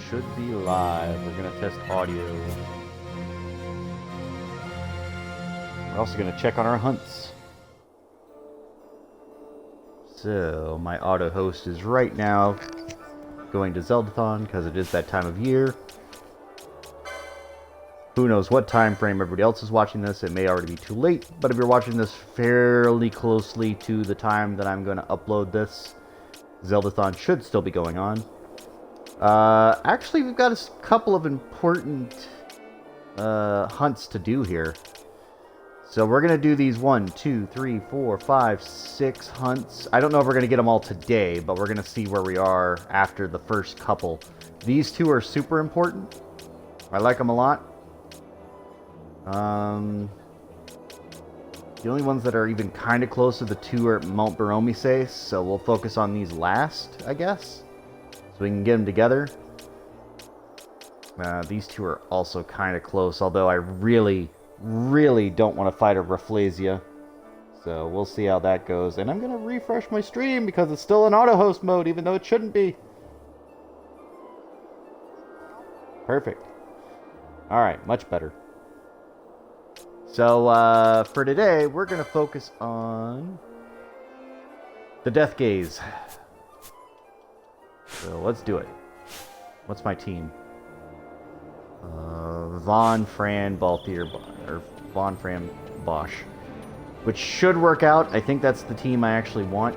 should be live. We're gonna test audio. We're also gonna check on our hunts. So, my auto host is right now going to Zeldathon because it is that time of year. Who knows what time frame everybody else is watching this. It may already be too late, but if you're watching this fairly closely to the time that I'm going to upload this, Zeldathon should still be going on. Actually, we've got a couple of important hunts to do here. So we're going to do these 1, 2, 3, 4, 5, 6 hunts. I don't know if we're going to get them all today, but we're going to see where we are after the first couple. These two are super important. I like them a lot. The only ones that are even kind of close to the two are at Mount Baromise, so we'll focus on these last, I guess. So we can get them together. These two are also kind of close, although I really don't want to fight a Rafflesia. So we'll see how that goes. And I'm going to refresh my stream because it's still in auto host mode, even though it shouldn't be. Perfect. Alright, much better. So, for today, we're going to focus on the Death Gaze. So, let's do it. What's my team? Von, Fran, Balthier, or Von, Fran, Bosch. Which should work out. I think that's the team I actually want.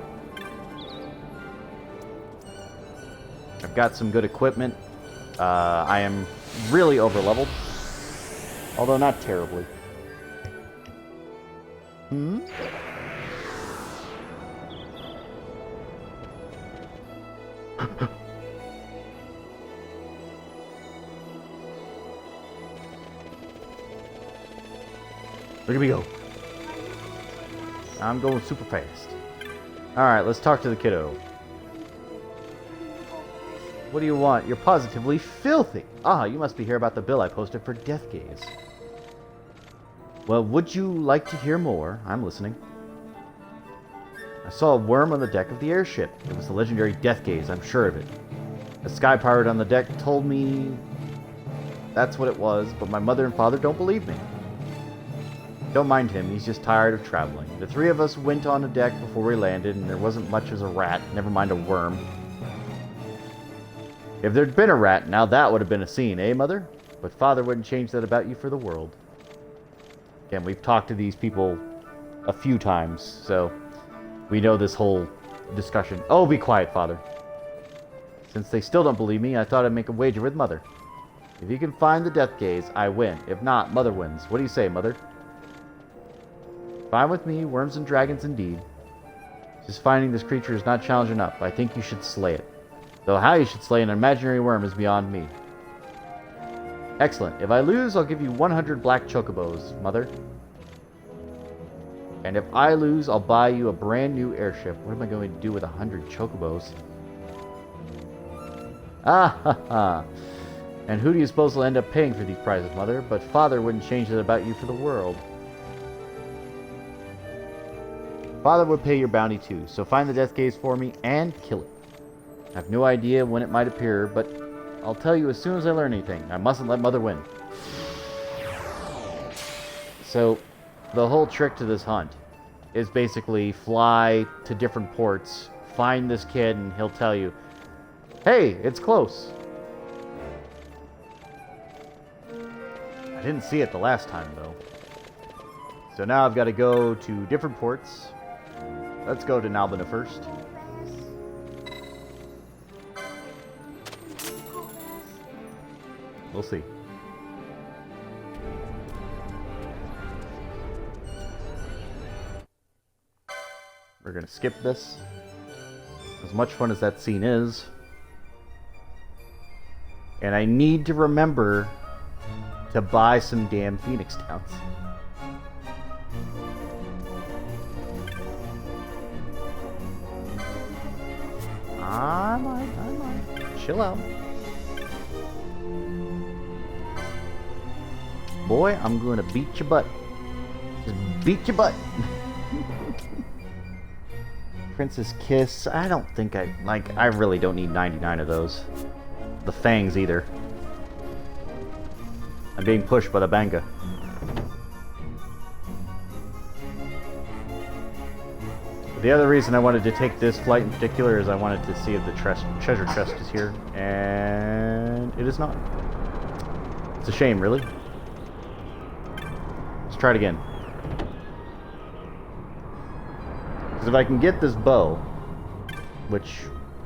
I've got some good equipment. I am really over-leveled. Although not terribly. Look at me go. I'm going super fast. Alright, let's talk to the kiddo. What do you want? You're positively filthy. Ah, you must be here about the bill I posted for Death Gaze. Well, would you like to hear more? I'm listening. I saw a worm on the deck of the airship. It was the legendary Death Gaze, I'm sure of it. A sky pirate on the deck told me that's what it was, but my mother and father don't believe me. Don't mind him, he's just tired of traveling. The three of us went on the deck before we landed, and there wasn't much as a rat, never mind a worm. If there'd been a rat, now that would have been a scene, eh, Mother? But Father wouldn't change that about you for the world. Again, we've talked to these people a few times, so we know this whole discussion. Oh, be quiet, Father. Since they still don't believe me, I thought I'd make a wager with Mother. If you can find the Death Gaze, I win. If not, Mother wins. What do you say, Mother? Fine with me, worms and dragons indeed. Just finding this creature is not challenge enough. I think you should slay it. Though how you should slay an imaginary worm is beyond me. Excellent. If I lose, I'll give you 100 black chocobos, Mother. And if I lose, I'll buy you a brand new airship. What am I going to do with 100 chocobos? Ah ha ha. And who do you suppose will end up paying for these prizes, Mother? But Father wouldn't change it about you for the world. Father would pay your bounty too, so find the Death Gaze for me and kill it. I have no idea when it might appear, but I'll tell you as soon as I learn anything. I mustn't let Mother win. So, the whole trick to this hunt is basically fly to different ports, find this kid, and he'll tell you, hey, it's close. I didn't see it the last time, though. So now I've got to go to different ports. Let's go to Nalbina first. We'll see. We're gonna skip this. As much fun as that scene is. And I need to remember to buy some damn Phoenix Downs. I might. Chill out. Boy, I'm going to beat your butt. Just beat your butt. Princess Kiss. I don't think I really don't need 99 of those. the fangs either. I'm being pushed by the banga. The other reason I wanted to take this flight in particular is I wanted to see if the treasure chest is here, and it is not. It's a shame, really. Let's try it again. Because if I can get this bow, which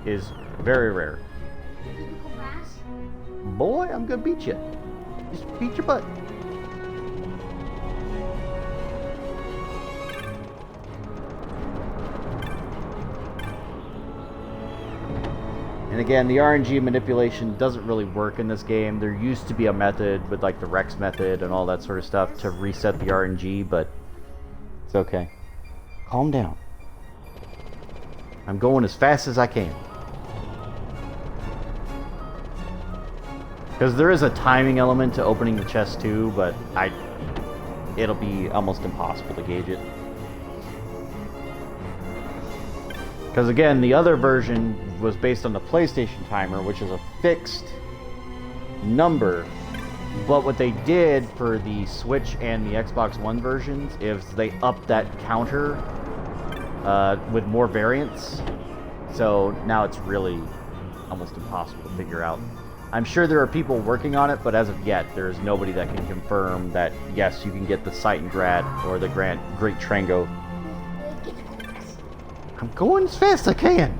is very rare. Boy, I'm gonna beat you. Just beat your butt. And again, the RNG manipulation doesn't really work in this game. There used to be a method with like the Rex method and all that sort of stuff to reset the RNG, but it's okay. Calm down. I'm going as fast as I can. Because there is a timing element to opening the chest too, but it'll be almost impossible to gauge it. Because again, the other version was based on the PlayStation timer, which is a fixed number. But what they did for the Switch and the Xbox One versions is they upped that counter with more variants. So now it's really almost impossible to figure out. I'm sure there are people working on it, but as of yet, there is nobody that can confirm that, yes, you can get the Titangrad or the Great Trango. I'm going as fast as I can.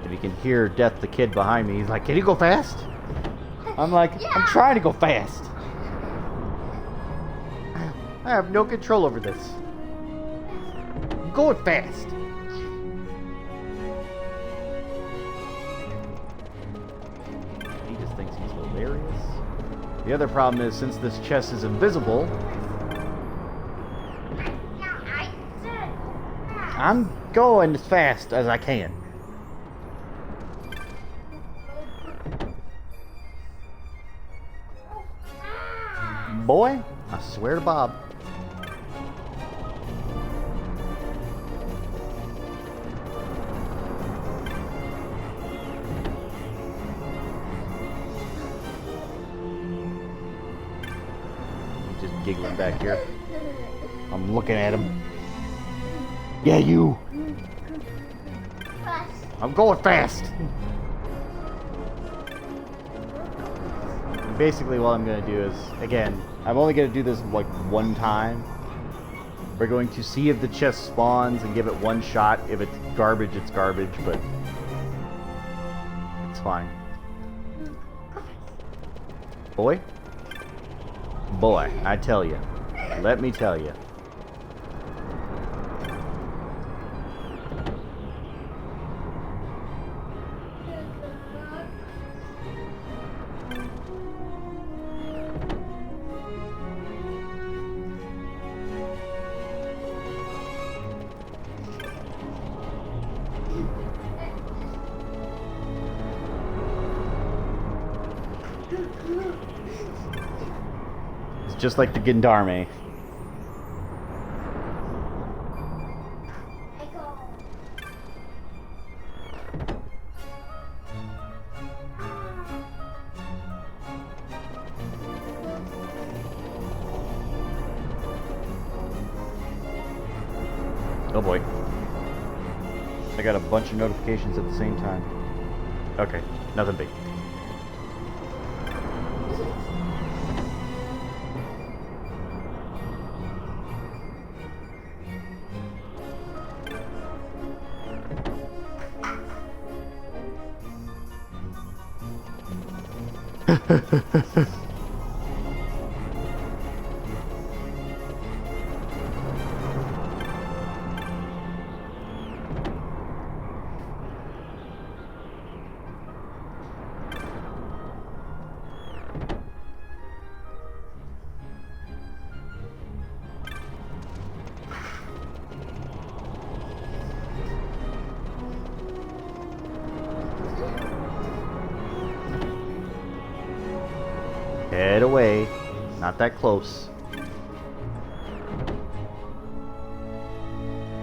If you can hear Death the kid behind me, he's like, can you go fast? I'm like, yeah. I'm trying to go fast. I have no control over this. I'm going fast. He just thinks he's hilarious. The other problem is, since this chest is invisible, I'm going as fast as I can. Boy, I swear to Bob. He's just giggling back here. I'm looking at him. Yeah, you. I'm going fast. Basically, what I'm going to do is, again, I'm only going to do this like one time. We're going to see if the chest spawns and give it one shot. If it's garbage, it's garbage, but it's fine. Boy, I tell you. Let me tell you. It's just like the Gendarme. Oh boy. I got a bunch of notifications at the same time. Okay, nothing big. Head away. Not that close.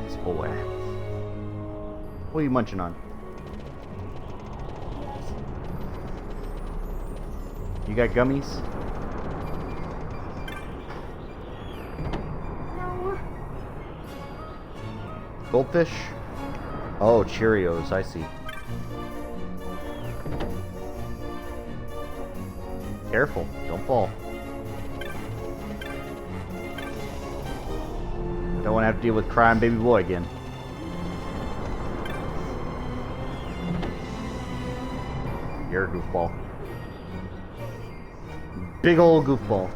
This boy. What are you munching on? You got gummies? No. Goldfish? Oh, Cheerios, I see. Careful, don't fall. Don't want to have to deal with crying baby boy again. You're a goofball. Big old goofball.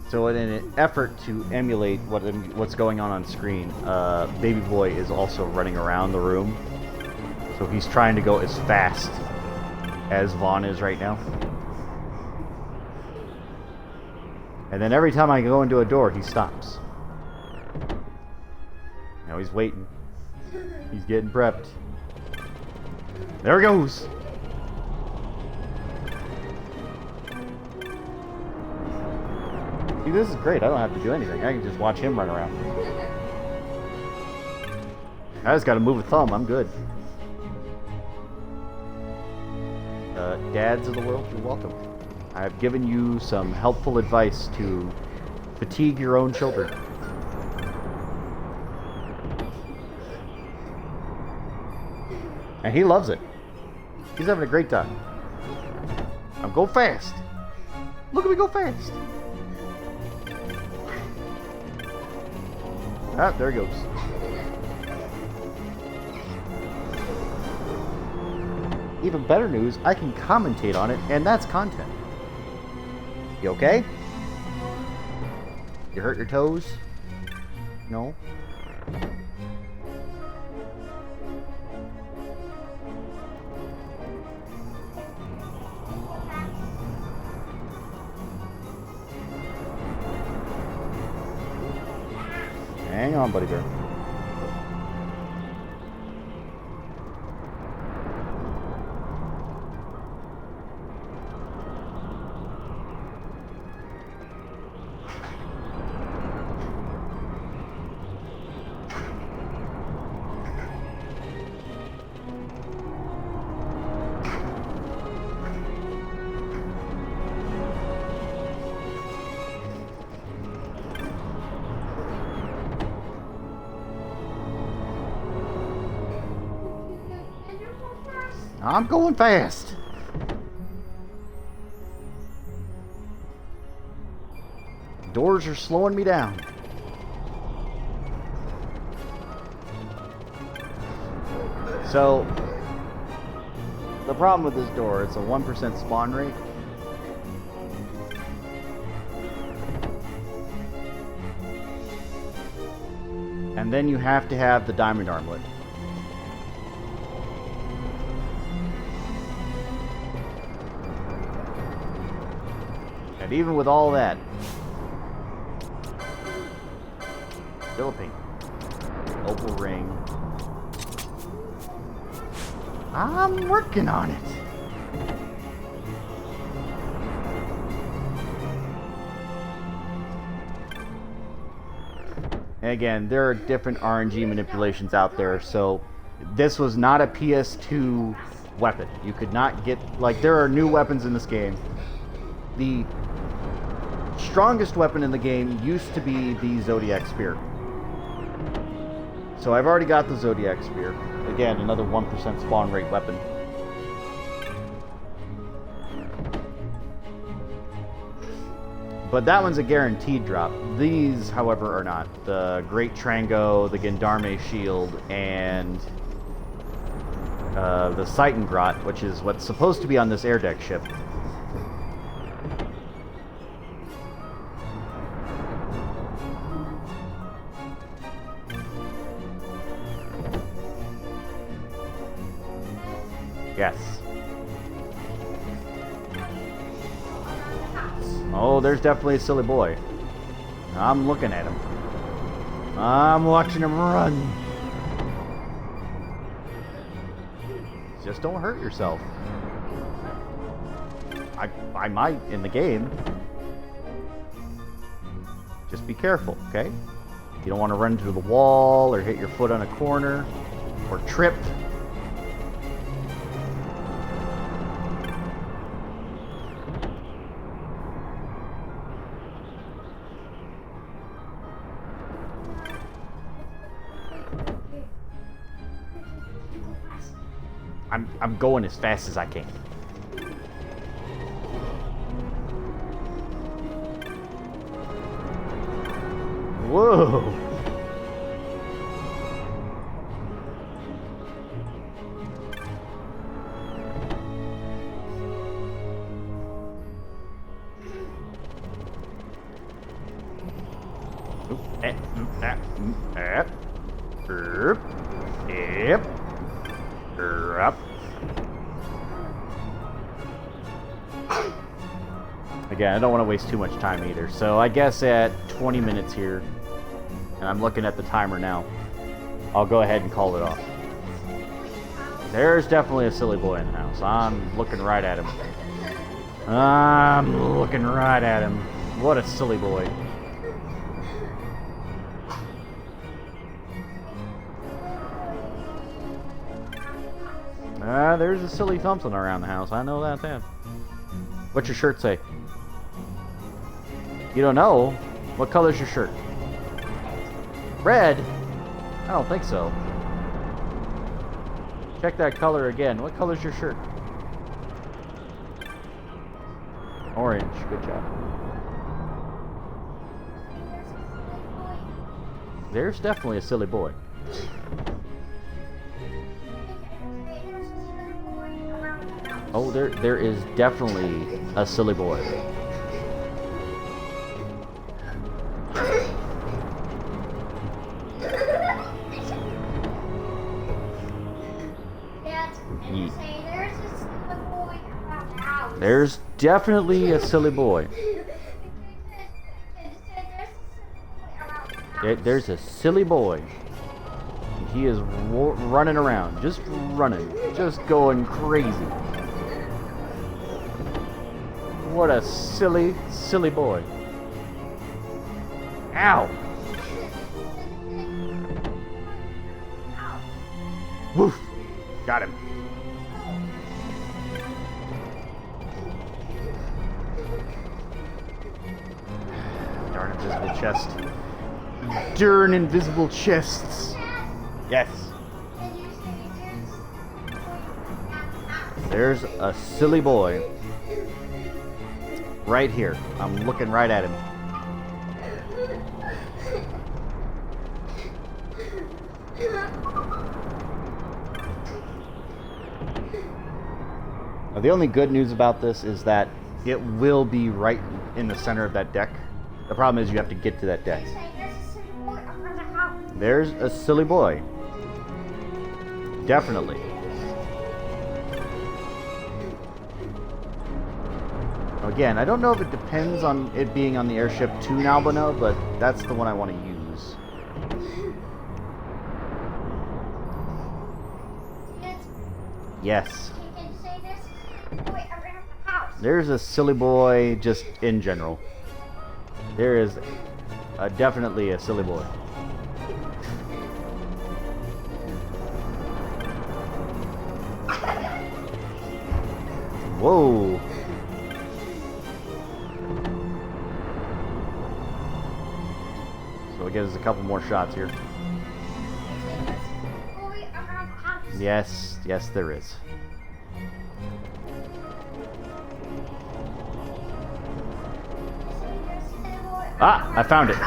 So in an effort to emulate what's going on screen, baby boy is also running around the room. So he's trying to go as fast as Vaughn is right now. And then every time I go into a door, he stops. Now he's waiting. He's getting prepped. There he goes! See, this is great. I don't have to do anything. I can just watch him run around. I just gotta move a thumb. I'm good. Dads of the world, you're welcome. I've given you some helpful advice to fatigue your own children. And he loves it. He's having a great time. I'm going fast. Look at me go fast. Ah, there he goes. Even better news, I can commentate on it, and that's content. You okay? You hurt your toes? No? Hang on, buddy bear. I'm going fast. Doors are slowing me down. So, the problem with this door, it's a 1% spawn rate. And then you have to have the diamond armlet. And even with all that, Philippine, opal ring. I'm working on it. And again, there are different RNG manipulations out there, so this was not a PS2 weapon. You could not get, like, there are new weapons in this game. The strongest weapon in the game used to be the Zodiac Spear. So I've already got the Zodiac Spear. Again, another 1% spawn rate weapon. But that one's a guaranteed drop. These, however, are not. The Great Trango, the Gendarme Shield, and the Titan Grot, which is what's supposed to be on this air deck ship. Yes. Oh, there's definitely a silly boy. I'm looking at him. I'm watching him run. Just don't hurt yourself. I might in the game. Just be careful, okay? You don't want to run into the wall or hit your foot on a corner or trip. I'm going as fast as I can. Whoa! Again, I don't want to waste too much time either, so I guess at 20 minutes here, and I'm looking at the timer now, I'll go ahead and call it off. There's definitely a silly boy in the house. I'm looking right at him. I'm looking right at him. What a silly boy. There's a silly something around the house. I know that, then. What's your shirt say? You don't know? What color's your shirt? Red? I don't think so. Check that color again. What color's your shirt? Orange. Good job. There's definitely a silly boy. Oh, there is definitely a silly boy. There's definitely a silly boy. There's a silly boy. He is running around, just running, just going crazy. What a silly, silly boy. Ow! Woof! Got him. Darn invisible chest. Darn invisible chests. Yes. There's a silly boy. Right here. I'm looking right at him. Now, the only good news about this is that it will be right in the center of that deck. The problem is you have to get to that deck. There's a silly boy. Definitely. Again, I don't know if it depends on it being on the airship to Nalbano, but that's the one I want to use. Yes. There's a silly boy just in general. There is definitely a silly boy. Whoa. So it gives us a couple more shots here. Yes, yes there is. Ah, I found it.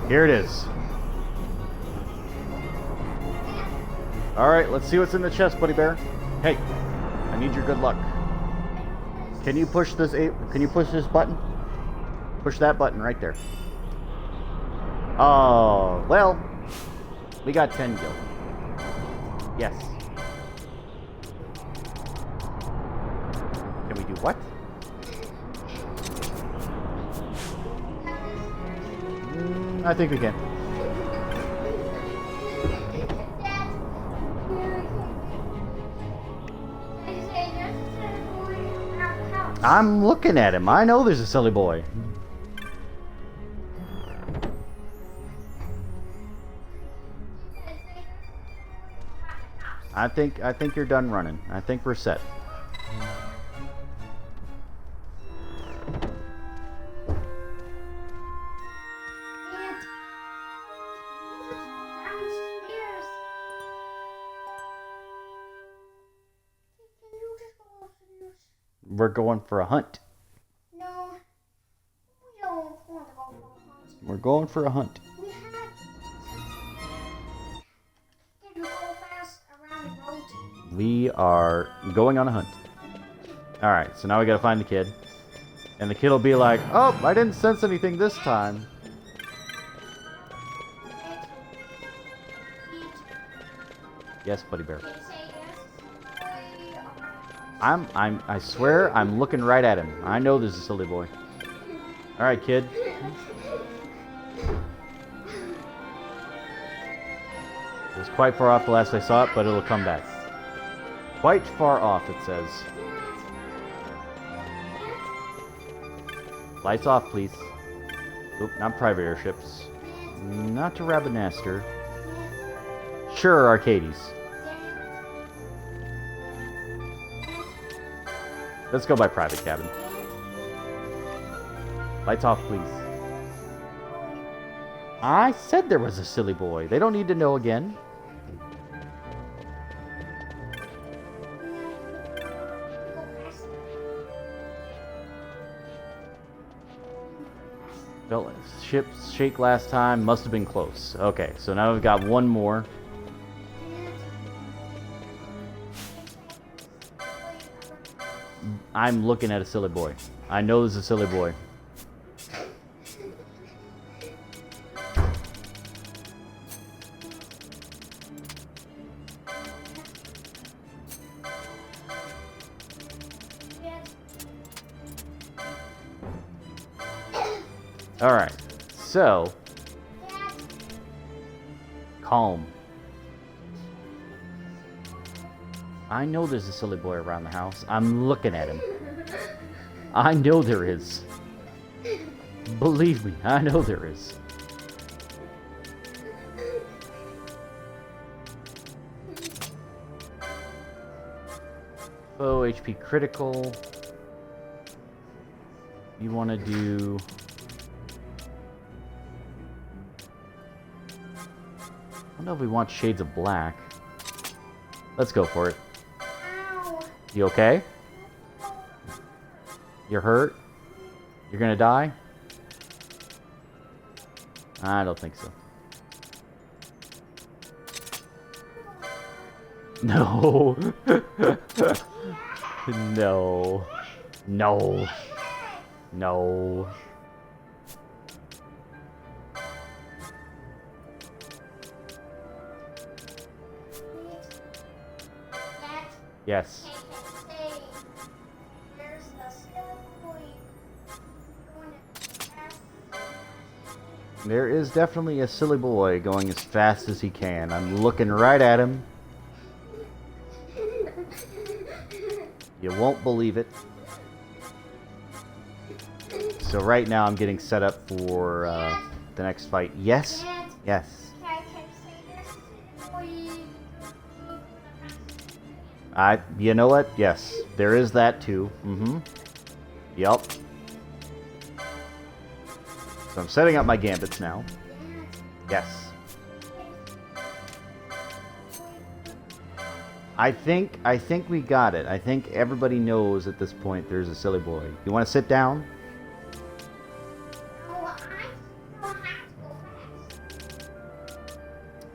Here it is. Alright, let's see what's in the chest, buddy bear. Hey, I need your good luck. Can you push this button? Push that button right there. Oh, well, we got 10 gil. Yes. Can we do what? I think we can. I'm looking at him. I know there's a silly boy. I think you're done running. I think we're set. We're going for a hunt. No, we don't want to go for a hunt. We're going for a hunt. We have to go fast around the road. We are going on a hunt. Alright, so now we gotta find the kid. And the kid will be like, oh, I didn't sense anything this time. Yes, buddy bear. I swear, I'm looking right at him. I know this is a silly boy. Alright, kid. It was quite far off the last I saw it, but it'll come back. Quite far off, it says. Lights off, please. Oop, not private airships. Not to Rabanaster. Sure, Arcades. Let's go by private cabin. Lights off, please. I said there was a silly boy. They don't need to know again. Felt ships shake last time. Must have been close. Okay, so now we've got one more. I'm looking at a silly boy. I know this is a silly boy. Alright, so calm. I know there's a silly boy around the house. I'm looking at him. I know there is. Believe me, I know there is. Foe HP critical. You want to do... I don't know if we want Shades of Black. Let's go for it. Ow. You okay? You're hurt? You're gonna die? I don't think so. No. No. No. No. Yes. There is definitely a silly boy going as fast as he can. I'm looking right at him. You won't believe it. So right now I'm getting set up for the next fight. Yes? Yes. You know what? Yes, there is that too. Yep. So I'm setting up my gambits now. Yes. I think we got it. I think everybody knows at this point there's a silly boy. You want to sit down?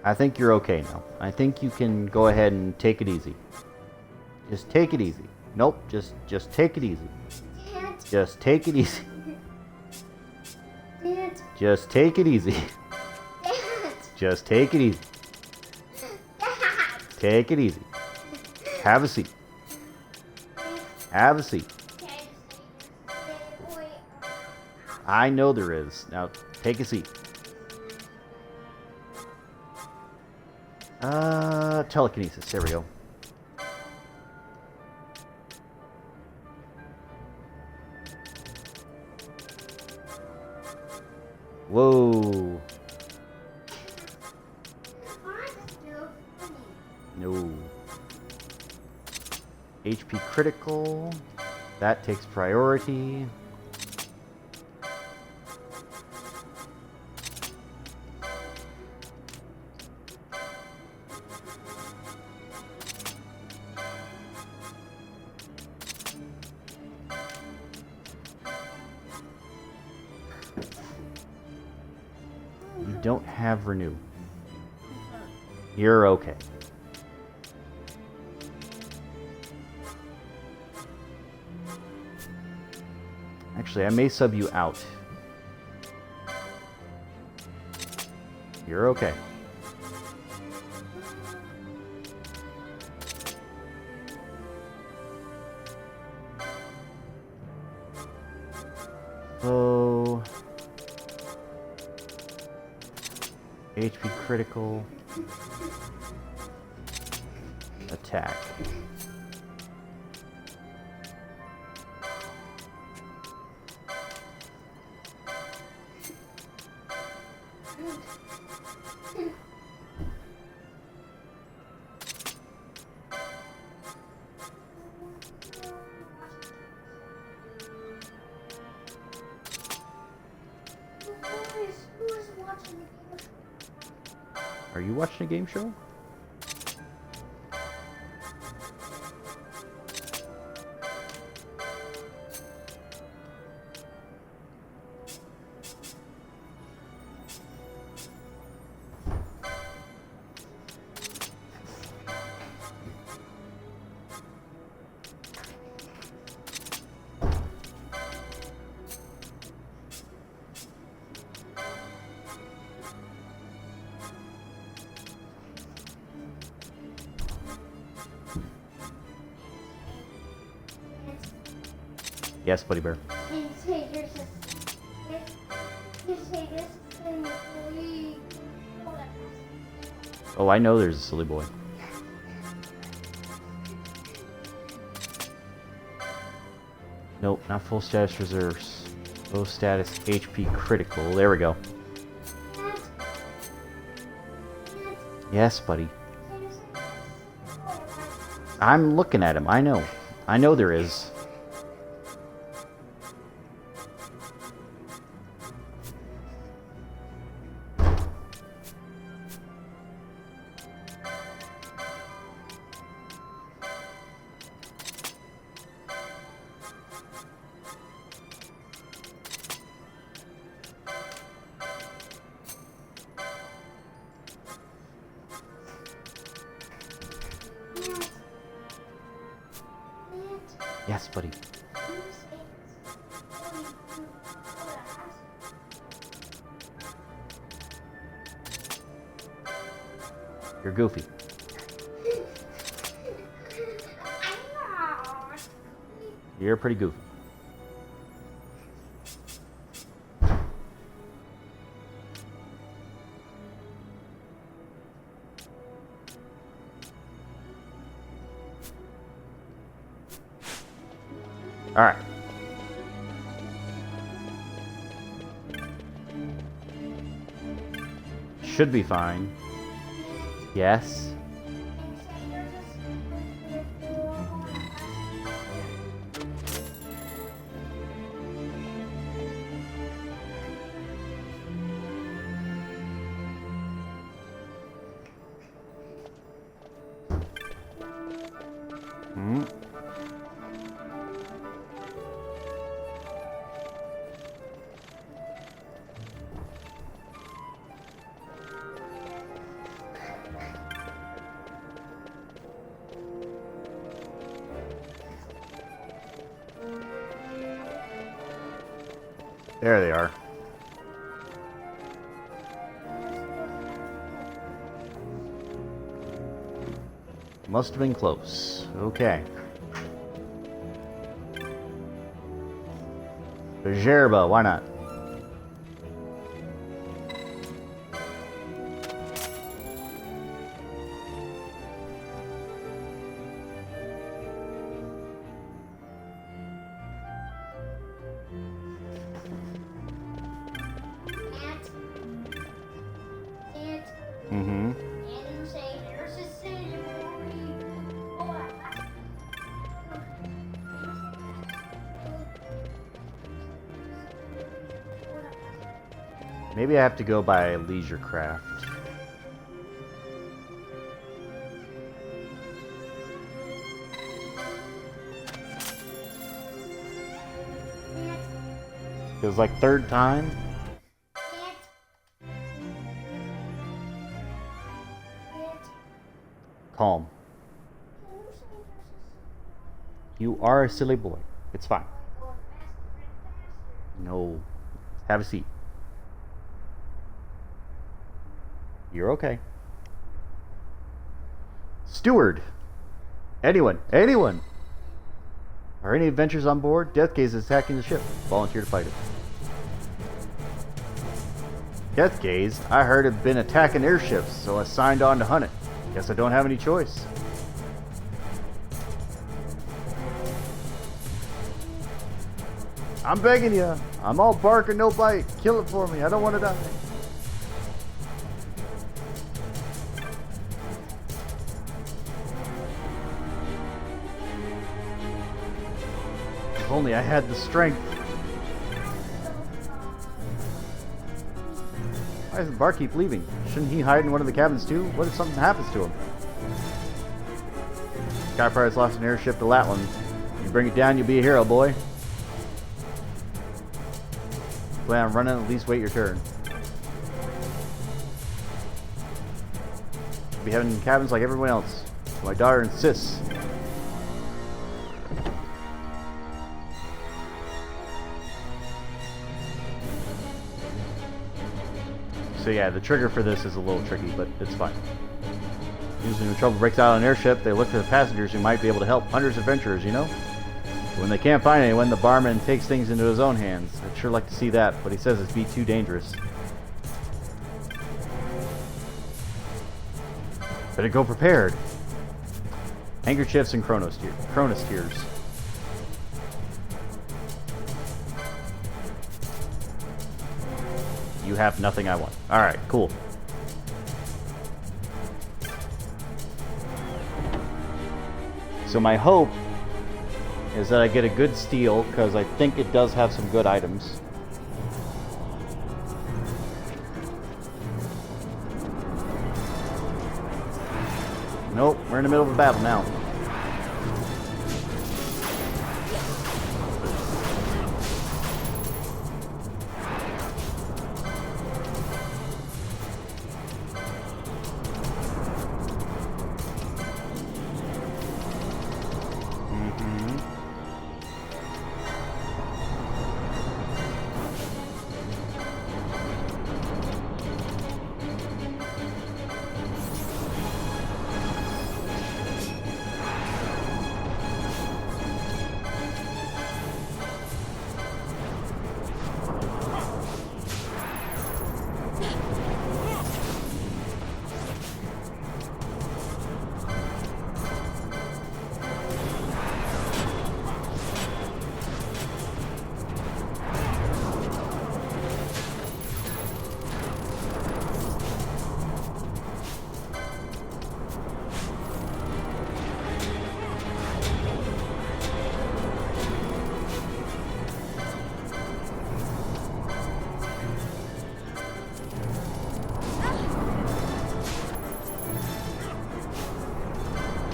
I think you're okay now. I think you can go ahead and take it easy. Just take it easy. Nope, just take it easy. Just take it easy. Just take it easy. Just take it easy. Take it easy. Have a seat. Have a seat. I know there is. Now, take a seat. Telekinesis. There we go. Whoa. No. HP critical. That takes priority. You don't have renew. You're okay. Actually, I may sub you out. You're okay. So... HP critical. Attack. Who is watching the game? Are you watching a game show? Yes, buddy bear. You say there's a... You say there's a thing we... Oh, I know there's a silly boy. Nope, not full status reserves. Low status HP critical. There we go. Yes, buddy. I'm looking at him. I know. I know there is. Yes, buddy. You're goofy. You're pretty goofy. All right. Should be fine. Yes. Hmm. There they are. Must have been close. Okay. Jerba, why not? Mm-hmm. Maybe I have to go by leisure craft. It was like third time. Calm. You are a silly boy. It's fine. No. Have a seat. You're okay. Steward. Anyone. Anyone. Are any adventurers on board? Deathgaze is attacking the ship. Volunteer to fight it. Deathgaze? I heard it been attacking airships, so I signed on to hunt it. Guess I don't have any choice. I'm begging you. I'm all bark and no bite. Kill it for me. I don't want to die. If only I had the strength. Why does the barkeep leaving? Shouldn't he hide in one of the cabins too? What if something happens to him? Sky Pirates lost an airship to Latland. You bring it down, you'll be a hero, boy. Plan on running, at least wait your turn. Be having cabins like everyone else. My daughter insists. So yeah, the trigger for this is a little tricky, but it's fine. Usually when trouble breaks out on an airship, they look for the passengers who might be able to help hunters adventurers, you know? When they can't find anyone, the barman takes things into his own hands. I'd sure like to see that, but he says it'd be too dangerous. Better go prepared. Handkerchiefs and Chronos tears. You have nothing I want. Alright, cool. So my hope is that I get a good steal, because I think it does have some good items. Nope, we're in the middle of a battle now.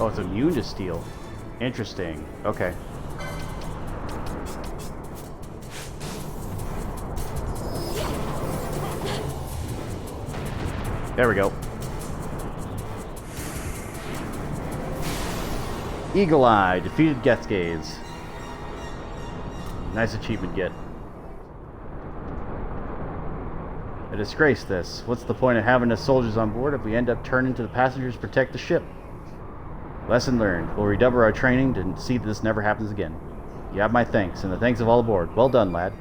Oh, it's immune to steel. Interesting. Okay. There we go. Eagle Eye defeated Deathgaze. Nice achievement, get. A disgrace, this. What's the point of having us soldiers on board if we end up turning to the passengers to protect the ship? Lesson learned. We'll redouble our training to see that this never happens again. You have my thanks, and the thanks of all aboard. Well done, lad.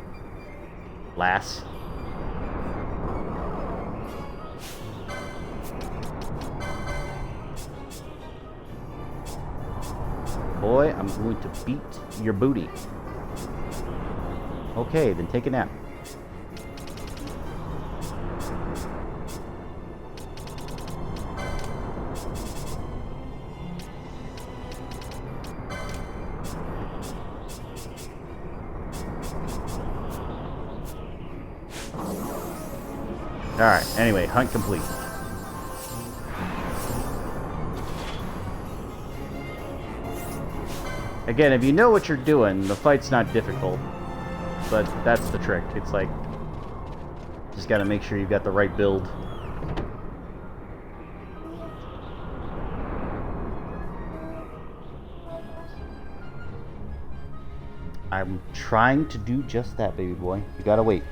Lass. Boy, I'm going to beat your booty. Okay, then take a nap. Alright, anyway, hunt complete. Again, if you know what you're doing, the fight's not difficult. But that's the trick. It's like, just gotta make sure you've got the right build. I'm trying to do just that, baby boy. You gotta wait.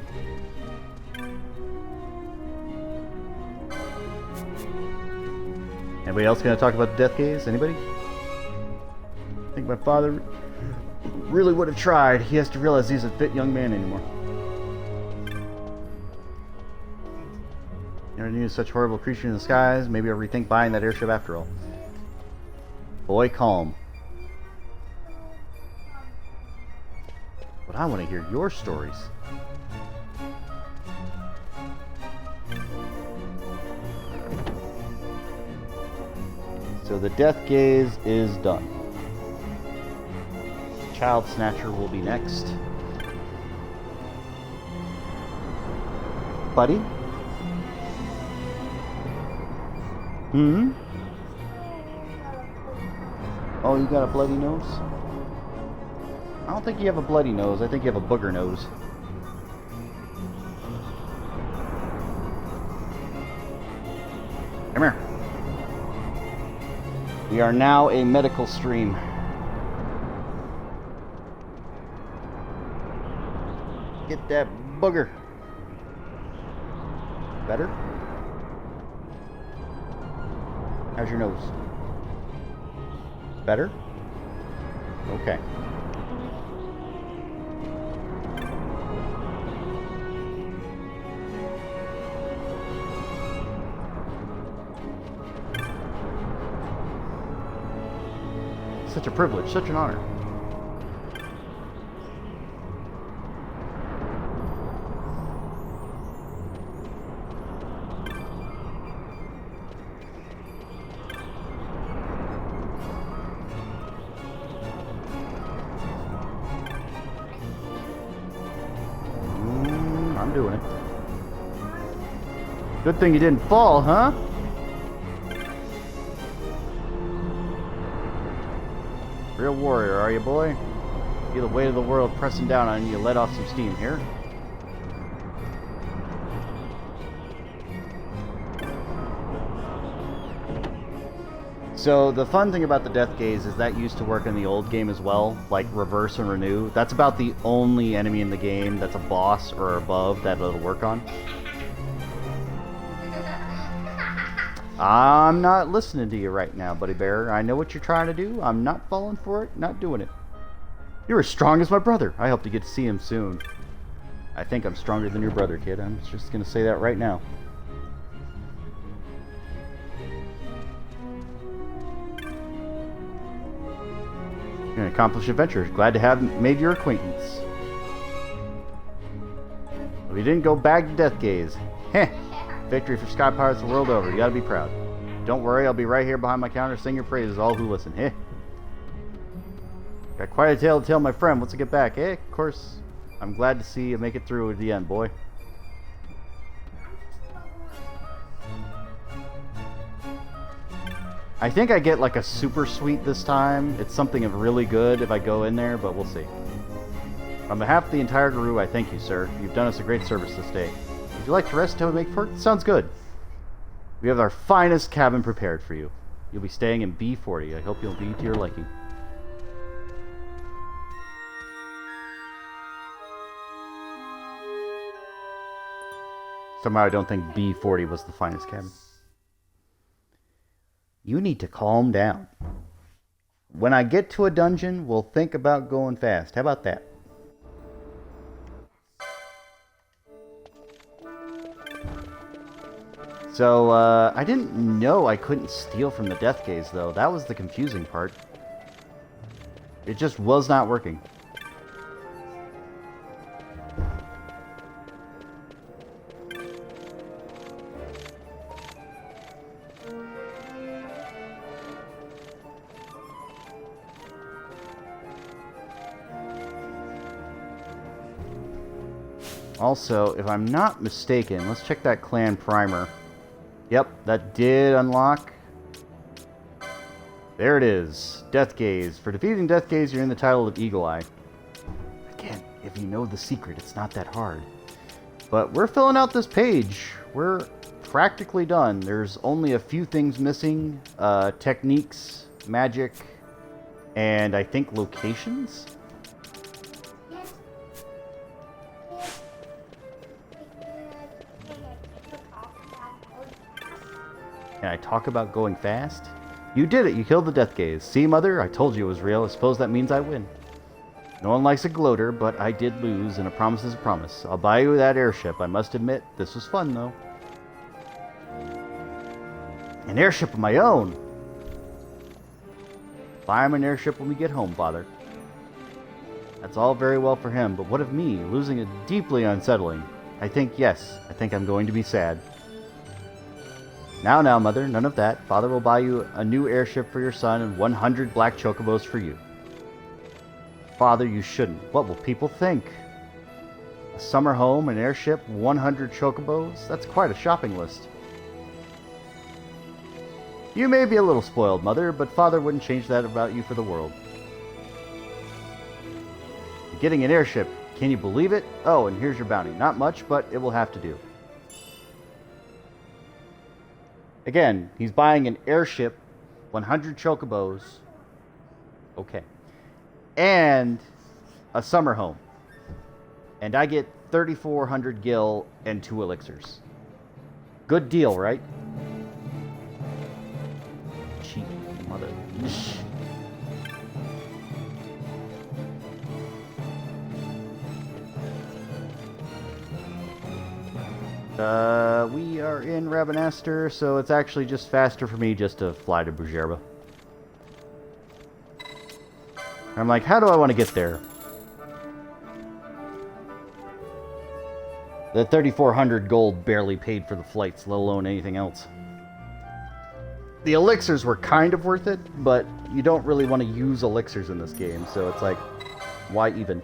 Anybody else gonna talk about the death gaze? Anybody? I think my father really would have tried. He has to realize he's a fit young man anymore. Never knew such horrible creature in the skies. Maybe I'll rethink buying that airship after all. Boy, calm. But I want to hear your stories. So the death gaze is done. Child Snatcher will be next. Buddy? Hmm? Oh, you got a bloody nose? I don't think you have a bloody nose. I think you have a booger nose. Come here. We are now a medical stream. Get that booger. Better? How's your nose? Better? Okay. Such a privilege, such an honor. I'm doing it. Good thing you didn't fall, huh? Real warrior, are you, boy? Feel the weight of the world pressing down on you. Let off some steam here. So the fun thing about the death gaze is that used to work in the old game as well, like reverse and renew. That's about the only enemy in the game that's a boss or above that it'll work on. I'm not listening to you right now, buddy bear. I know what you're trying to do. I'm not falling for it, not doing it. You're as strong as my brother. I hope to get to see him soon. I think I'm stronger than your brother, kid. I'm just gonna say that right now. You're gonna accomplish adventures. Glad to have made your acquaintance. Well, you didn't go back to death gaze. Heh. Victory for Sky Pirates the world over. You gotta be proud. Don't worry, I'll be right here behind my counter, sing your praises, all who listen. Heh. Got quite a tale to tell my friend once I get back. Eh, of course. I'm glad to see you make it through at the end, boy. I think I get like a super sweet this time. It's something of really good if I go in there, but we'll see. On behalf of the entire Guru, I thank you, sir. You've done us a great service this day. Would you like to rest until we make for it? Sounds good. We have our finest cabin prepared for you. You'll be staying in B40. I hope you'll be to your liking. Somehow I don't think B40 was the finest cabin. You need to calm down. When I get to a dungeon, we'll think about going fast. How about that? So, I didn't know I couldn't steal from the death gaze, though. That was the confusing part. It just was not working. Also, if I'm not mistaken, let's check that clan primer. Yep, that did unlock. There it is. Death Gaze. For defeating Death Gaze, you're in the title of Eagle Eye. Again, if you know the secret, it's not that hard. But we're filling out this page. We're practically done. There's only a few things missing. Techniques, magic, and I think locations? Can I talk about going fast? You did it. You killed the Death Gaze. See, Mother? I told you it was real. I suppose that means I win. No one likes a gloater, but I did lose, and a promise is a promise. I'll buy you that airship. I must admit, this was fun, though. An airship of my own! Buy him an airship when we get home, Father. That's all very well for him, but what of me? Losing is deeply unsettling. I think, yes, I think I'm going to be sad. Now, Mother, none of that. Father will buy you a new airship for your son and 100 black chocobos for you. Father, you shouldn't. What will people think? A summer home, an airship, 100 chocobos? That's quite a shopping list. You may be a little spoiled, Mother, but Father wouldn't change that about you for the world. You're getting an airship. Can you believe it? Oh, and here's your bounty. Not much, but it will have to do. Again, he's buying an airship, 100 chocobos. Okay. And a summer home. And I get 3,400 gil and 2 elixirs. Good deal, right? Cheap mother. We are in Rabanastre, so it's actually just faster for me just to fly to Bujerba. I'm like, how do I want to get there? The 3,400 gold barely paid for the flights, let alone anything else. The elixirs were kind of worth it, but you don't really want to use elixirs in this game, so it's like, why even?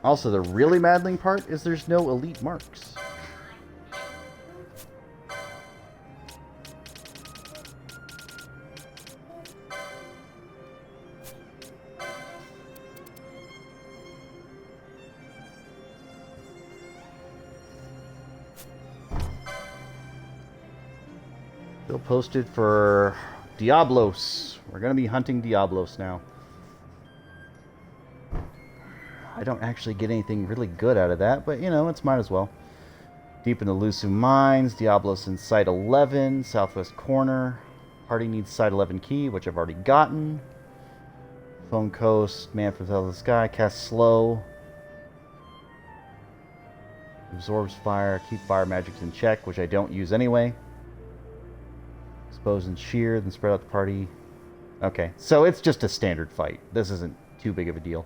Also, the really maddening part is there's no elite marks. Still posted for Diablos. We're going to be hunting Diablos now. I don't actually get anything really good out of that, but you know, it's might as well. Deep in the Lusu Mines, Diablos in Site 11, southwest corner. Party needs Site 11 key, which I've already gotten. Phone Coast, Man from the Sky, cast slow. Absorbs fire, keep fire magics in check, which I don't use anyway. Expose and shear, then spread out the party. Okay, so it's just a standard fight. This isn't too big of a deal.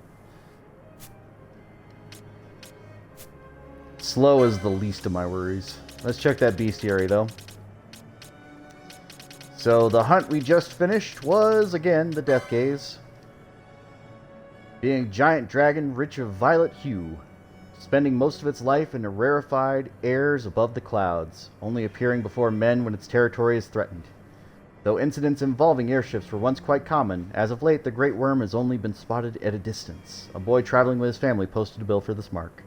Slow is the least of my worries. Let's check that bestiary, though. So, the hunt we just finished was, again, the Death Gaze. Being a giant dragon rich of violet hue. Spending most of its life in the rarefied airs above the clouds, only appearing before men when its territory is threatened. Though incidents involving airships were once quite common, as of late the Great Worm has only been spotted at a distance. A boy traveling with his family posted a bill for this mark.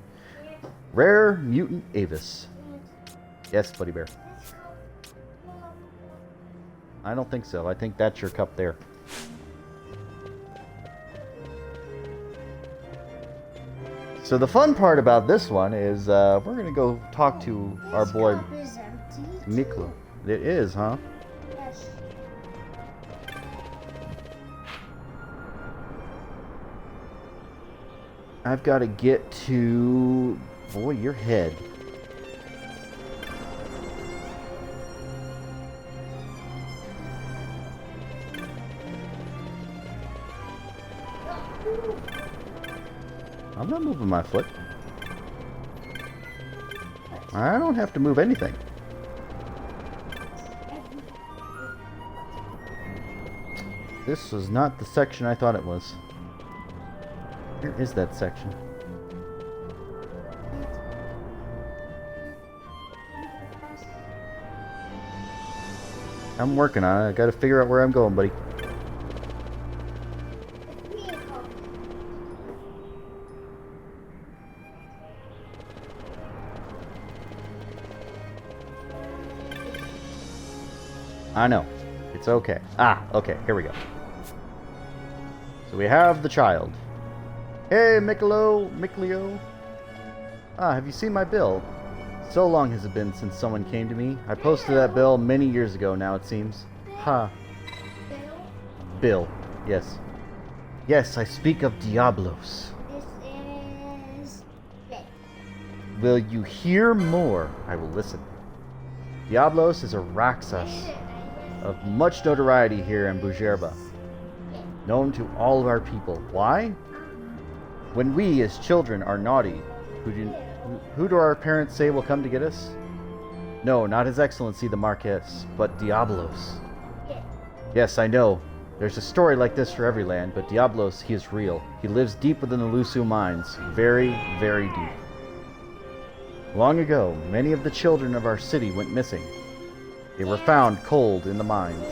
Rare Mutant Avis. Yes, Buddy Bear. I don't think so. I think that's your cup there. So the fun part about this one is we're going to go talk to our boy Miklu. It is, huh? Yes. I've got to get to... Boy, your head. I'm not moving my foot. I don't have to move anything. This was not the section I thought it was. Where is that section? I'm working on it. I gotta figure out where I'm going, buddy. I know. It's okay. Ah, okay. Here we go. So we have the child. Hey, Mikleo. Ah, have you seen my bill? So long has it been since someone came to me. I posted that bill many years ago now, it seems. Ha. Bill. Yes. Yes, I speak of Diablos. This is Vic. Will you hear more? I will listen. Diablos is a Raxas of much notoriety here in Bujerba, known to all of our people. Why? When we, as children, are naughty, who do our parents say will come to get us? No, not His Excellency the Marquess, but Diablos. Yes, I know. There's a story like this for every land, but Diablos, he is real. He lives deep within the Lusu mines, very, very deep. Long ago, many of the children of our city went missing. They were found cold in the mines.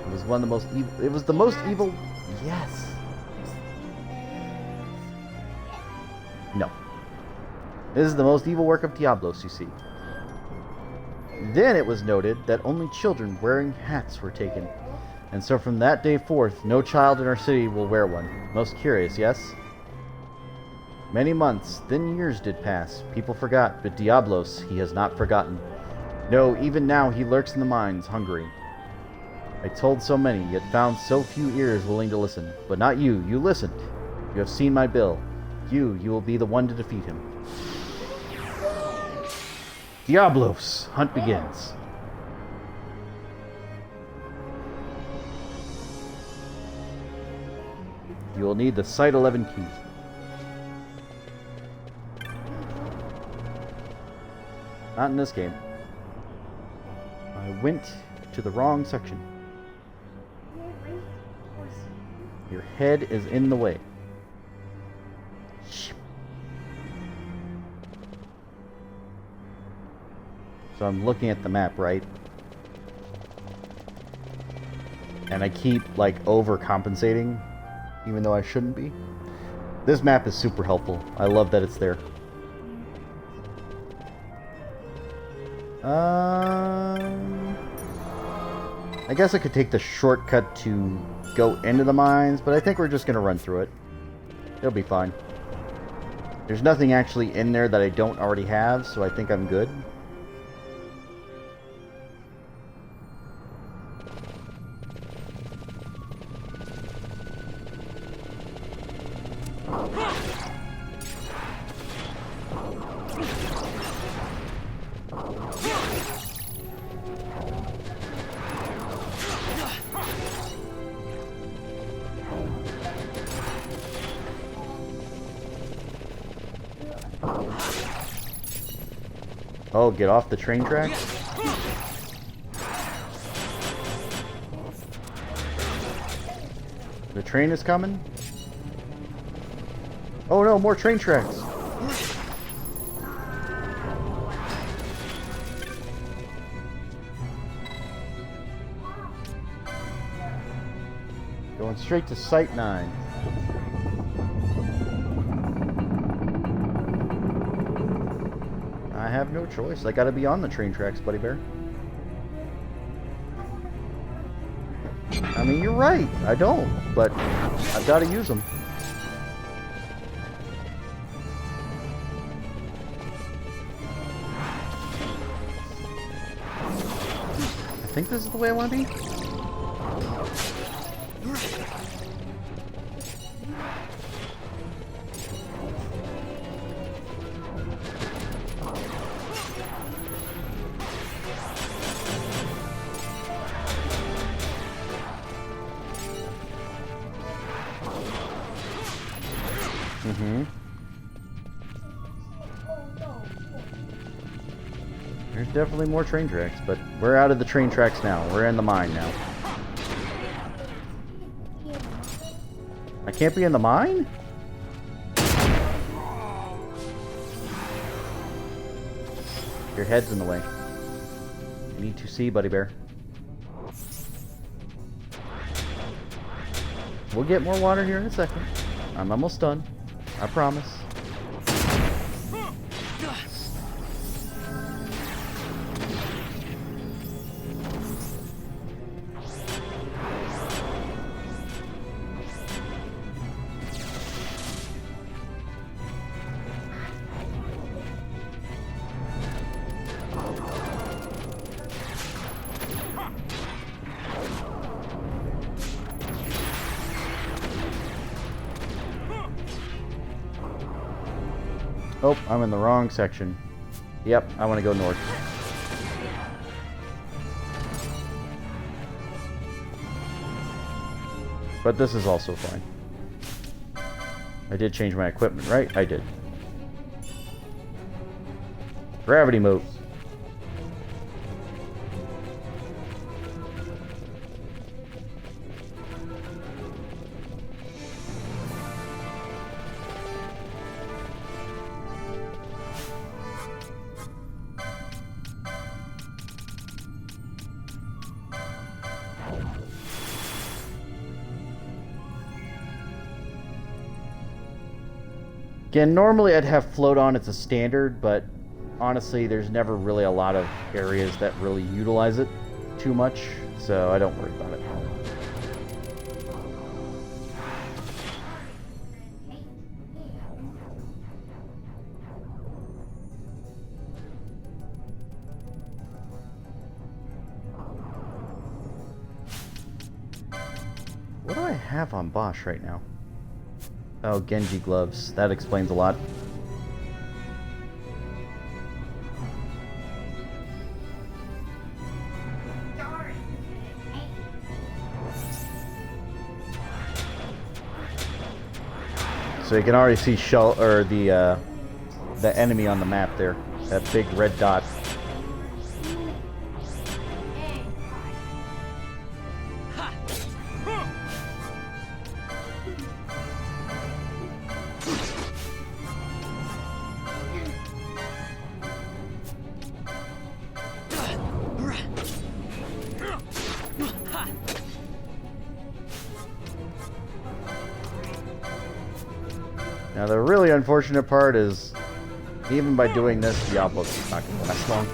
It was one of the most evil. It was the most evil. Yes. No. This is the most evil work of Diablos, you see. Then it was noted that only children wearing hats were taken. And so from that day forth, no child in our city will wear one. Most curious, yes? Many months, then years did pass. People forgot, but Diablos, he has not forgotten. No, even now he lurks in the mines, hungry. I told so many, yet found so few ears willing to listen. But not you. You listened. You have seen my bill. You will be the one to defeat him. Diablos! Hunt begins. You will need the Site 11 key. Not in this game. I went to the wrong section. Your head is in the way. So I'm looking at the map, right? And I keep, like, overcompensating, even though I shouldn't be. This map is super helpful. I love that it's there. I guess I could take the shortcut to go into the mines, but I think we're just going to run through it. It'll be fine. There's nothing actually in there that I don't already have, so I think I'm good. Oh, get off the train tracks? The train is coming? Oh no, more train tracks! Going straight to Site 9. I have no choice. I gotta be on the train tracks, Buddy Bear. I mean, you're right. I don't, but I've gotta use them. I think this is the way I want to be. There's definitely more train tracks, but we're out of the train tracks now. We're in the mine now. I can't be in the mine? Your head's in the way. I need to see, buddy bear. We'll get more water here in a second. I'm almost done. I promise. Oh, I'm in the wrong section. Yep, I want to go north. But this is also fine. I did change my equipment, right? I did. Gravity mode. Again, normally I'd have float on as a standard, but honestly, there's never really a lot of areas that really utilize it too much, so I don't worry about it. What do I have on Bosch right now? Oh, Genji gloves. That explains a lot. So you can already see the enemy on the map there. That big red dot. Now the really unfortunate part is, even by doing this, Diablo's not going to last long.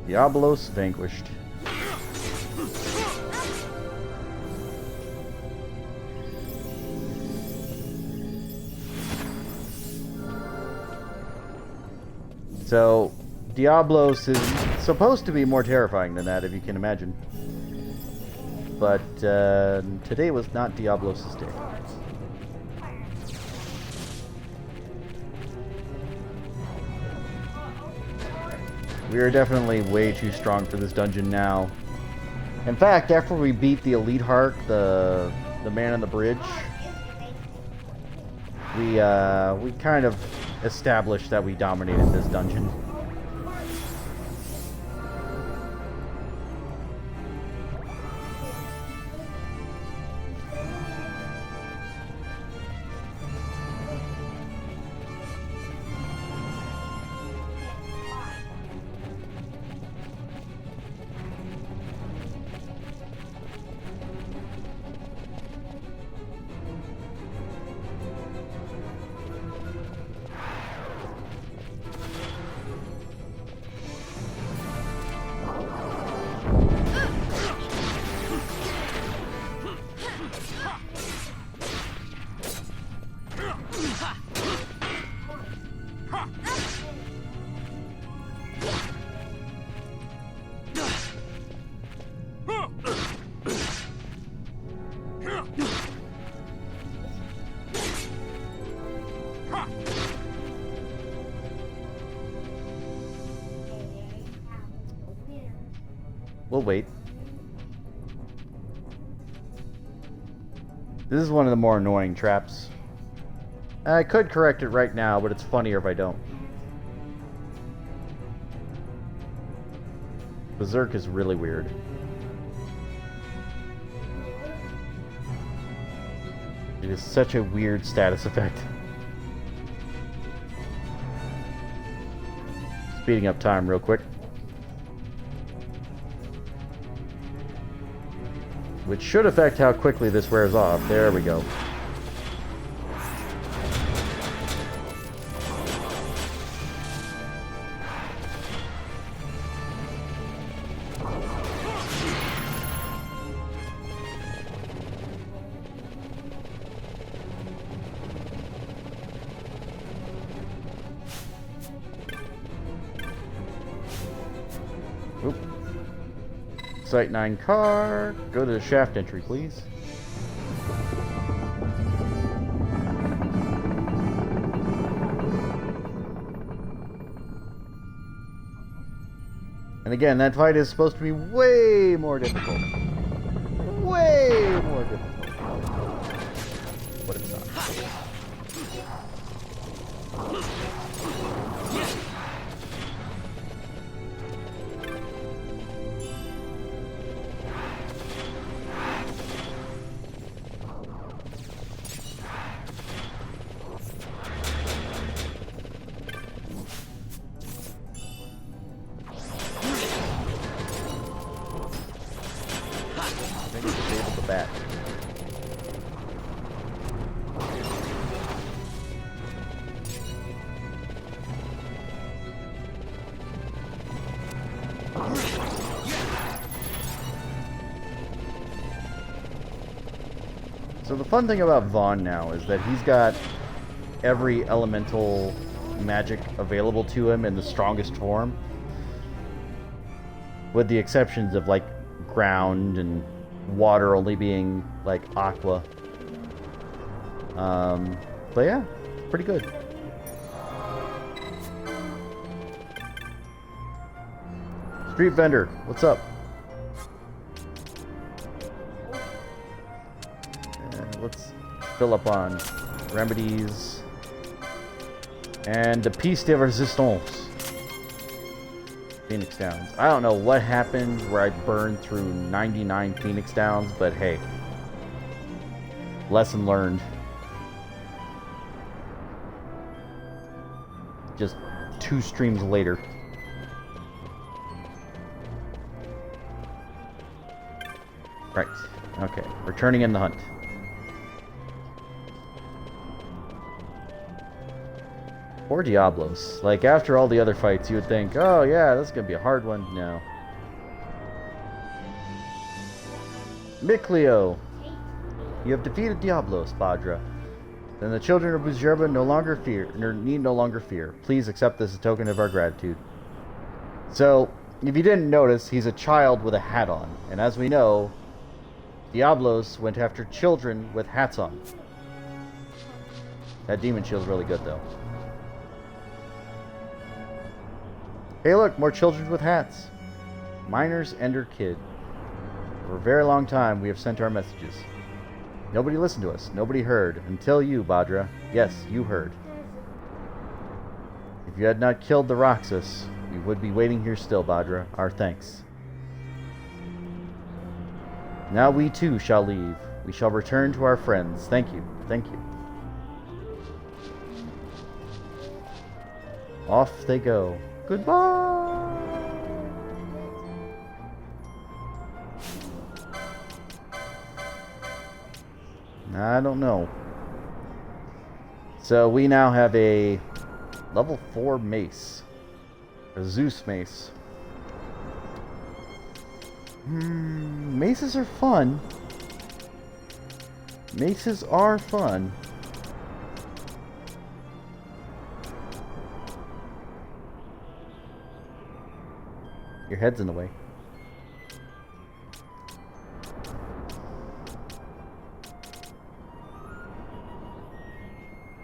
Diablos vanquished. So, Diablos is supposed to be more terrifying than that, if you can imagine. But today was not Diablos' day. We are definitely way too strong for this dungeon now. In fact, after we beat the Elite Heart, the man on the bridge, we kind of established that we dominated this dungeon. We'll wait. This is one of the more annoying traps. I could correct it right now, but it's funnier if I don't. Berserk is really weird. It is such a weird status effect. Speeding up time real quick. Which should affect how quickly this wears off. There we go. Oop. XII car. Go to the shaft entry, please. And again, that fight is supposed to be way more difficult. Way more difficult. But it's not. I think it's disable the bat. So the fun thing about Vaughn now is that he's got every elemental magic available to him in the strongest form. With the exceptions of like ground and water only being like aqua. But yeah, pretty good. Street vendor, what's up? Let's fill up on remedies and the piece de resistance. Phoenix Downs. I don't know what happened where I burned through 99 Phoenix Downs, but hey. Lesson learned. Just 2 streams later. Right. Okay. Returning in the hunt. Or Diablos. Like, after all the other fights, you would think, oh yeah, this is gonna be a hard one. No. Miclio. You have defeated Diablos, Badra. Then the children of Buzjerba need no longer fear. Please accept this as a token of our gratitude. So, if you didn't notice, he's a child with a hat on. And as we know, Diablos went after children with hats on. That demon shield's really good, though. Hey look, more children with hats. Miners, Ender, Kid. For a very long time we have sent our messages. Nobody listened to us. Nobody heard. Until you, Badra. Yes, you heard. If you had not killed the Roxas, we would be waiting here still, Badra. Our thanks. Now we too shall leave. We shall return to our friends. Thank you. Thank you. Off they go. Goodbye! I don't know. So we now have a level 4 mace. A Zeus mace. Maces are fun. Maces are fun. Your head's in the way.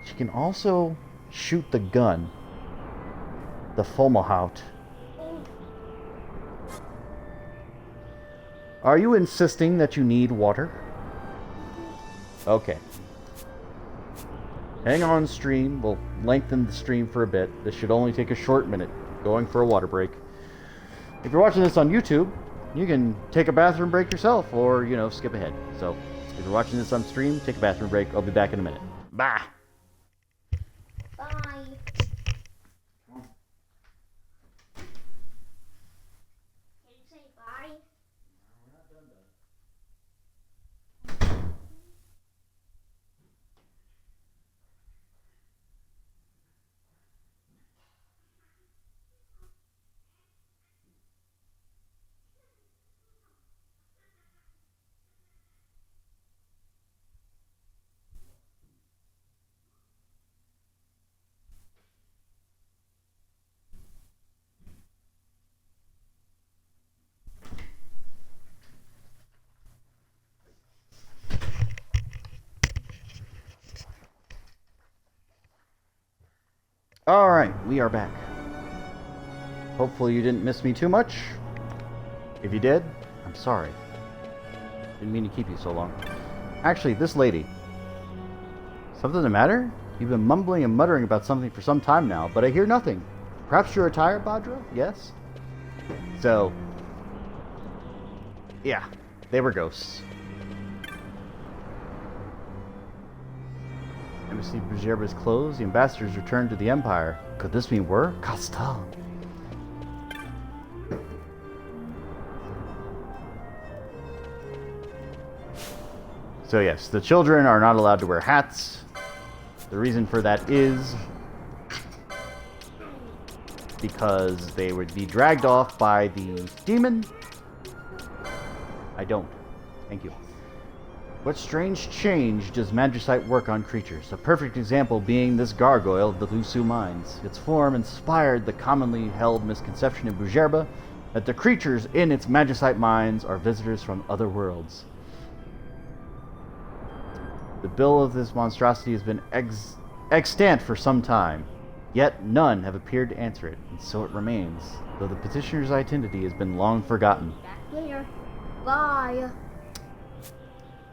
She can also shoot the gun. The Fomalhaut. Are you insisting that you need water? Okay. Hang on, stream. We'll lengthen the stream for a bit. This should only take a short minute. Going for a water break. If you're watching this on YouTube, you can take a bathroom break yourself, or, you know, skip ahead. So, if you're watching this on stream, take a bathroom break. I'll be back in a minute. Bye! Bye. Can you say bye? Alright, we are back. Hopefully you didn't miss me too much. If you did, I'm sorry. Didn't mean to keep you so long. Actually, this lady. Something the matter? You've been mumbling and muttering about something for some time now, but I hear nothing. Perhaps you're retired, Badra? Yes? So, yeah, they were ghosts. Embassy Bujerba is closed. The ambassadors returned to the Empire. Could this mean we're Castal? So yes, the children are not allowed to wear hats. The reason for that is because they would be dragged off by the demon. I don't. Thank you. What strange change does Magicite work on creatures? A perfect example being this gargoyle of the Lusu mines. Its form inspired the commonly held misconception in Bujerba that the creatures in its Magicite mines are visitors from other worlds. The bill of this monstrosity has been extant for some time, yet none have appeared to answer it, and so it remains, though the petitioner's identity has been long forgotten. Back later. Bye.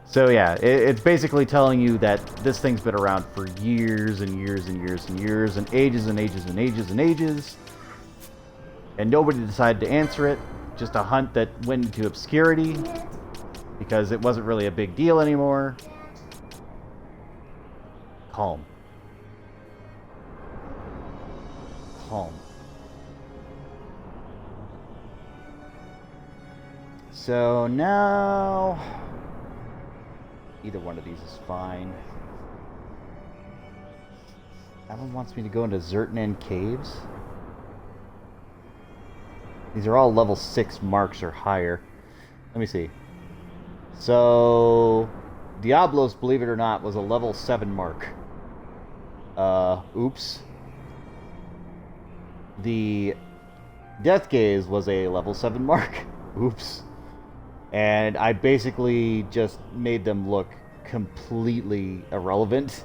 So yeah, it's basically telling you that this thing's been around for years and years and years and years and ages and ages and ages and ages. And nobody decided to answer it. Just a hunt that went into obscurity because it wasn't really a big deal anymore. Calm. Calm. So now... either one of these is fine. That one wants me to go into Zertnan Caves. These are all level 6 marks or higher. Let me see. So... Diablos, believe it or not, was a level 7 mark. Oops. The Death Gaze was a level 7 mark. Oops. And I basically just made them look completely irrelevant.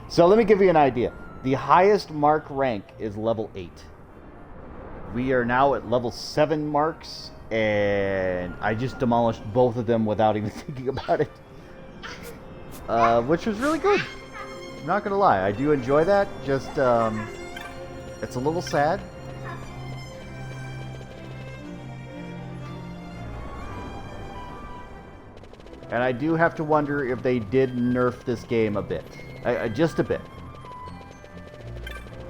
So let me give you an idea. The highest mark rank is level 8. We are now at level 7 marks, and I just demolished both of them without even thinking about it. Which was really good. I'm not gonna lie, I do enjoy that. Just, it's a little sad. And I do have to wonder if they did nerf this game a bit. Just a bit.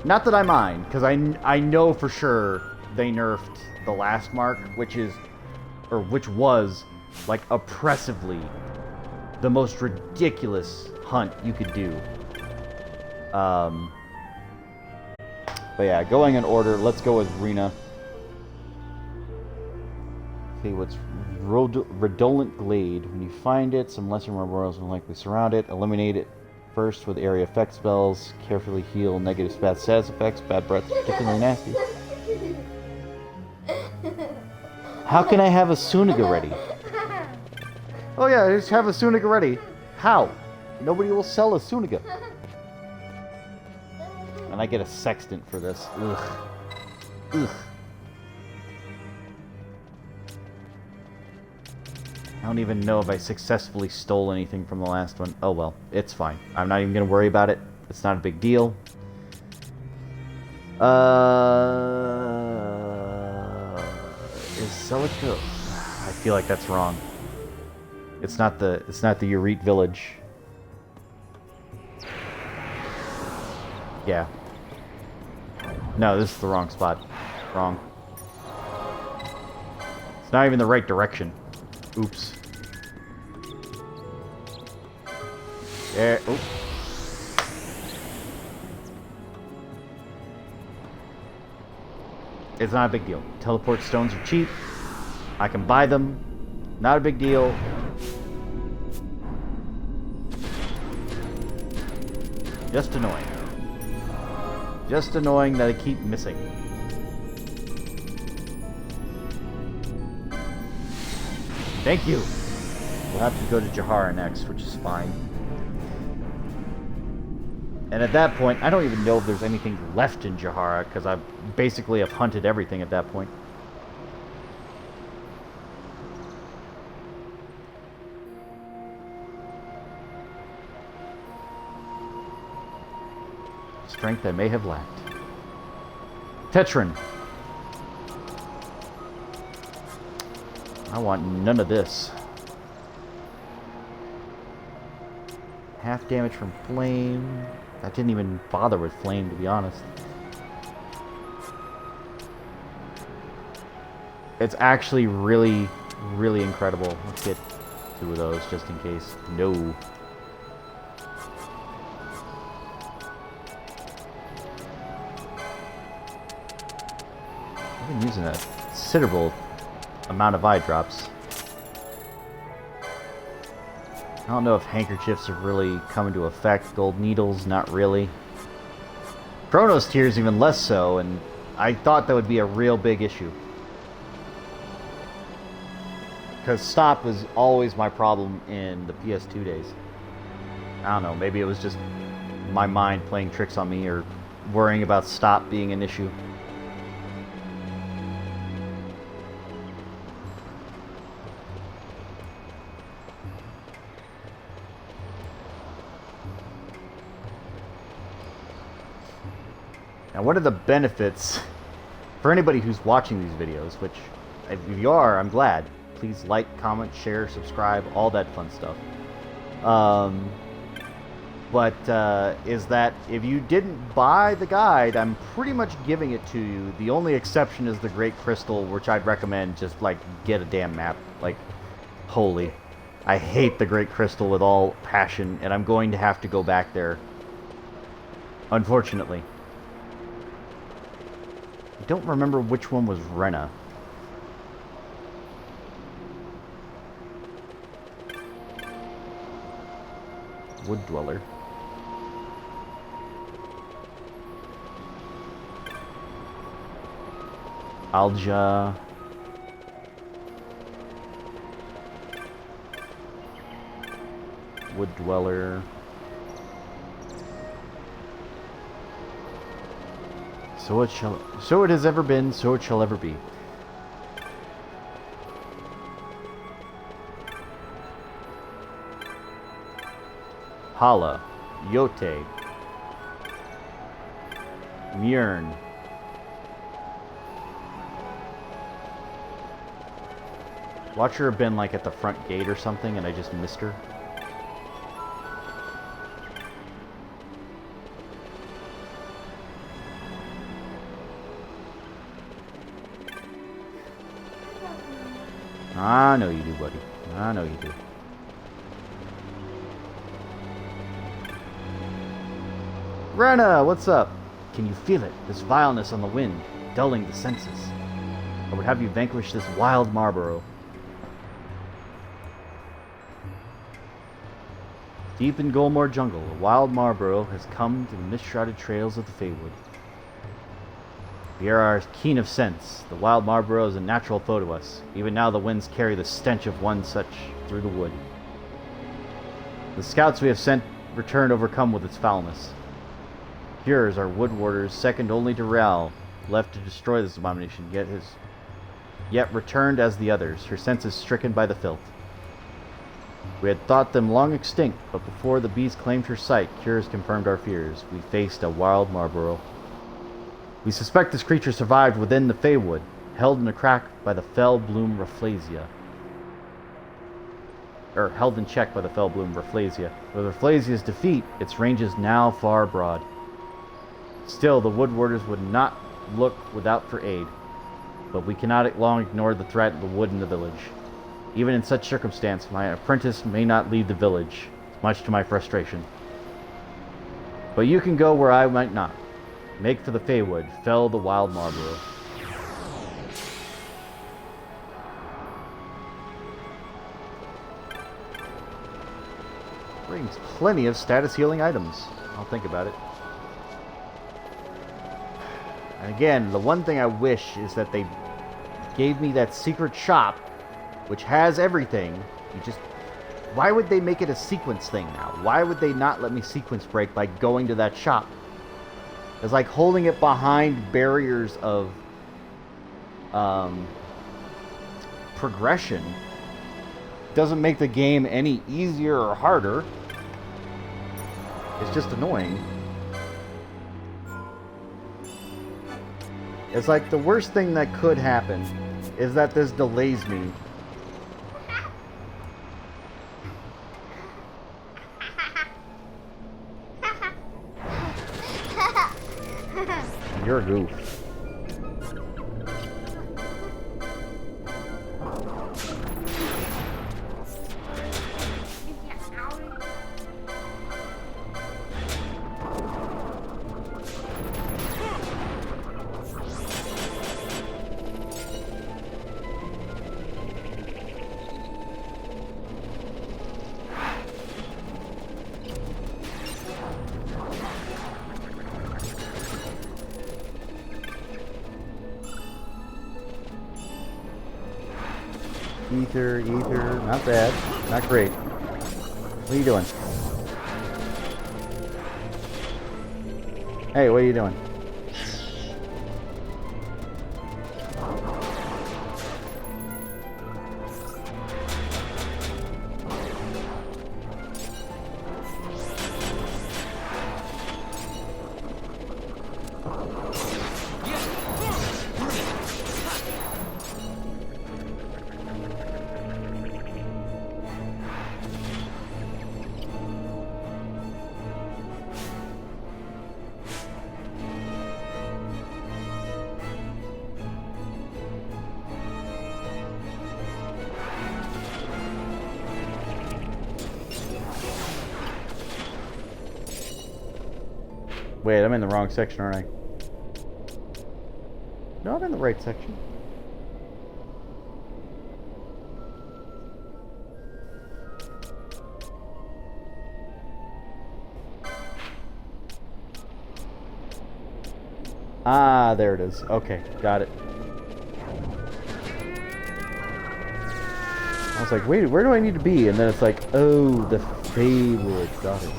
Not that I mind, because I know for sure they nerfed the last mark, which was, like, oppressively the most ridiculous hunt you could do. But yeah, going in order, let's go with Rena. Okay, what's Redolent Glade. When you find it, some lesser memorials will likely surround it. Eliminate it first with area effect spells. Carefully heal negative status effects. Bad breath is particularly nasty. How can I have a Suniga ready? Oh yeah, I just have a Suniga ready. How? Nobody will sell a Suniga. And I get a Sextant for this. Ugh. Ugh. I don't even know if I successfully stole anything from the last one. Oh well, it's fine. I'm not even going to worry about it. It's not a big deal. Is Celica? I feel like that's wrong. It's not the Ureet village. Yeah. No, this is the wrong spot. Wrong. It's not even the right direction. Oops. There. Oop. It's not a big deal. Teleport stones are cheap. I can buy them. Not a big deal. Just annoying. Just annoying that I keep missing. Thank you. We'll have to go to Jahara next, which is fine. And at that point, I don't even know if there's anything left in Jahara, because I basically have hunted everything at that point. Strength I may have lacked. Tetrin. I want none of this. Half damage from flame. I didn't even bother with flame, to be honest. It's actually really, really incredible. Let's get 2 of those just in case. No. I've been using a considerable amount of eye drops. I don't know if handkerchiefs have really come into effect. Gold needles, not really. Chronos tears even less so, and I thought that would be a real big issue. Because stop was always my problem in the PS2 days. I don't know, maybe it was just my mind playing tricks on me or worrying about stop being an issue. Now, what are the benefits for anybody who's watching these videos, which, if you are, I'm glad. Please like, comment, share, subscribe, all that fun stuff. Is that if you didn't buy the guide, I'm pretty much giving it to you. The only exception is the Great Crystal, which I'd recommend just, like, get a damn map. Like, holy. I hate the Great Crystal with all passion, and I'm going to have to go back there. Unfortunately. I don't remember which one was Rena. Wood Dweller. Alja. Wood Dweller. So it has ever been, so it shall ever be. Hala, Yote, Mjörn, watch her have been like at the front gate or something and I just missed her. I know you do, buddy. I know you do. Rena, what's up? Can you feel it? This vileness on the wind, dulling the senses. I would have you vanquish this wild Marlborough. Deep in Golmore Jungle, a wild Marlborough has come to the mist-shrouded trails of the Feywood. We are keen of sense. The wild Marlborough is a natural foe to us. Even now the winds carry the stench of one such through the wood. The scouts we have sent return overcome with its foulness. Here is our wood warders, second only to Real, left to destroy this abomination, yet returned as the others, her senses stricken by the filth. We had thought them long extinct, but before the beast claimed her sight, cures confirmed our fears. We faced a wild Marlborough. We suspect this creature survived within the Feywood, held in a crack by the fell bloom Rafflesia. Held in check by the fell bloom Rafflesia. With Rafflesia's defeat, its range is now far broad. Still, the woodwarders would not look without for aid, but we cannot long ignore the threat of the wood in the village. Even in such circumstance, my apprentice may not leave the village, much to my frustration. But you can go where I might not. Make for the Feywood, fell the wild Marlborough. Brings plenty of status healing items. I'll think about it. And again, the one thing I wish is that they gave me that secret shop, which has everything. Why would they make it a sequence thing now? Why would they not let me sequence break by going to that shop? It's like holding it behind barriers of progression. Doesn't make the game any easier or harder. It's just annoying. It's like the worst thing that could happen is that this delays me. You're a goof. Ether, not bad, not great. What are you doing? Hey, what are you doing? Wait, I'm in the wrong section, aren't I? No, I'm in the right section. Ah, there it is. Okay, got it. I was like, wait, where do I need to be? And then it's like, oh, the Feywood. Got it.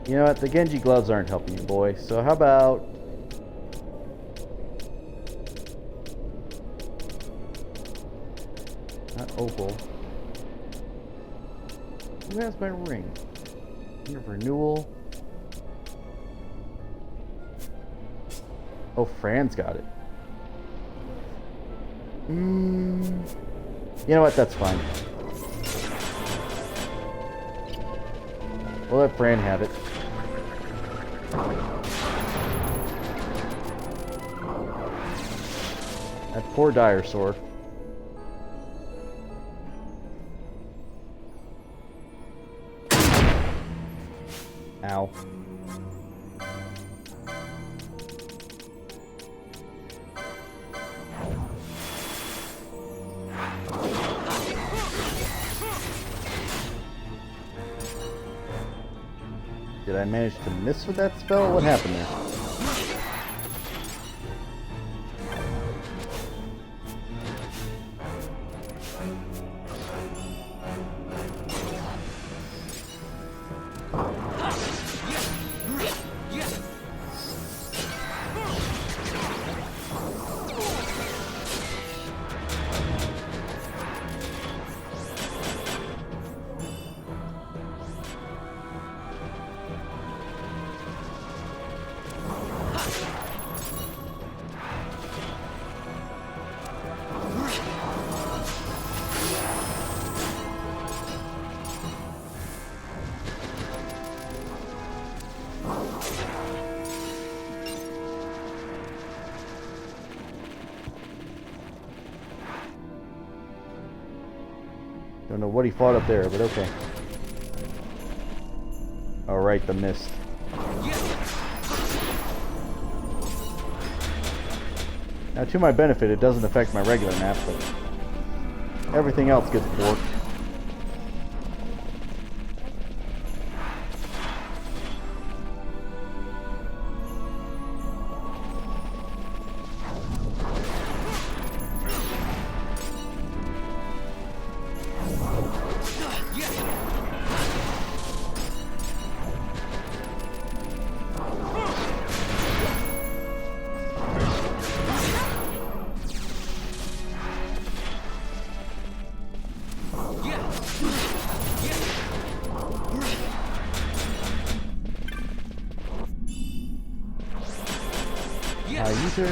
You know what? The Genji gloves aren't helping you, boy. So how about... not opal. Who has my ring? Renewal. Oh, Fran's got it. You know what? That's fine. We'll let Fran have it. That poor dire sword. Ow. Did I manage to miss with that spell? What happened there? Don't know what he fought up there, but okay. Alright, the mist. Now, to my benefit, it doesn't affect my regular map, but everything else gets borked. User.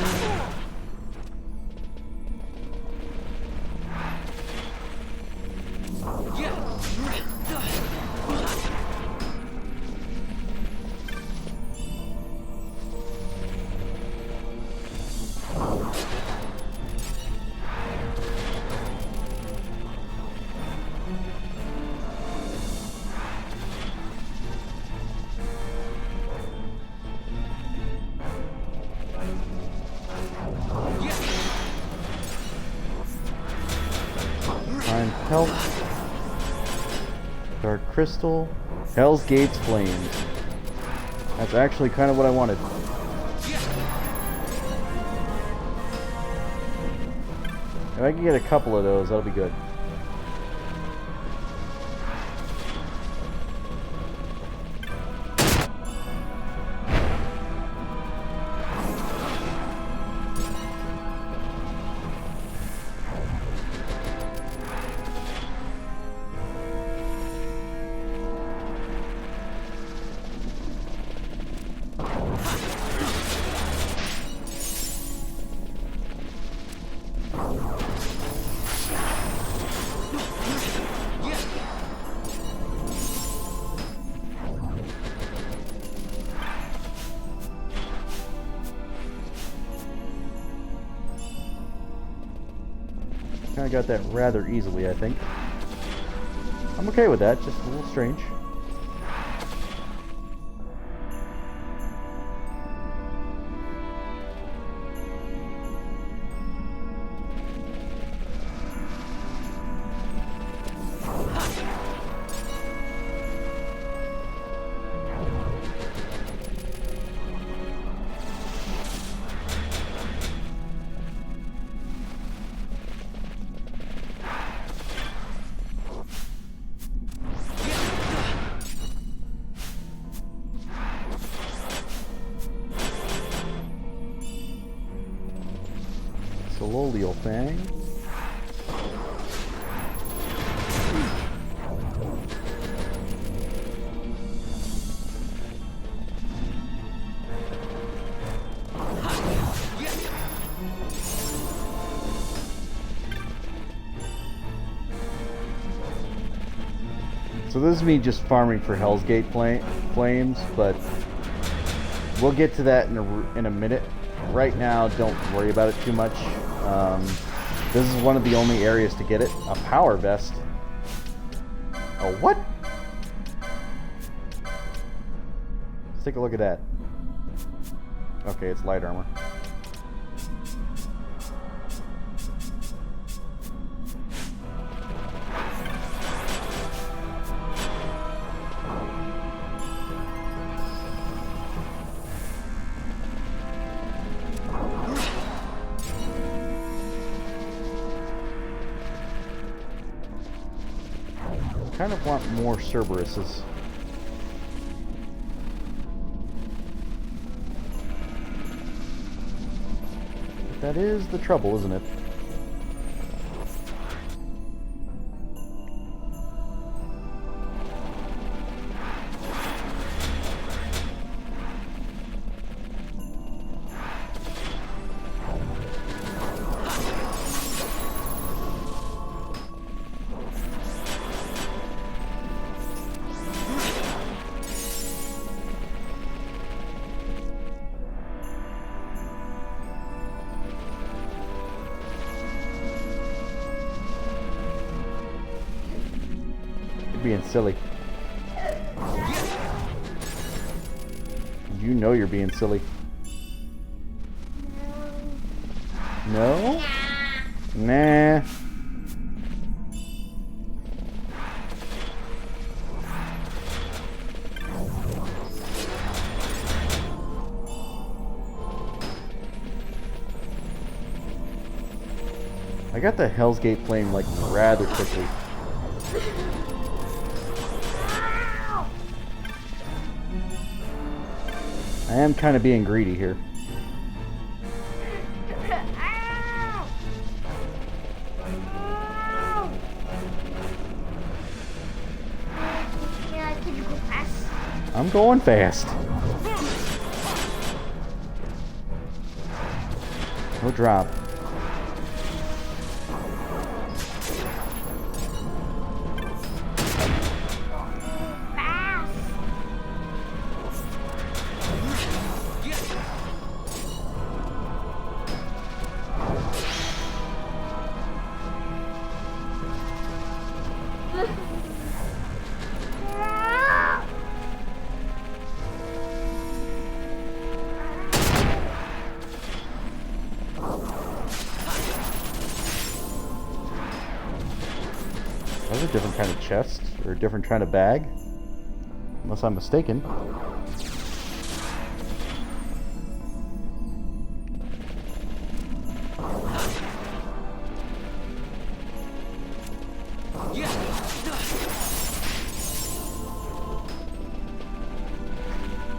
Health, Dark Crystal, Hell's Gate's Flames. That's actually kind of what I wanted. If I can get a couple of those, that'll be good. Kind of got that rather easily, I think. I'm okay with that, just a little strange. Sololial Fang. So this is me just farming for Hell's Gate flames, but we'll get to that in a minute. Right now, don't worry about it too much. This is one of the only areas to get it. A power vest. Oh, what? Let's take a look at that. Okay, it's light armor. Kind of want more Cerberuses. That is the trouble, isn't it? Being silly. You know you're being silly. No? Nah. I got the Hell's Gate flame like rather quickly. I am kind of being greedy here. Yeah, could you go fast? I'm going fast. No drop. Fast. That's a different kind of chest, or a different kind of bag. Unless I'm mistaken.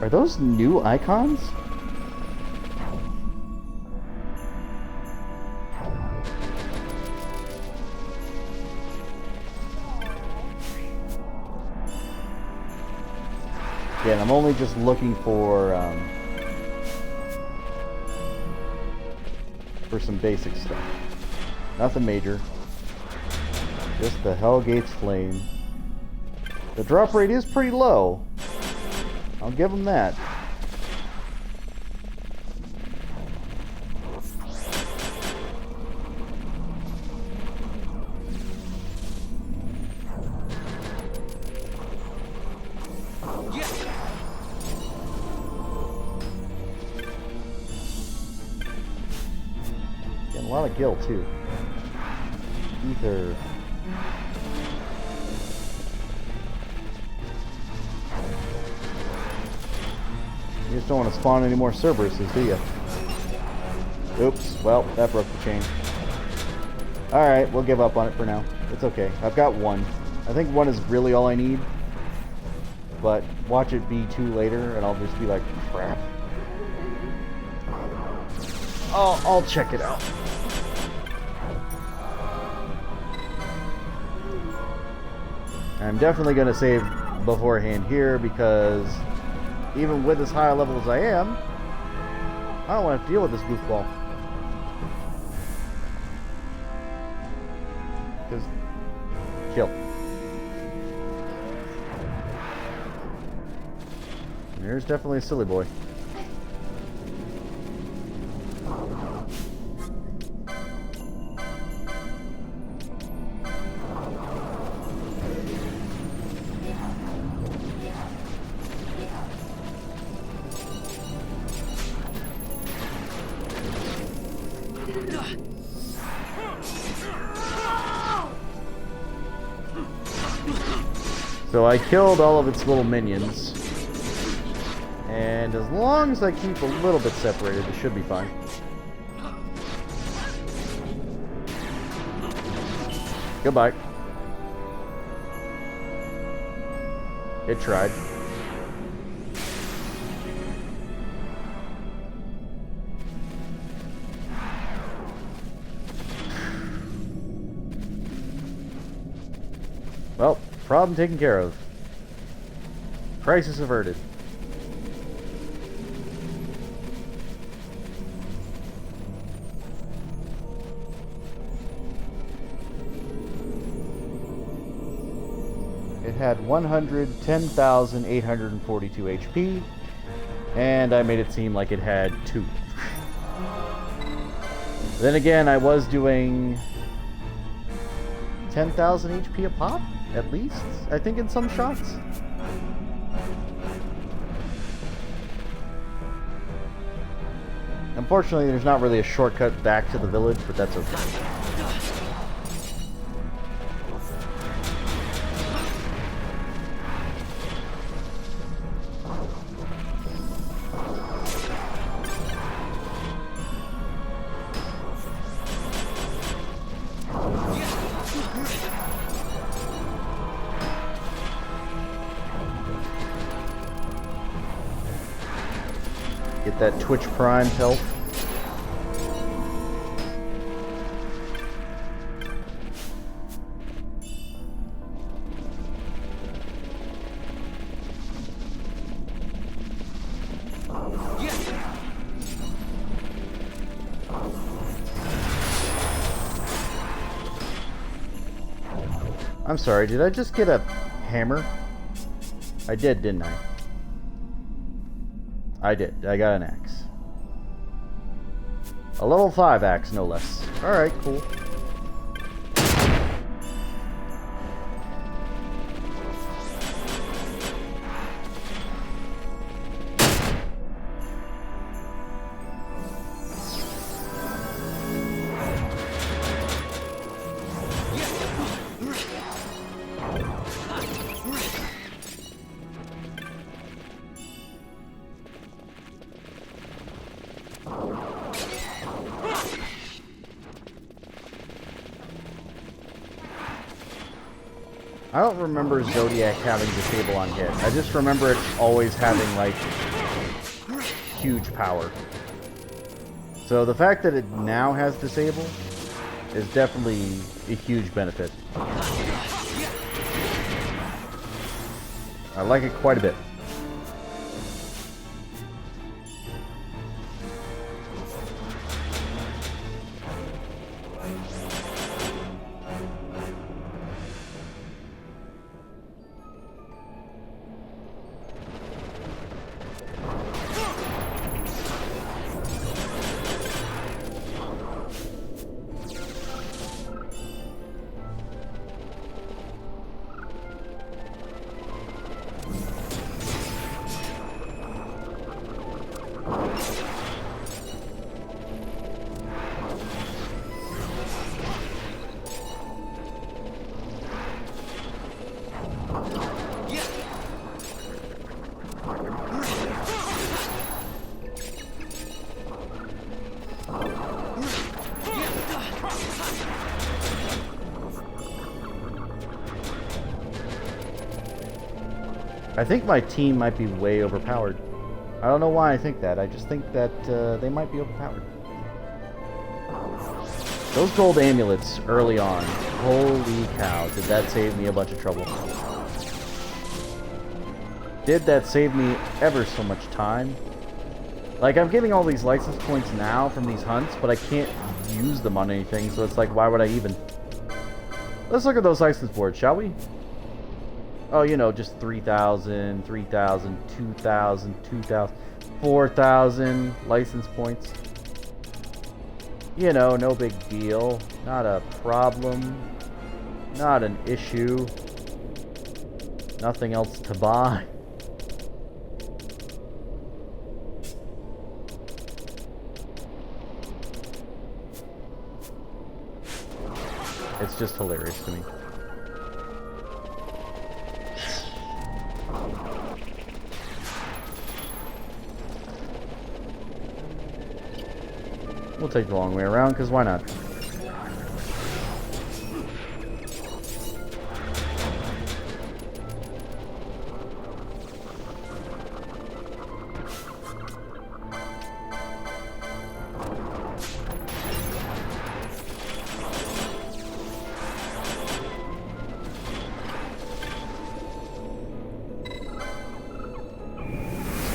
Are those new icons? Yeah, and I'm only just looking for some basic stuff. Nothing major. Just the Hellgate's Flame. The drop rate is pretty low. I'll give them that. Getting a lot of gil too. Ether. You just don't want to spawn any more Cerberuses, do you? Oops, well, that broke the chain. Alright, we'll give up on it for now. It's okay. I've got one. I think one is really all I need. But watch it be 2 later, and I'll just be like, crap. I'll check it out. I'm definitely going to save beforehand here, because even with as high a level as I am, I don't want to deal with this goofball. Because, kill. There's definitely a silly boy. So I killed all of its little minions. And as long as I keep a little bit separated, it should be fine. Goodbye. It tried. Problem taken care of. Crisis averted. It had 110,842 HP, and I made it seem like it had 2. Then again, I was doing 10,000 HP a pop, at least, I think, in some shots. Unfortunately, there's not really a shortcut back to the village, but that's okay. Get that Twitch Prime health. I'm sorry, did I just get a hammer? I did, didn't I? I did. I got an axe. A level 5 axe, no less. Alright, cool. I don't remember Zodiac having disable on hit. I just remember it always having, like, huge power. So the fact that it now has disable is definitely a huge benefit. I like it quite a bit. I think my team might be way overpowered. I don't know why I think that. I just think that they might be overpowered. Those gold amulets early on. Holy cow, did that save me a bunch of trouble. Did that save me ever so much time. Like, I'm getting all these license points now from these hunts, but I can't use them on anything, so it's like, why would I even? Let's look at those license boards, shall we? Oh, you know, just 3,000, 3,000, 2,000, 2,000, 4,000 license points. You know, no big deal. Not a problem. Not an issue. Nothing else to buy. It's just hilarious to me. We'll take the long way around, because why not?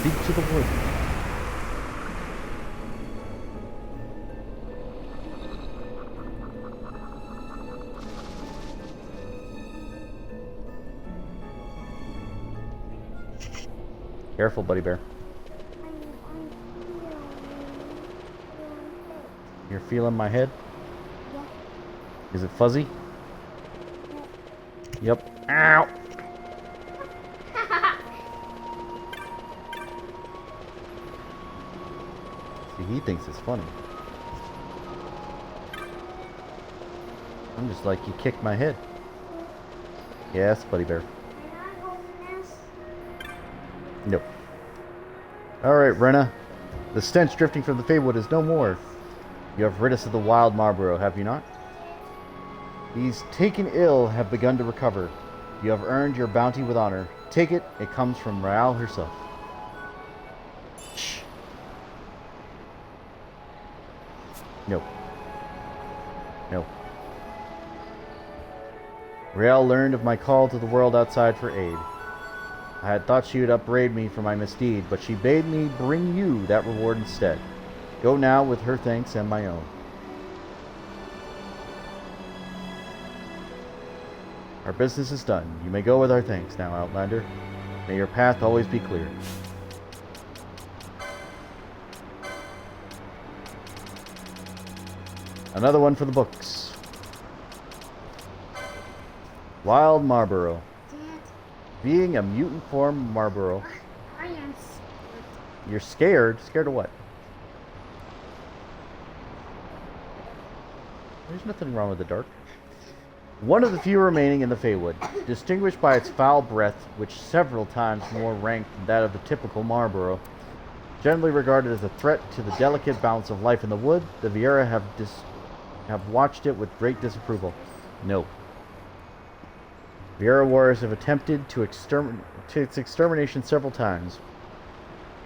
Speak to the wood. Careful, buddy bear. You're feeling my head? Yeah. Is it fuzzy? Yep. Ow! See, he thinks it's funny. I'm just like, you kicked my head. Yes, buddy bear. Nope. Alright, Renna. The stench drifting from the Feywood is no more. You have rid us of the wild Marlborough, have you not? These taken ill have begun to recover. You have earned your bounty with honor. Take it, it comes from Raal herself. Shh. No. No. Raal learned of my call to the world outside for aid. I had thought she would upbraid me for my misdeed, but she bade me bring you that reward instead. Go now with her thanks and my own. Our business is done. You may go with our thanks now, Outlander. May your path always be clear. Another one for the books. Wild Marlborough. Dad, Being a mutant form Marlborough. I am scared. You're scared? Scared of what? There's nothing wrong with the dark. One of the few remaining in the Feywood, distinguished by its foul breath, which several times more rank than that of the typical Marlborough. Generally regarded as a threat to the delicate balance of life in the wood, the Viera have watched it with great disapproval. No. Viera warriors have attempted to its extermination several times,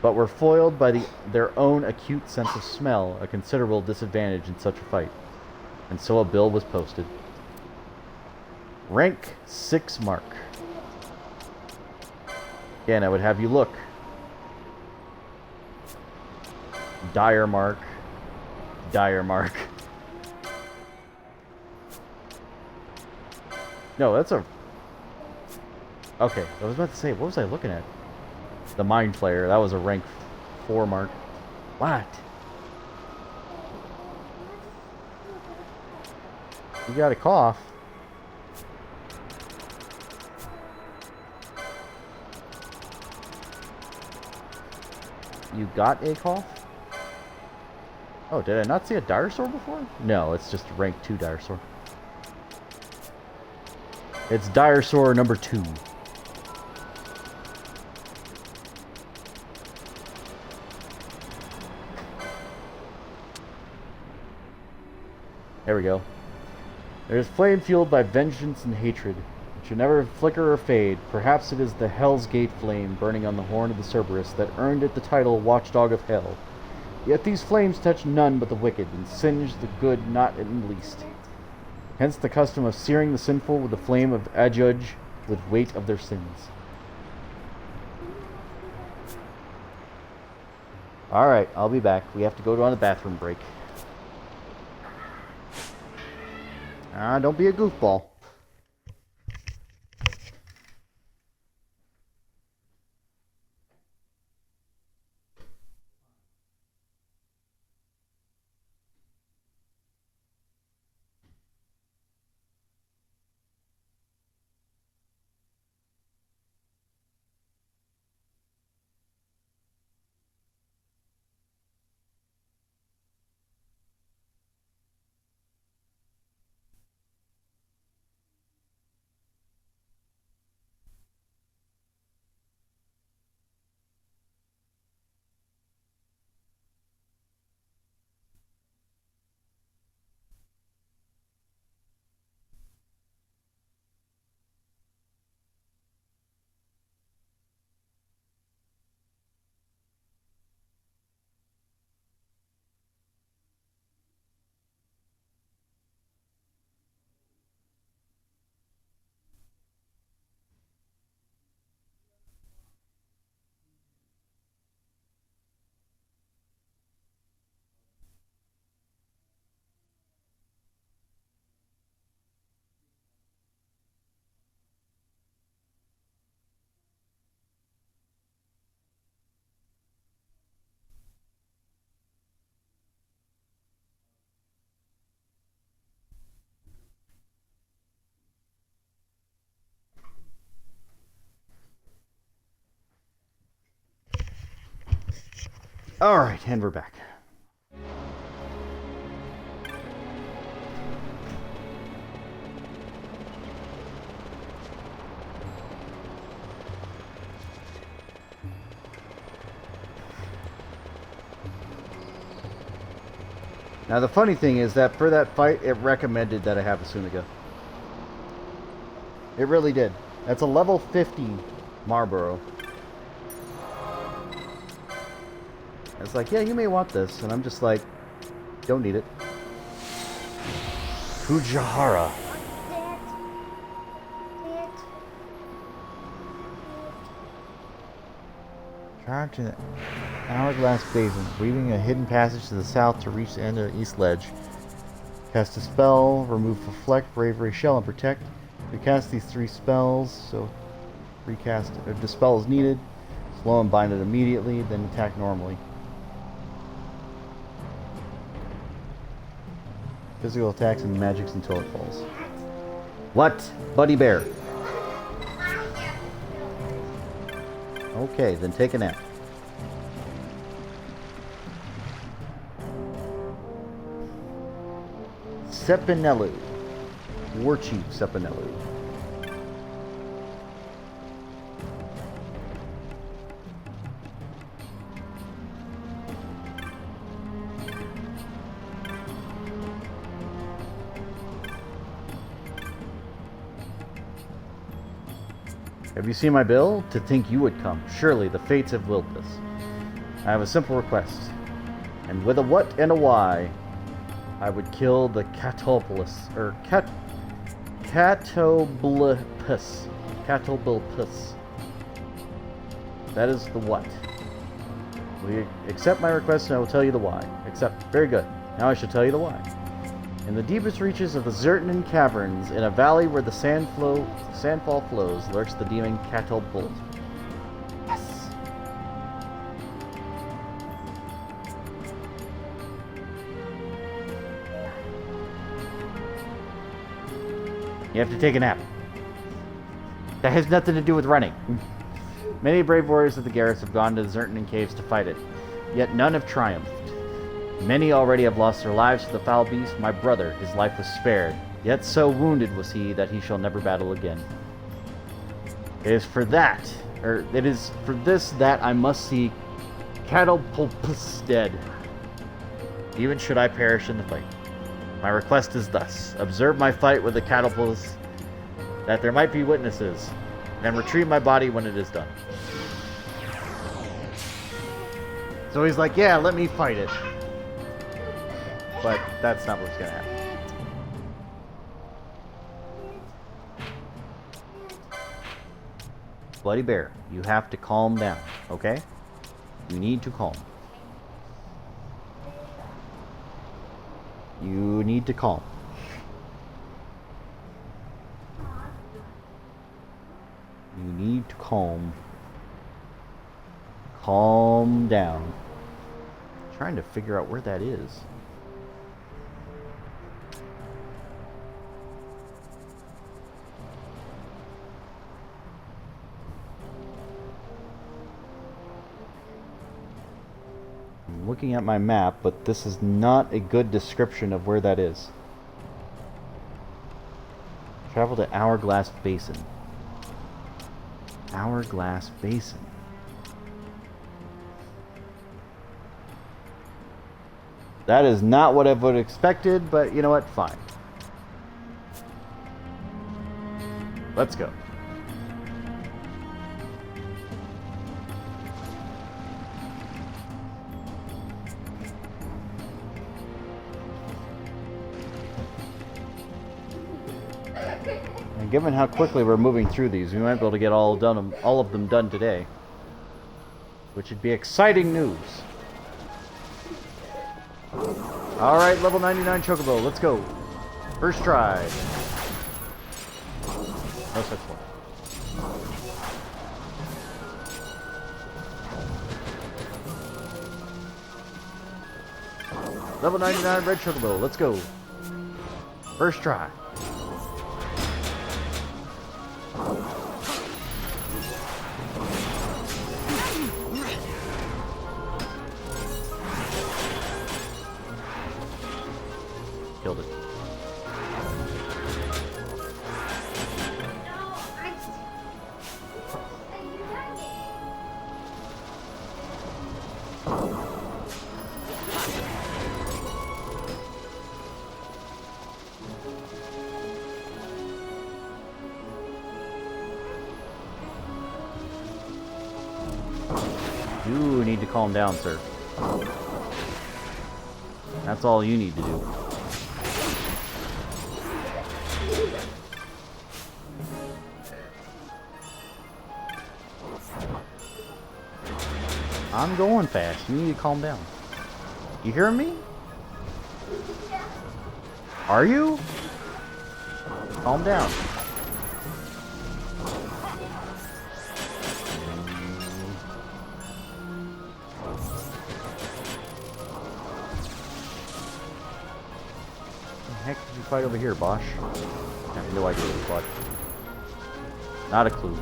but were foiled by their own acute sense of smell, a considerable disadvantage in such a fight. And so a bill was posted. Rank 6 mark. Again, I would have you look. Dire mark. Dire mark. No, that's a... Okay, I was about to say, what was I looking at? The Mind Flayer, that was a rank 4 mark. What? You got a cough. You got a cough? Oh, did I not see a dire sore before? No, it's just rank 2 dire sore. It's dire sore number 2. There we go. There is flame fueled by vengeance and hatred. It should never flicker or fade. Perhaps it is the Hell's Gate flame burning on the horn of the Cerberus that earned it the title Watchdog of Hell. Yet these flames touch none but the wicked, and singe the good not in the least. Hence the custom of searing the sinful with the flame of adjudge with weight of their sins. Alright, I'll be back. We have to go on a bathroom break. Don't be a goofball. Alright, and we're back. Now the funny thing is that for that fight, it recommended that I have a Suniga. It really did. That's a level 50 Marlboro. It's like, yeah, you may want this. And I'm just like, don't need it. Fujihara. Drive to the hourglass basin, weaving a hidden passage to the south to reach the end of the east ledge. Cast a spell, remove Reflect, Bravery, Shell, and Protect. We cast these 3 spells, so recast if the spell is needed. Slow and bind it immediately, then attack normally. Physical attacks and magics until it falls. What? Buddy Bear. Okay, then take a nap. Sepinelu. War Chief Sepinelu. Have you seen my bill? To think you would come. Surely the fates have willed this. I have a simple request. And with a what and a why, I would kill the Catobulus, or Catoblipus. Catoblipus. That is the what. Will you accept my request and I will tell you the why? Accept. Very good. Now I shall tell you the why. In the deepest reaches of the Zertinan caverns, in a valley where the sandfall flows, lurks the demon Catobult. Yes! You have to take a nap. That has nothing to do with running. Many brave warriors of the Garrus have gone to the Zertinan caves to fight it, yet none have triumphed. Many already have lost their lives to the foul beast. My brother, his life was spared, yet so wounded was he that he shall never battle again. It is for this that I must see Catopulpus dead, even should I perish in the fight. My request is thus: observe my fight with the Catopulpus, that there might be witnesses, then retrieve my body when it is done. So he's like, yeah, let me fight it. But that's not what's gonna happen. Bloody Bear, you have to calm down, okay? You need to calm. You need to calm. You need to calm. Calm down. I'm trying to figure out where that is. I'm looking at my map, but this is not a good description of where that is. Travel to Hourglass Basin. Hourglass Basin. That is not what I would have expected, but you know what? Fine. Let's go. And given how quickly we're moving through these, we might be able to get all of them done today, which would be exciting news. All right, level 99 Chocobo, let's go. First try. No such one. Level 99 Red Chocobo, let's go. First try. do need to calm down, sir. That's all you need to do. I'm going fast. You need to calm down. You hearing me? Are you? Calm down. What the heck did you fight over here, Bosch? I have no idea what you fought. Not a clue.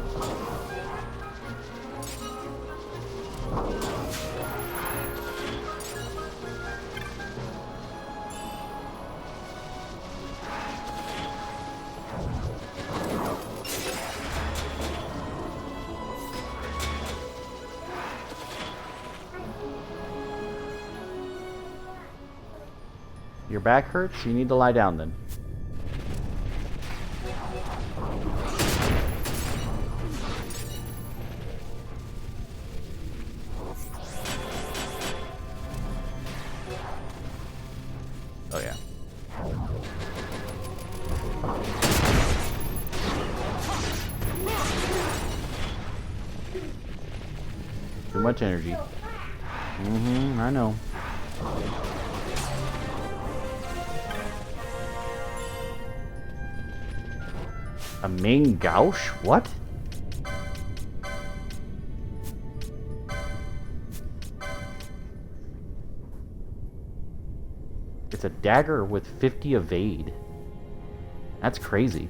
Your back hurts? You need to lie down then. Oh yeah. Too much energy. I know. A main gouge? What? It's a dagger with 50 evade. That's crazy.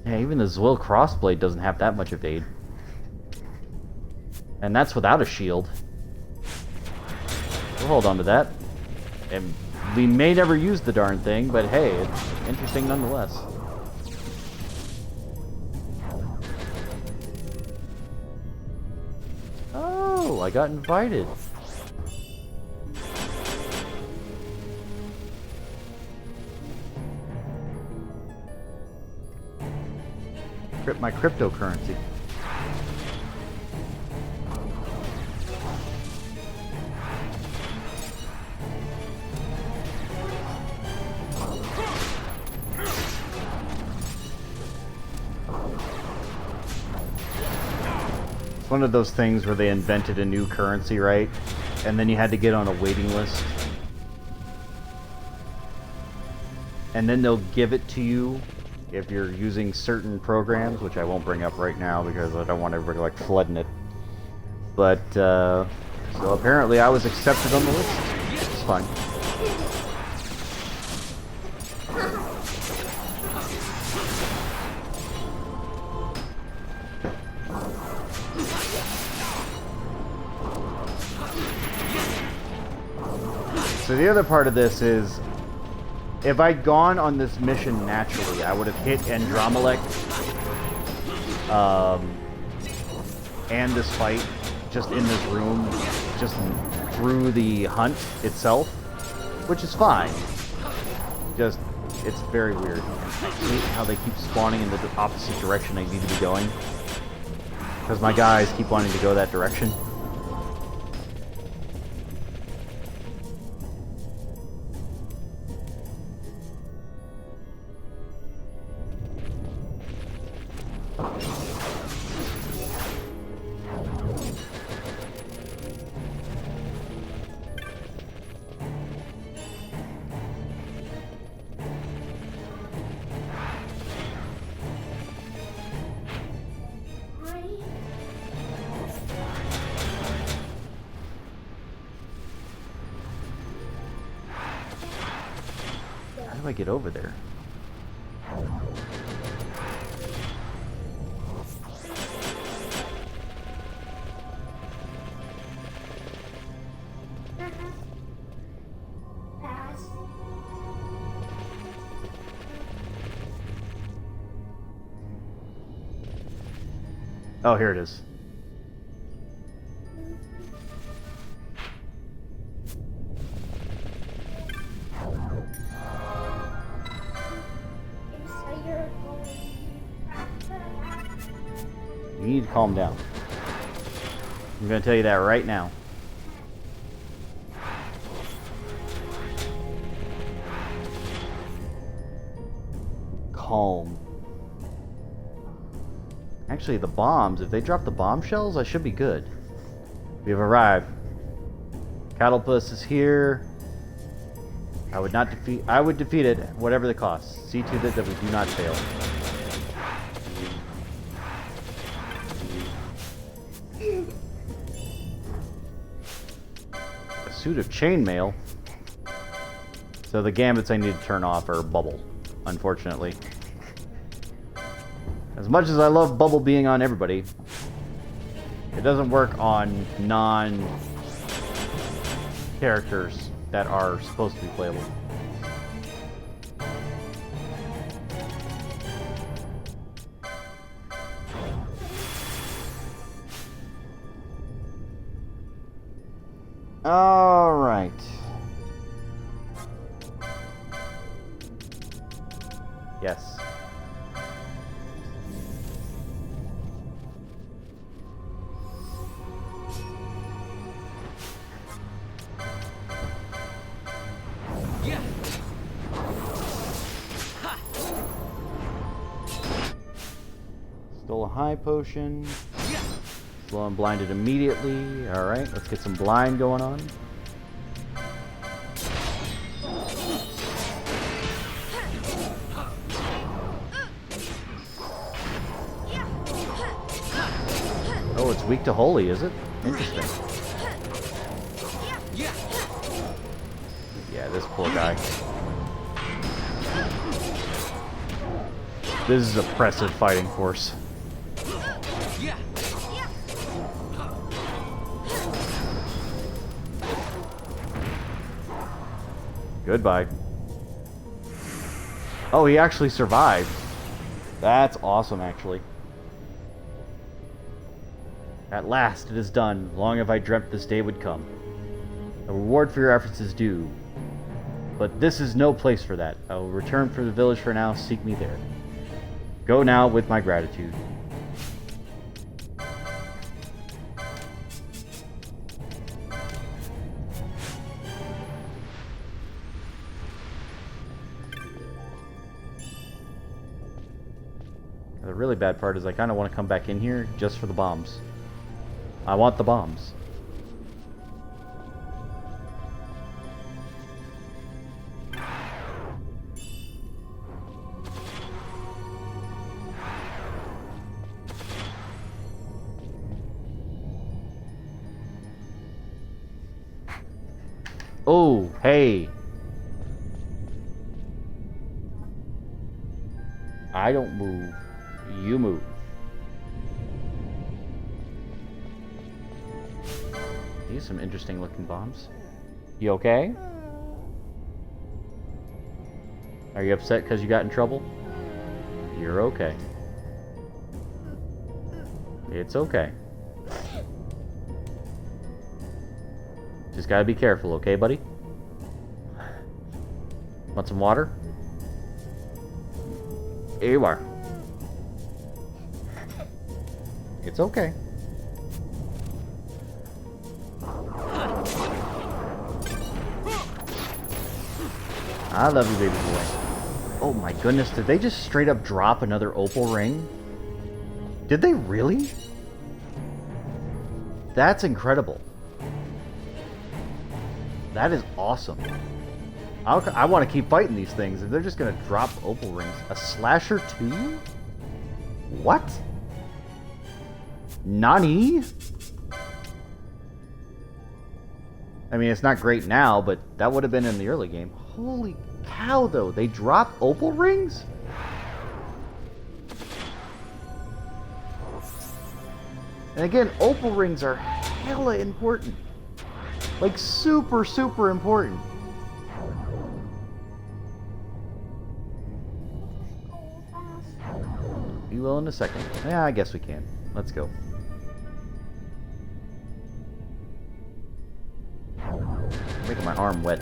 Yeah, even the Zwil crossblade doesn't have that much evade. And that's without a shield. We'll hold on to that. And we may never use the darn thing, but hey, it's interesting nonetheless. Oh, I got invited. My cryptocurrency. One of those things where they invented a new currency, right? And then you had to get on a waiting list. And then they'll give it to you if you're using certain programs, which I won't bring up right now because I don't want everybody like flooding it. But, so apparently I was accepted on the list. It's fine. So the other part of this is, if I'd gone on this mission naturally, I would have hit Andromelech and this fight just in this room, just through the hunt itself, which is fine. Just, it's very weird. See how they keep spawning in the opposite direction I need to be going? Because my guys keep wanting to go that direction. How do I get over there? Oh, here it is. You need to calm down. I'm going to tell you that right now. Calm. Actually, the bombs, if they drop the bombshells, I should be good. We have arrived. Cattlepus is here. I would defeat it, whatever the cost. See to it that we do not fail. A suit of chainmail. So the gambits I need to turn off are bubble, unfortunately. As much as I love bubble being on everybody, it doesn't work on non-characters that are supposed to be playable. All right. Yes. Stole a high potion. Slow and blinded immediately. Alright, let's get some blind going on. Oh, it's weak to holy, is it? Interesting. Yeah, this poor guy. This is oppressive fighting force. Goodbye. Oh, he actually survived. That's awesome, actually. At last, it is done. Long have I dreamt this day would come. A reward for your efforts is due. But this is no place for that. I will return for the village for now. Seek me there. Go now with my gratitude. The really bad part is I kind of want to come back in here just for the bombs. I want the bombs. Oh, hey. I don't move. You move. These are some interesting looking bombs. You okay? Are you upset because you got in trouble? You're okay. It's okay. Just gotta be careful, okay, buddy? Want some water? Here you are. It's okay. I love you, baby boy. Oh my goodness, did they just straight up drop another opal ring? Did they really? That's incredible. That is awesome. I want to keep fighting these things. If they're just going to drop opal rings. A slasher 2? What? Nani? I mean, it's not great now, but that would have been in the early game. Holy cow, though. They drop opal rings? And again, opal rings are hella important. Like, super, super important. We will in a second. Yeah, I guess we can. Let's go. Making my arm wet.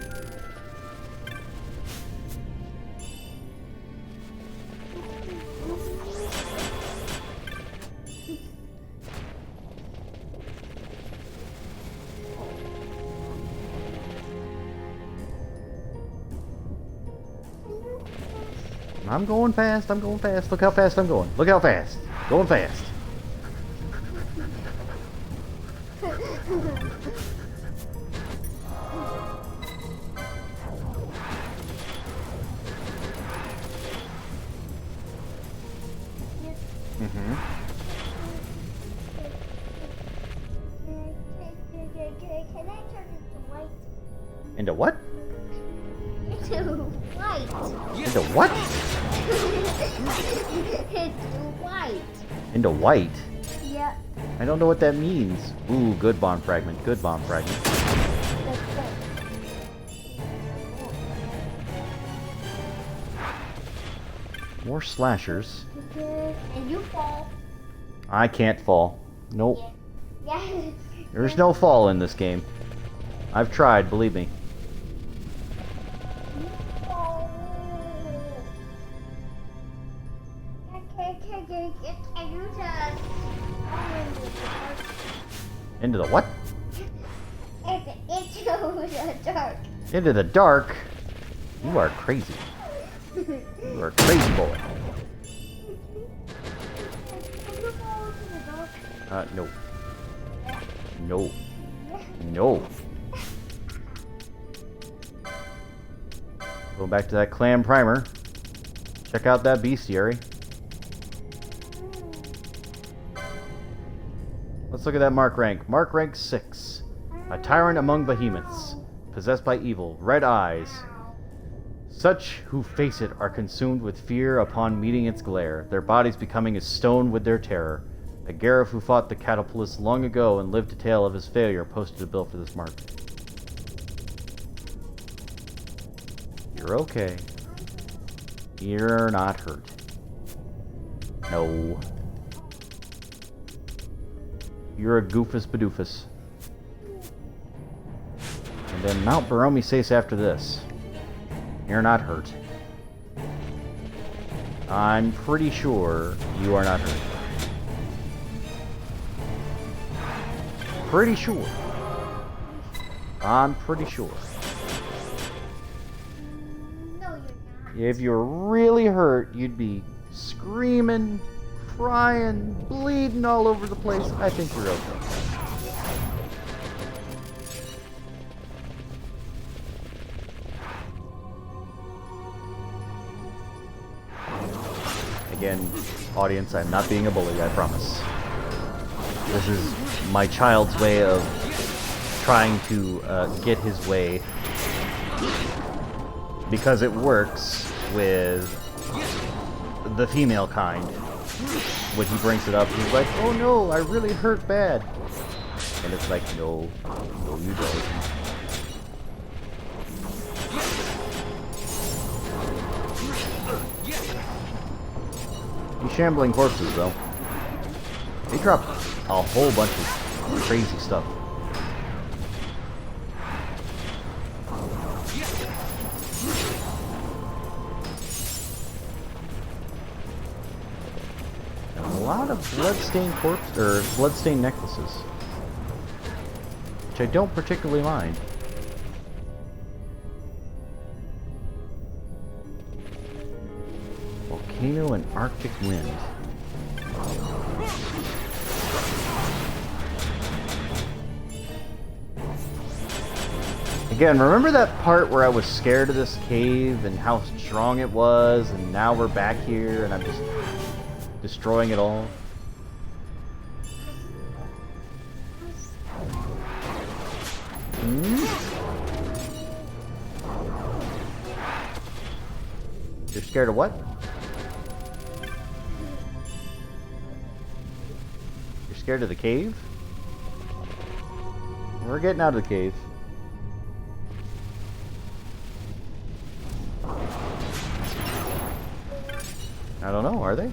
I'm going fast. I'm going fast. Look how fast I'm going. Look how fast. Going fast. Mm-hmm. Can I turn into white? Into what? Into white. Into what? Into white. Into white? Yeah. I don't know what that means. Ooh, good bomb fragment. Good bomb fragment. That's More slashers. good. And you fall. I can't fall. Nope. Yeah. There's no fall in this game. I've tried, believe me. You fall. Can you just Into the what? into the dark? Into the dark? You are crazy. You are a crazy boy. Can you fall into the dark? No. No. No. Going back to that clam primer. Check out that bestiary. Let's look at that mark rank. Mark rank 6. A tyrant among behemoths. Possessed by evil. Red eyes. Such who face it are consumed with fear upon meeting its glare, their bodies becoming as stone with their terror. A Garif who fought the catapults long ago and lived to tale of his failure posted a bill for this mark. You're okay. You're not hurt. No. You're a goofus badoofus. And then Mount Baromi Sace after this. You're not hurt. I'm pretty sure you are not hurt. Pretty sure. I'm pretty sure. No, you're not. If you're really hurt, you'd be screaming, crying, bleeding all over the place. I think we're okay. Again, audience, I'm not being a bully, I promise. This is my child's way of trying to get his way. Because it works with the female kind. When he brings it up, he's like, oh no, I really hurt bad. And it's like, no, no you don't. These shambling corpses, though, they drop a whole bunch of crazy stuff. And a lot of bloodstained corpse or bloodstained necklaces, which I don't particularly mind. Volcano and Arctic wind. Again, remember that part where I was scared of this cave and how strong it was, and now we're back here and I'm just destroying it all? You're scared of what? You're scared of the cave? We're getting out of the cave. I don't know, are they?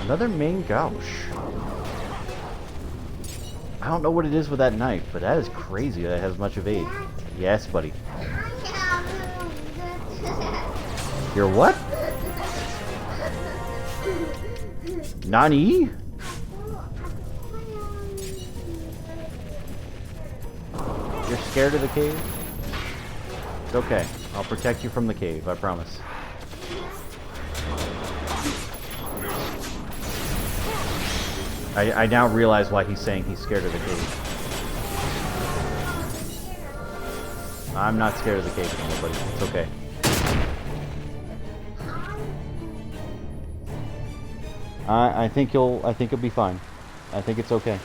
Another main gouge. I don't know what it is with that knife, but that is crazy that it has much of aid. Yes, buddy. I Your what? Nani? You're scared of the cave? It's okay. I'll protect you from the cave, I promise. I now realize why he's saying he's scared of the cave. I'm not scared of the cave anymore, buddy. It's okay. I think you'll be fine. I think it's okay.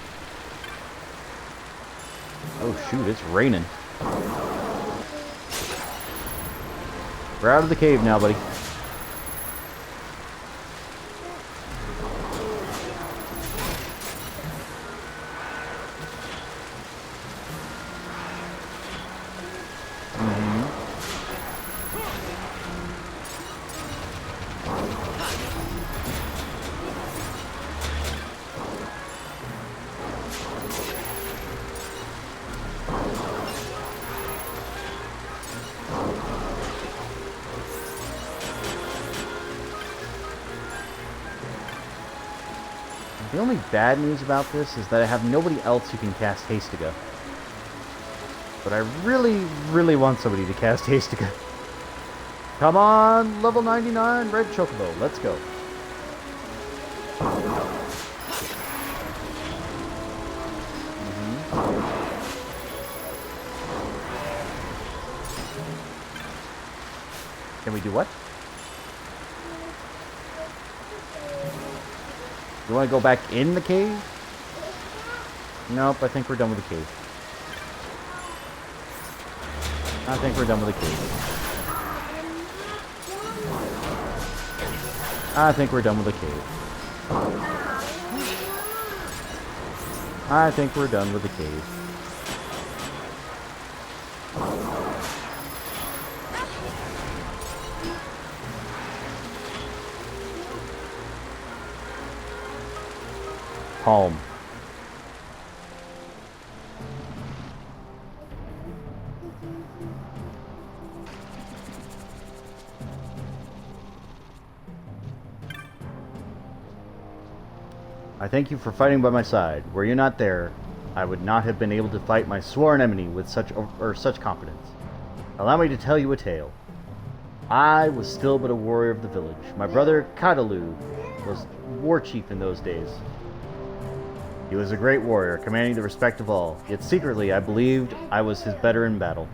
Oh shoot, it's raining. We're out of the cave now, buddy. The only bad news about this is that I have nobody else who can cast Hastiga. But I really, really want somebody to cast Hastiga. Come on, level 99, Red Chocobo, let's go. Can we do what? You want to go back in the cave? Nope, I think we're done with the cave. I think we're done with the cave. I think we're done with the cave. I think we're done with the cave. Calm. I thank you for fighting by my side. Were you not there, I would not have been able to fight my sworn enemy with such confidence. Allow me to tell you a tale. I was still but a warrior of the village. My brother Kadalu was war chief in those days. He was a great warrior, commanding the respect of all, yet secretly I believed I was his better in battle.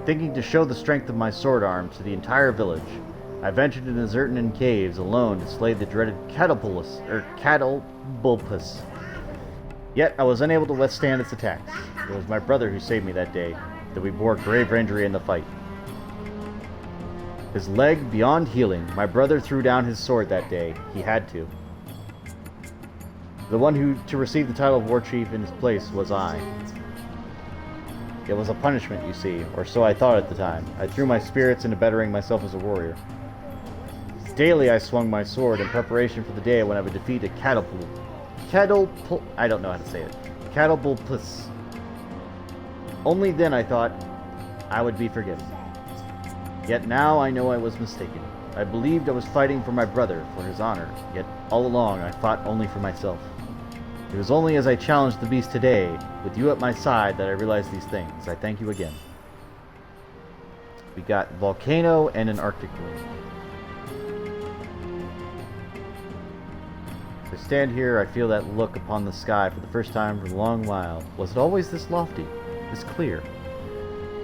Thinking to show the strength of my sword arm to the entire village, I ventured into certain caves alone to slay the dreaded Catalbulus. Yet I was unable to withstand its attacks. It was my brother who saved me that day, though we bore grave injury in the fight. His leg beyond healing, my brother threw down his sword that day. He had to. The one who to receive the title of war chief in his place was I. It was a punishment, you see, or so I thought at the time. I threw my spirits into bettering myself as a warrior. Daily I swung my sword in preparation for the day when I would defeat a I don't know how to say it. Catalbulus. Only then I thought I would be forgiven. Yet now I know I was mistaken. I believed I was fighting for my brother, for his honor, yet all along I fought only for myself. It was only as I challenged the beast today, with you at my side, that I realized these things. I thank you again. We got volcano and an Arctic wind. As I stand here, I feel that look upon the sky for the first time for a long while. Was it always this lofty, this clear?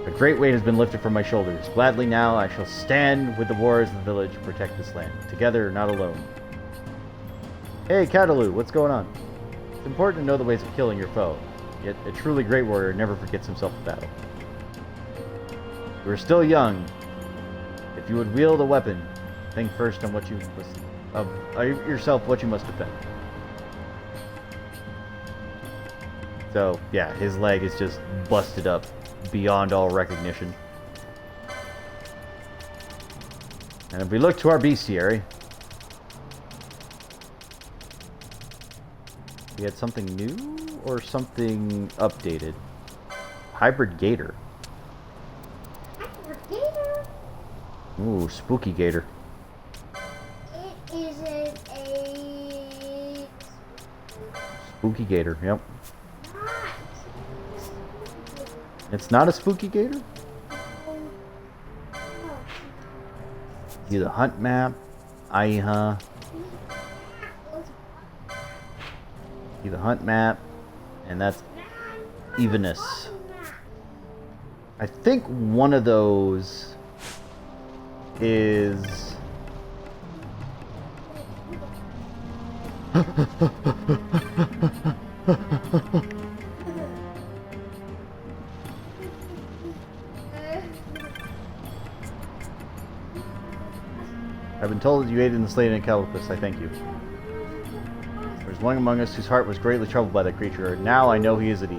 A great weight has been lifted from my shoulders. Gladly now I shall stand with the warriors of the village to protect this land. Together, not alone. Hey, Catalu, what's going on? It's important to know the ways of killing your foe. Yet a truly great warrior never forgets himself in battle. You are still young. If you would wield a weapon, think first on what you must, yourself what you must defend. So, yeah, his leg is just busted up beyond all recognition. And if we look to our bestiary, we had something new or something updated. Hybrid gator. Hybrid gator? Ooh, spooky gator. It isn't a... Spooky gator, yep. Not. It's not a spooky gator? You the hunt map. You the hunt map. And that's evenness. I think one of those is... I've been told that you aided in the slaying of Calipus. I thank you. There's one among us whose heart was greatly troubled by that creature. Now I know he is at ease.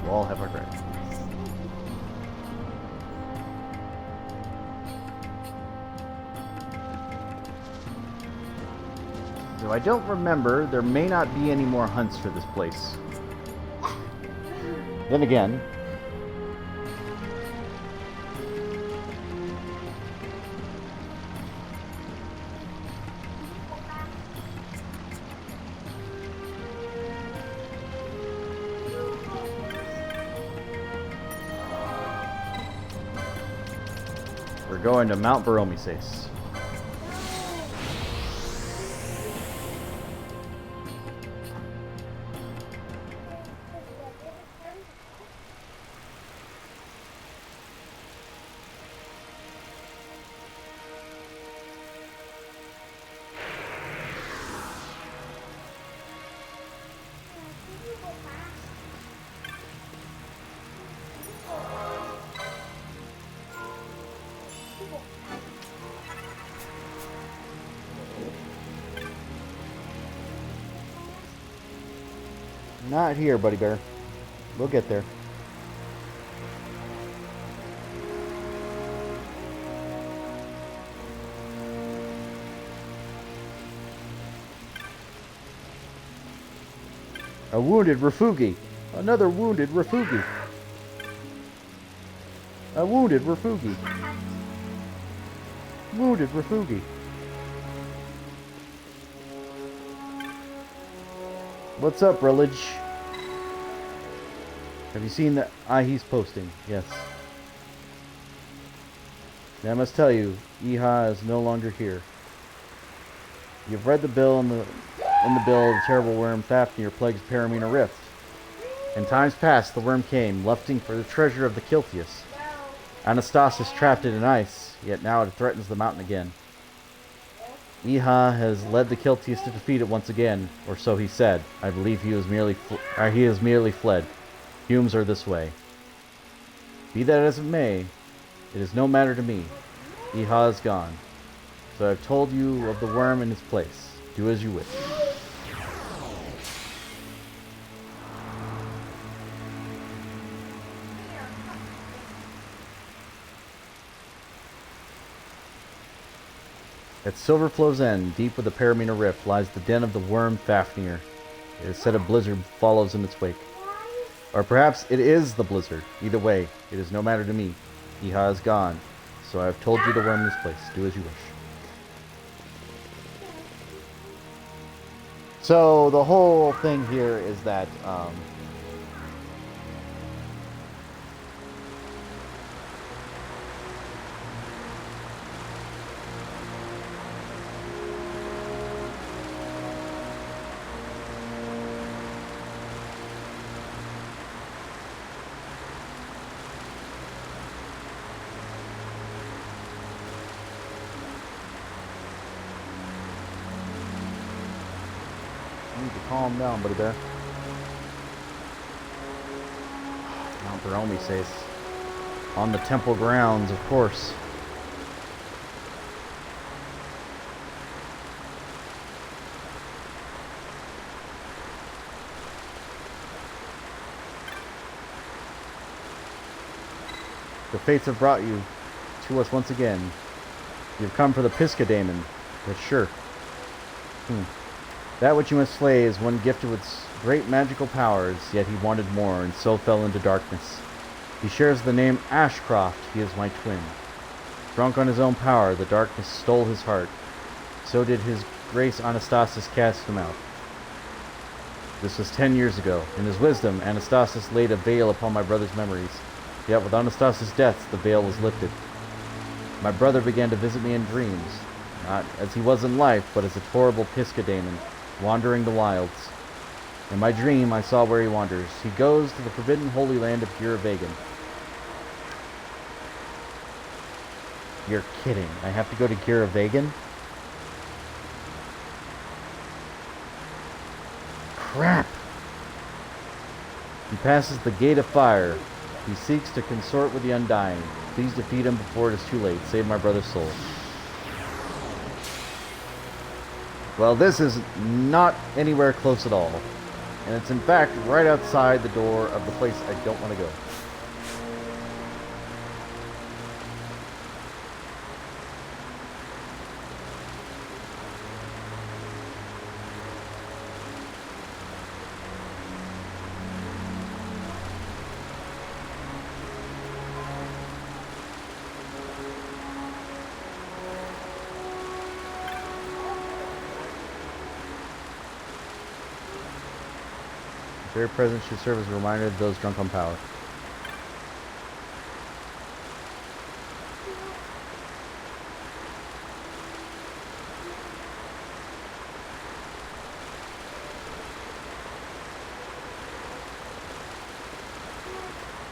We'll all have our grave. So I don't remember. There may not be any more hunts for this place. Then again, we're going to Mount Baromises. Not here, buddy bear. We'll get there. A wounded Refugi. Another wounded Refugi. A wounded Refugi. Wounded Refugi. What's up, Rillage? Have you seen the... he's posting. Yes. Now I must tell you, Iha is no longer here. You've read the bill in the bill of the terrible worm Fafnir plagues Paramina Rift. In times past, the worm came, lusting for the treasure of the Kiltius. Anastasis trapped it in ice, yet now it threatens the mountain again. Iha has led the Kiltius to defeat it once again, or so he said. I believe he has merely fled. Humes are this way. Be that as it may, it is no matter to me. Iha is gone. So I have told you of the worm in its place. Do as you wish. At Silverflow's end, deep with the Paramina Rift, lies the den of the worm Fafnir. It is said a blizzard follows in its wake. Or perhaps it is the blizzard. Either way, it is no matter to me. Iha is gone. So I have told you the worm in this place. Do as you wish. So the whole thing here is that you need to calm down, buddy bear. Mount Baromises. On the temple grounds, of course. The fates have brought you to us once again. You've come for the Pisca Daemon, But sure. That which you must slay is one gifted with great magical powers, yet he wanted more, and so fell into darkness. He shares the name Ashcroft, he is my twin. Drunk on his own power, the darkness stole his heart. So did his grace Anastasis cast him out. This was 10 years ago. In his wisdom, Anastasis laid a veil upon my brother's memories. Yet with Anastasis' death, the veil was lifted. My brother began to visit me in dreams, not as he was in life, but as a horrible Piscademon, wandering the wilds. In my dream, I saw where he wanders. He goes to the forbidden holy land of Giravegan. You're kidding. I have to go to Giravegan? Crap! He passes the Gate of Fire. He seeks to consort with the Undying. Please defeat him before it is too late. Save my brother's soul. Well, this is not anywhere close at all. And it's in fact right outside the door of the place I don't want to go. Their presence should serve as a reminder of those drunk on power.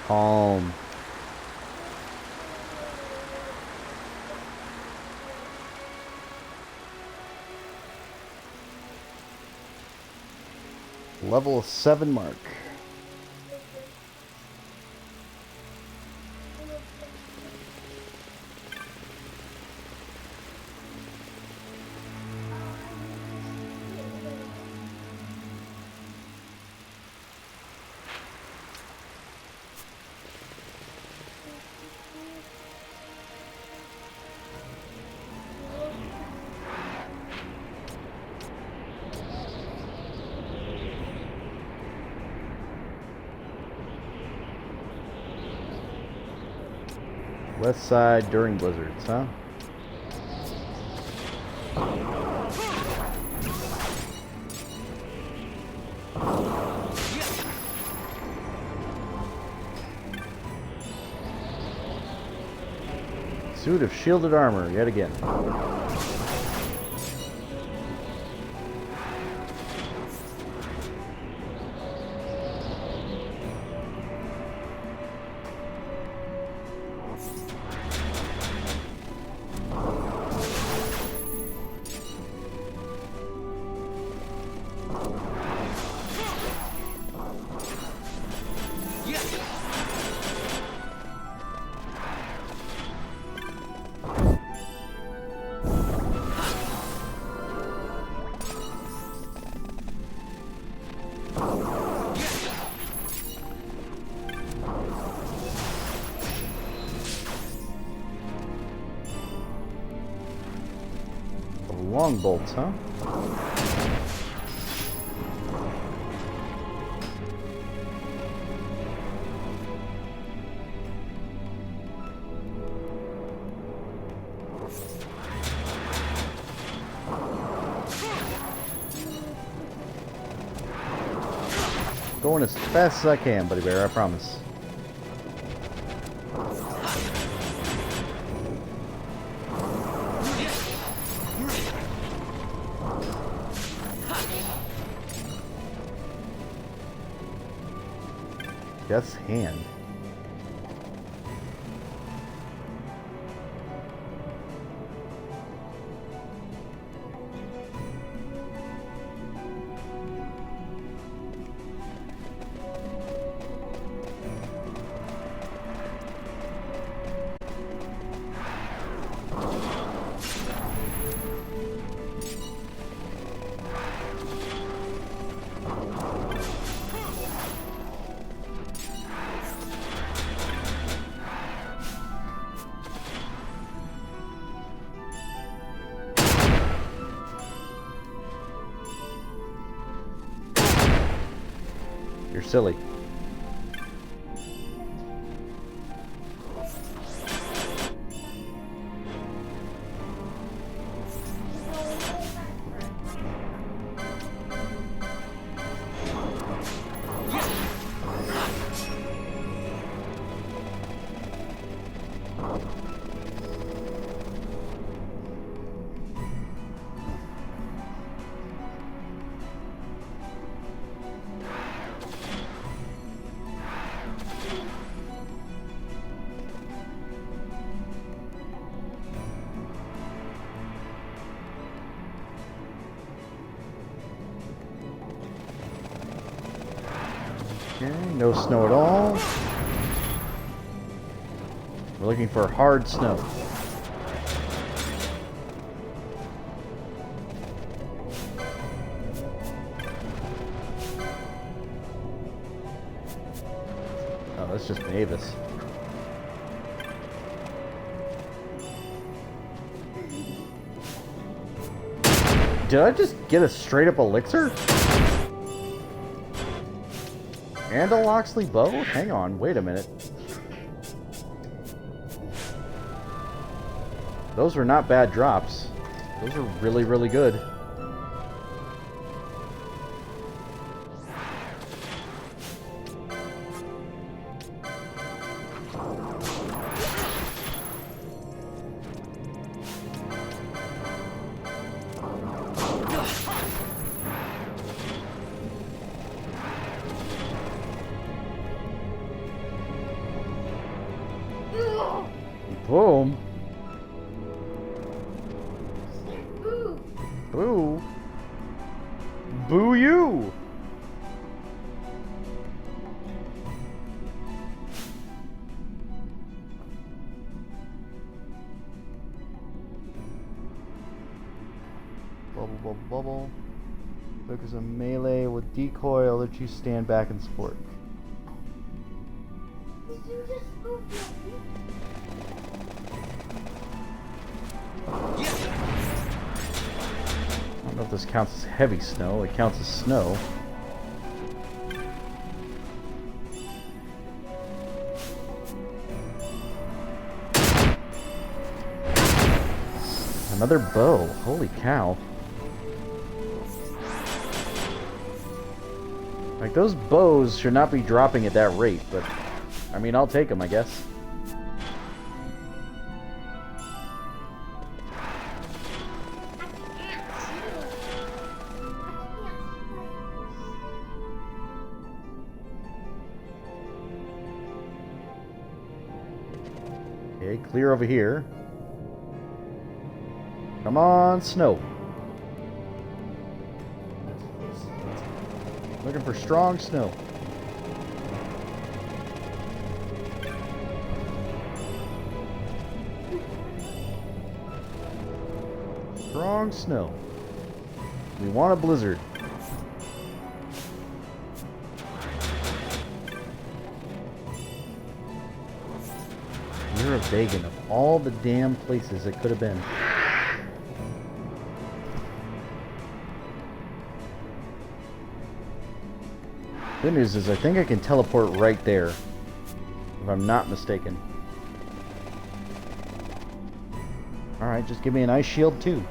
Calm. Level 7 mark. West side during blizzards, huh? Suit of shielded armor, yet again. Long bolts, huh? Going as fast as I can, buddy bear, I promise. Death's hand. You're silly. Okay, no snow at all. We're looking for hard snow. Oh, that's just Mavis. Did I just get a straight up elixir? And a Loxley bow? Hang on, wait a minute. Those were not bad drops. Those are really, really good. Boom. Boo. Boo. Boo you. Bubble, bubble, bubble. Focus on melee with decoy. I'll let you stand back and support. Did you just move your feet? I don't know if this counts as heavy snow. It counts as snow. Another bow. Holy cow. Like, those bows should not be dropping at that rate, but I mean, I'll take them, I guess. Okay, clear over here. Come on, snow. Looking for strong snow. Strong snow. We want a blizzard. You're a Vegan of all the damn places it could have been. Good news is I think I can teleport right there, if I'm not mistaken. Alright, just give me an ice shield too.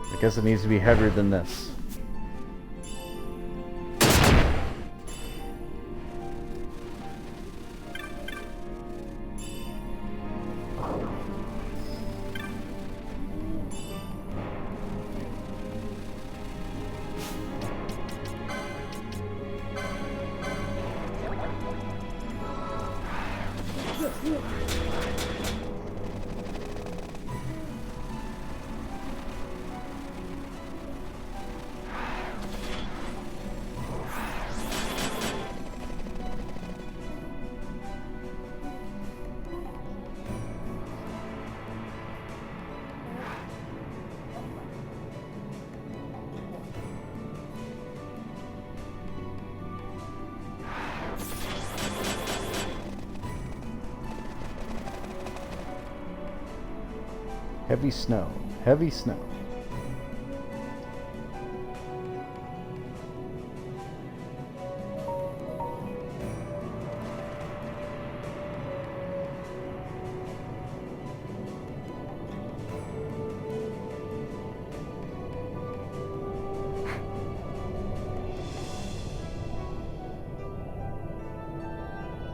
I guess it needs to be heavier than this. Heavy snow. Heavy snow.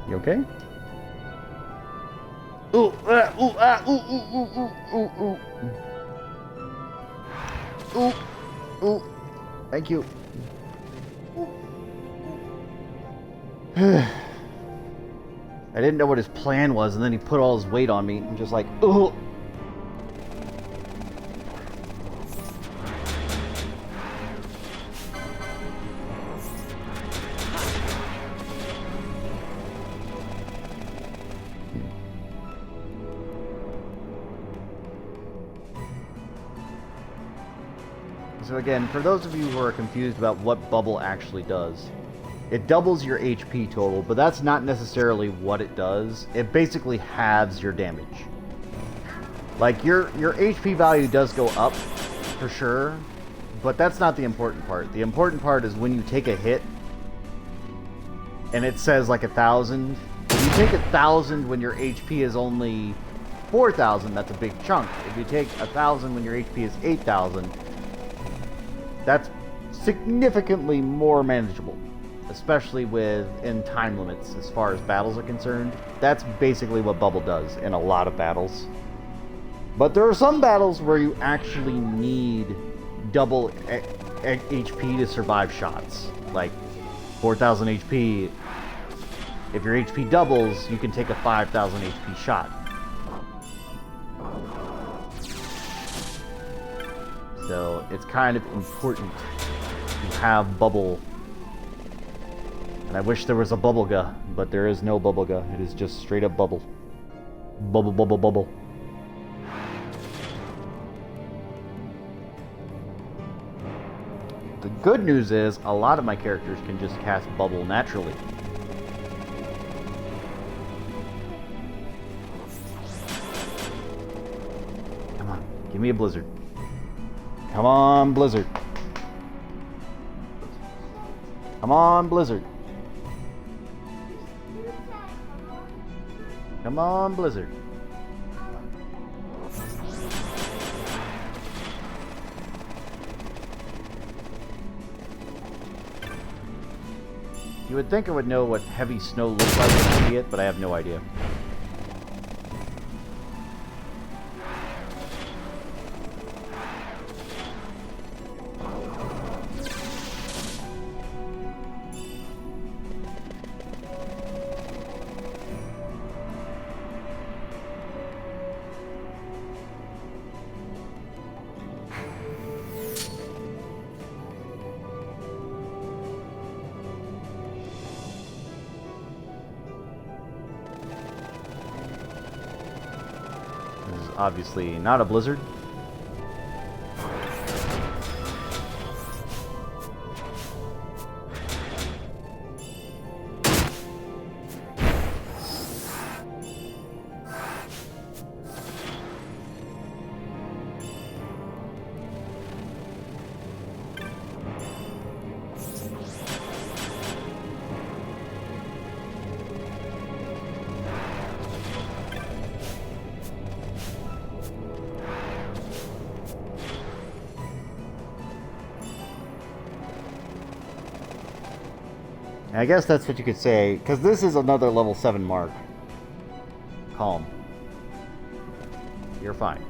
You okay? Ooh, ooh, ooh, ooh, ooh, ooh, ooh. Ooh, ooh. Thank you. I didn't know what his plan was, and then he put all his weight on me. I'm just like, ooh. So again, for those of you who are confused about what bubble actually does, it doubles your HP total, but that's not necessarily what it does. It basically halves your damage. Like, your HP value does go up, for sure, but that's not the important part. The important part is when you take a hit, and it says like 1,000. If you take 1,000 when your HP is only 4,000, that's a big chunk. If you take 1,000 when your HP is 8,000, that's significantly more manageable, especially in time limits as far as battles are concerned. That's basically what bubble does in a lot of battles. But there are some battles where you actually need double HP to survive shots. Like 4,000 HP, if your HP doubles, you can take a 5,000 HP shot. So it's kind of important to have bubble. And I wish there was a bubble guy, but there is no bubble guy. It is just straight up bubble. Bubble, bubble, bubble. The good news is a lot of my characters can just cast bubble naturally. Come on, give me a blizzard. Come on, blizzard. Come on, blizzard. Come on, blizzard. You would think I would know what heavy snow looks like when I see it, but I have no idea. Obviously not a blizzard. I guess that's what you could say, because this is another level 7 mark. Calm. You're fine.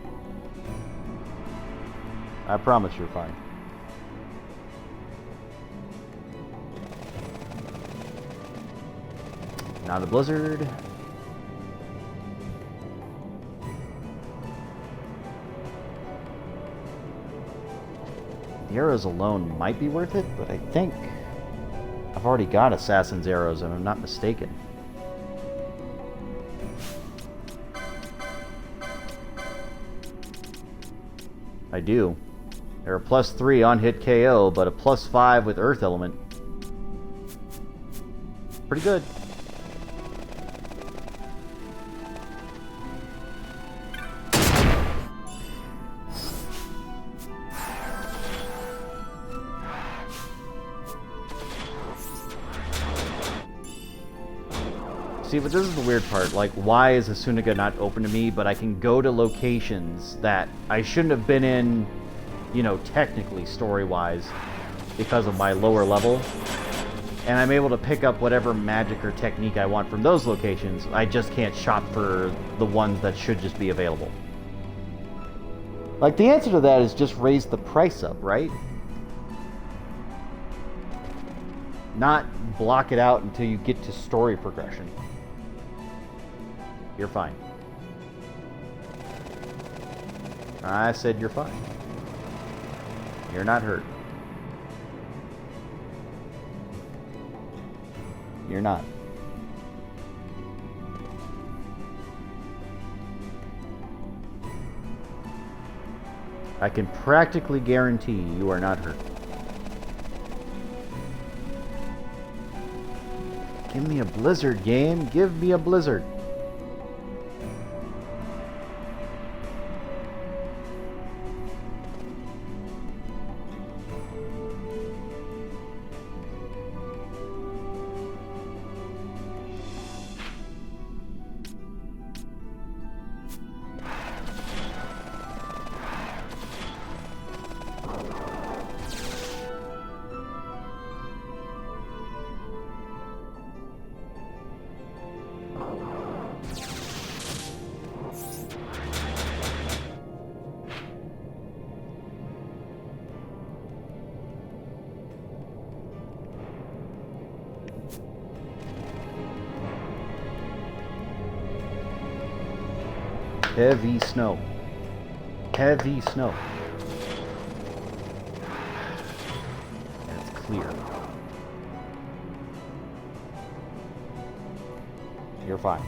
I promise you're fine. Not a blizzard. The arrows alone might be worth it, but I think I've already got Assassin's Arrows, if I'm not mistaken. I do. They're a +3 on hit KO, but a +5 with Earth Element. Pretty good. See, but this is the weird part. Like, why is Asunaga not open to me, but I can go to locations that I shouldn't have been in, you know, technically, story-wise, because of my lower level. And I'm able to pick up whatever magic or technique I want from those locations. I just can't shop for the ones that should just be available. Like, the answer to that is just raise the price up, right? Not block it out until you get to story progression. You're fine. I said you're fine. You're not hurt. You're not. I can practically guarantee you are not hurt. Give me a blizzard, game. Give me a blizzard. Heavy snow. Heavy snow. And it's clear. You're fine.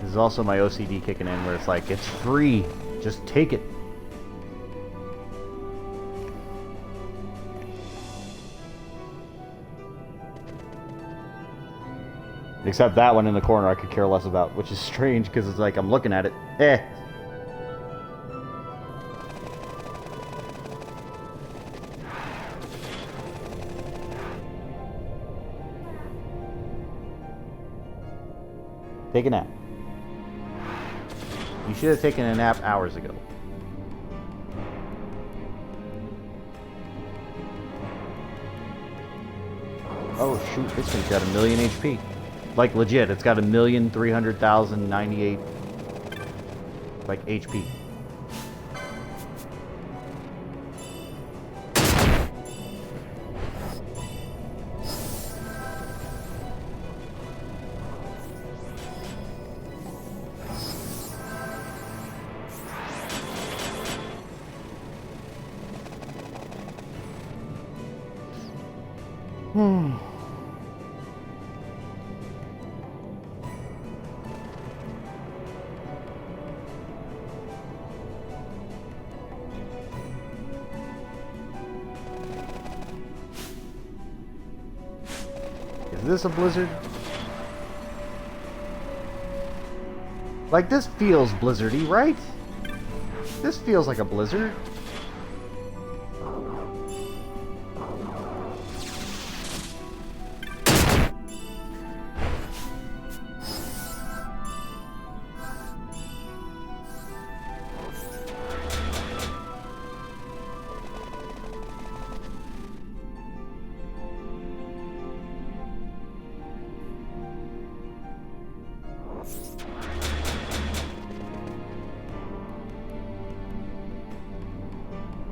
This is also my OCD kicking in where it's like, it's free. Just take it. Except that one in the corner I could care less about, which is strange because it's like I'm looking at it. Eh. Take a nap. You should have taken a nap hours ago. Oh shoot, this thing's got 1,000,000 HP. Like legit, it's got 1,300,098 like HP. Is this a blizzard? Like, this feels blizzardy, right? This feels like a blizzard.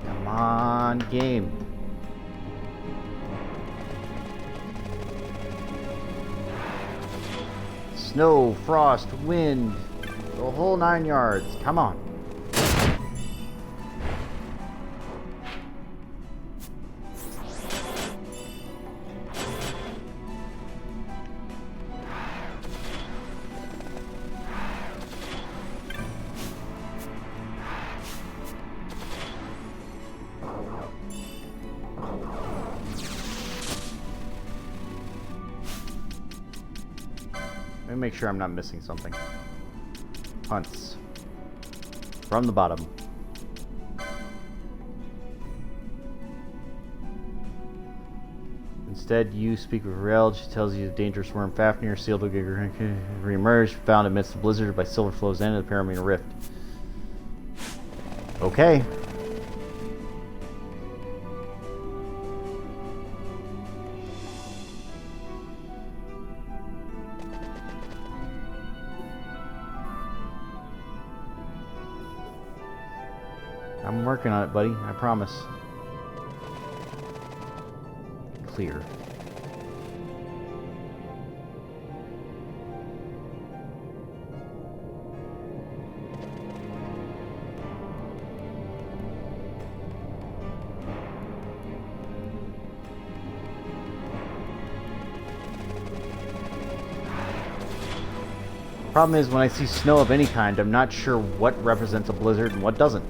Come on, game. Snow, frost, wind, the whole 9 yards. Come on. Let me make sure I'm not missing something. Hunts. From the bottom. Instead, you speak with Rael. She tells you the dangerous worm Fafnir sealed to re-emerge, found amidst the blizzard by Silverflow's end of the Paramina Rift. Okay. I'm working on it, buddy. I promise. Clear. Problem is, when I see snow of any kind, I'm not sure what represents a blizzard and what doesn't.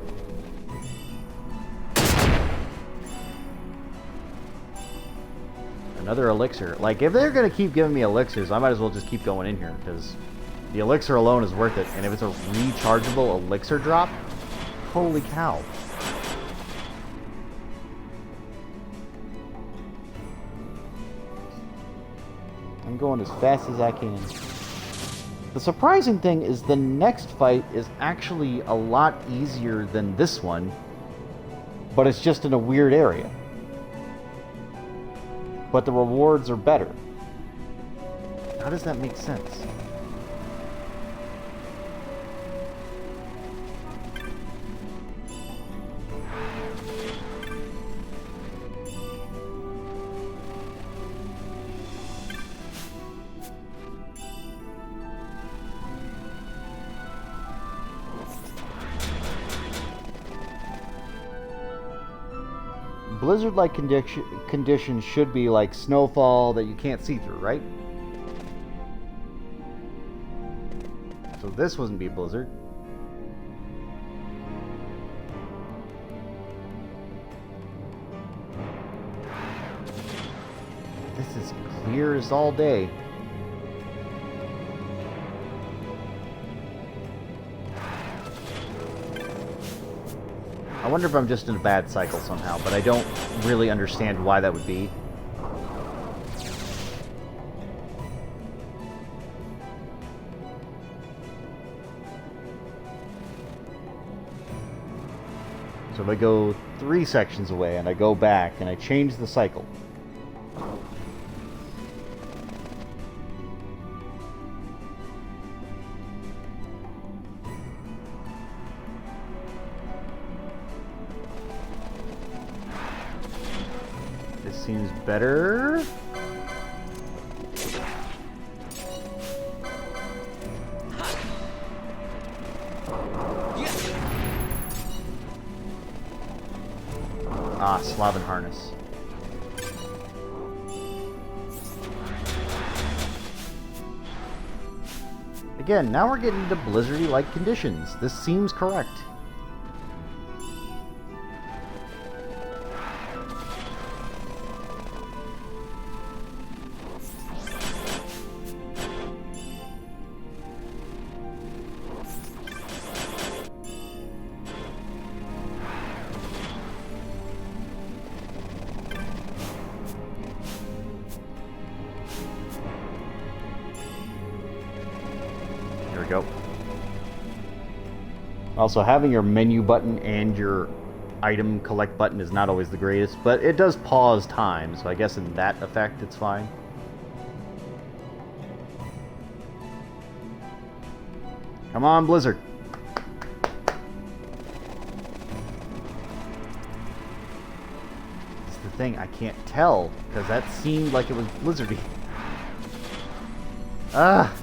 Another elixir. Like, if they're gonna keep giving me elixirs, I might as well just keep going in here, because the elixir alone is worth it. And if it's a rechargeable elixir drop, holy cow. I'm going as fast as I can. The surprising thing is the next fight is actually a lot easier than this one, but it's just in a weird area. But the rewards are better. How does that make sense? Blizzard-like conditions should be like snowfall that you can't see through, right? So this wouldn't be a blizzard. This is clear as all day. I wonder if I'm just in a bad cycle somehow, but I don't really understand why that would be. So if I go 3 sections away and I go back and I change the cycle. Seems better. Ah, Slaven harness. Again, now we're getting into blizzardy-like conditions. This seems correct. Go. Also, having your menu button and your item collect button is not always the greatest, but it does pause time, so I guess in that effect it's fine. Come on, Blizzard. It's the thing, I can't tell, because that seemed like it was blizzardy. Ah!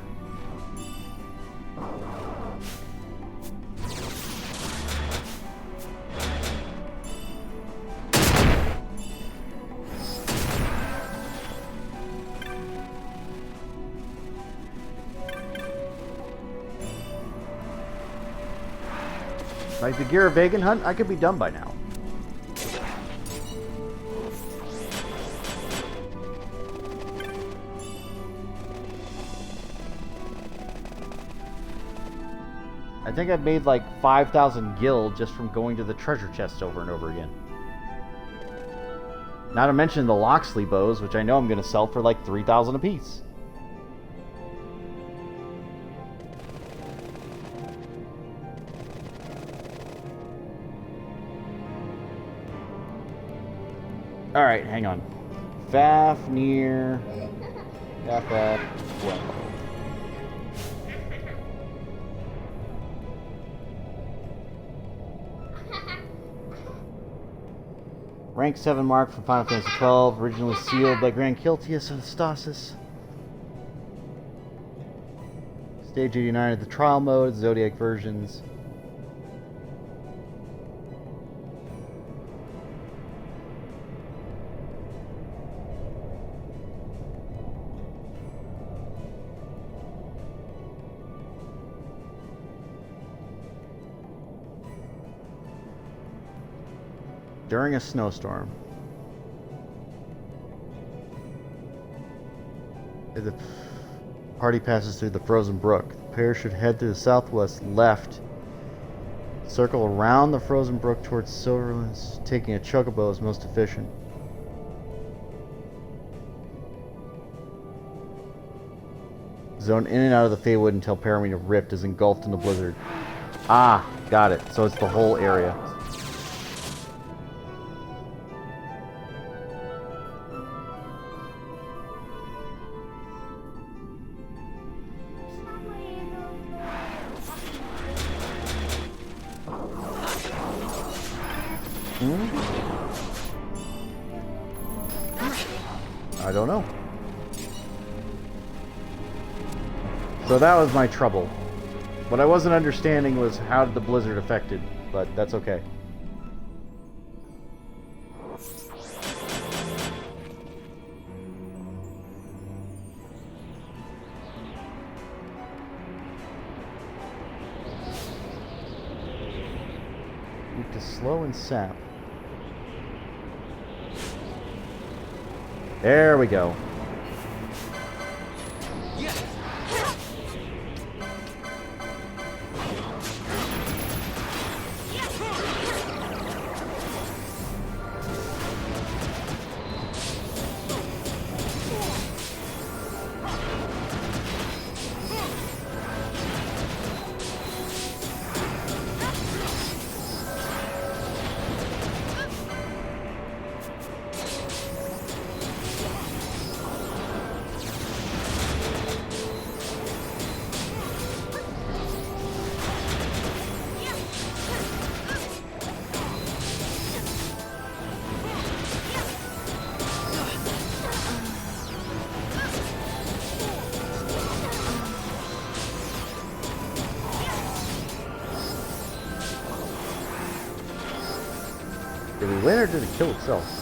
Like the Gira Vegan hunt, I could be done by now. I think I've made like 5,000 gil just from going to the treasure chest over and over again. Not to mention the Loxley bows, which I know I'm going to sell for like 3,000 apiece. Alright, hang on. Fafnir. Faf. Well. Rank 7 mark from Final Fantasy XII, originally sealed by Grand Kiltius of Stasis. Stage 89 of the trial mode, Zodiac versions. During a snowstorm. As the party passes through the frozen brook, the pair should head to the southwest left, circle around the frozen brook towards Silverlands, taking a chocobo is most efficient. Zone in and out of the Feywood until Paramita Rift is engulfed in the blizzard. Ah, got it. So it's the whole area. I don't know. So that was my trouble. What I wasn't understanding was how did the blizzard affect it, but that's okay. Need to slow and sap. There we go. Did we win or did it kill itself?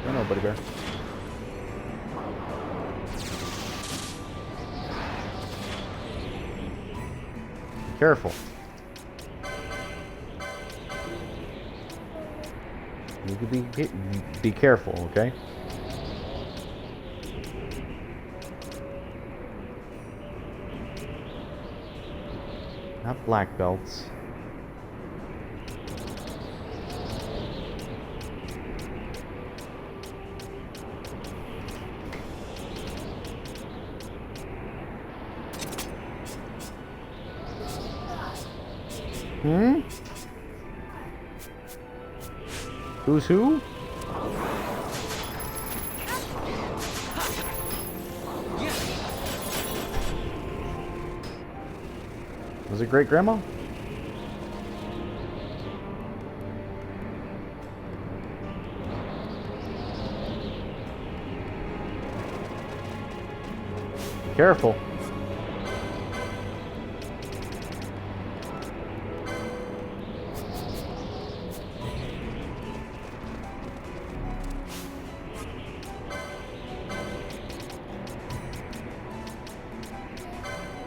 I don't know, buddy bear. Be careful. You could be careful, okay? Not black belts. Hmm? Who's who? Was it great-grandma? Careful.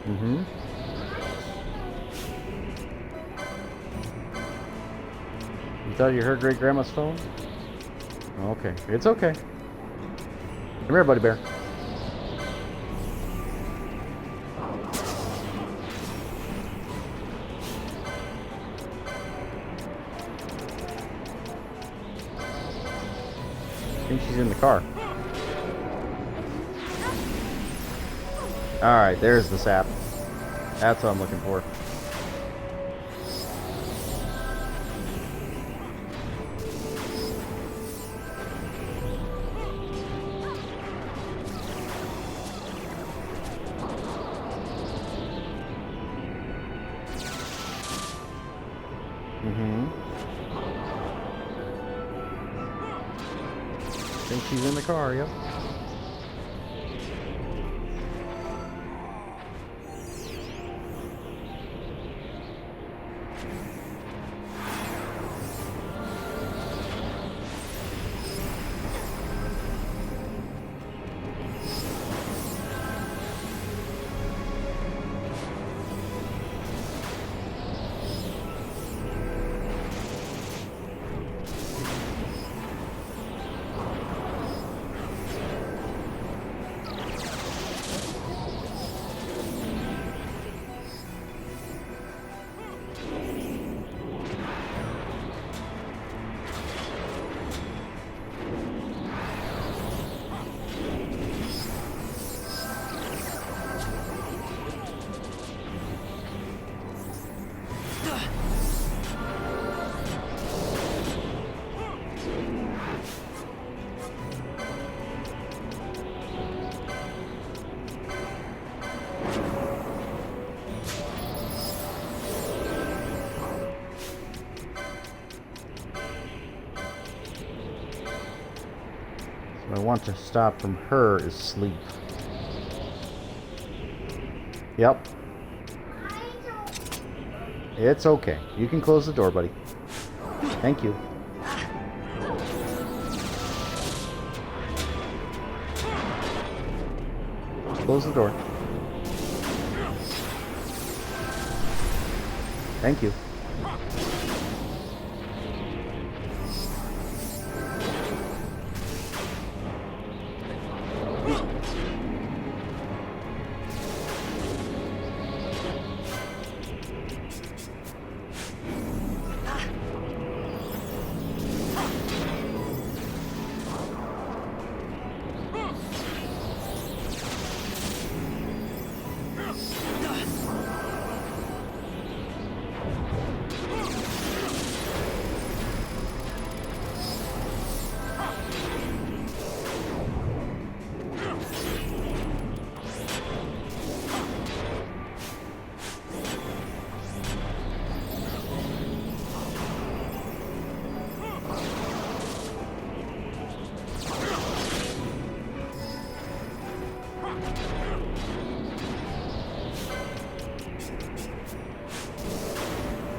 Mm-hmm. You thought you heard Great Grandma's phone? Okay. It's okay. Come here, buddy bear. I think she's in the car. Alright, there's the sap. That's what I'm looking for. Mm-hmm. I think she's in the car, yep. What I want to stop from her is sleep. Yep. It's okay. You can close the door, buddy. Thank you. Close the door. Thank you.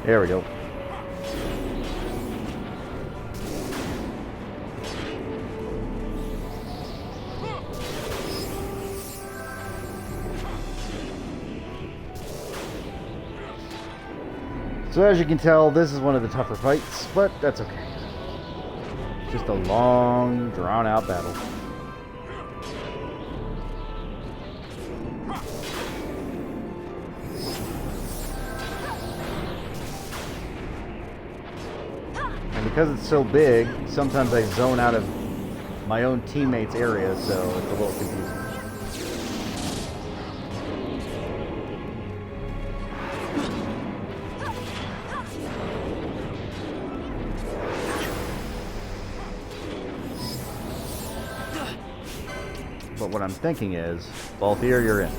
There we go. So as you can tell, this is one of the tougher fights, but that's okay. Just a long, drawn-out battle. And because it's so big, sometimes I zone out of my own teammates' area, so it's a little confusing. But what I'm thinking is, Balthier, you're in.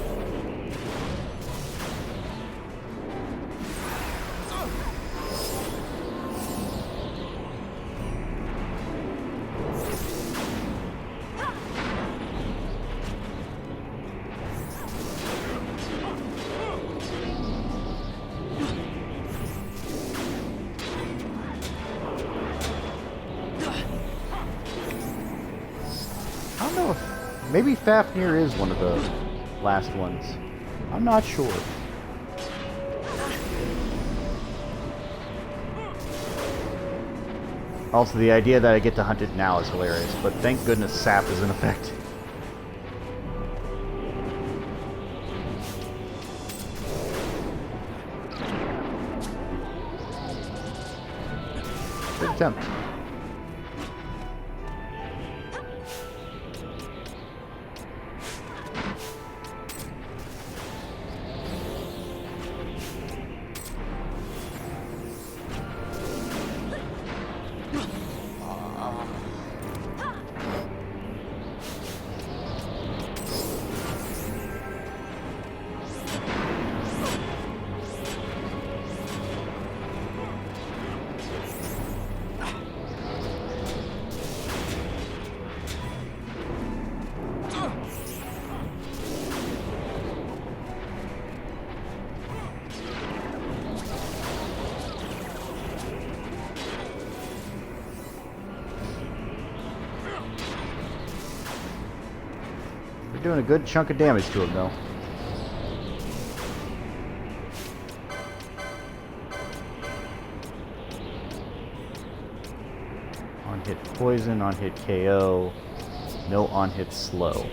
don't know if... Maybe Fafnir is one of the last ones. I'm not sure. Also, the idea that I get to hunt it now is hilarious, but thank goodness sap is in effect. Good attempt. Doing a good chunk of damage to him, though. On-hit poison, on-hit KO, no on-hit slow.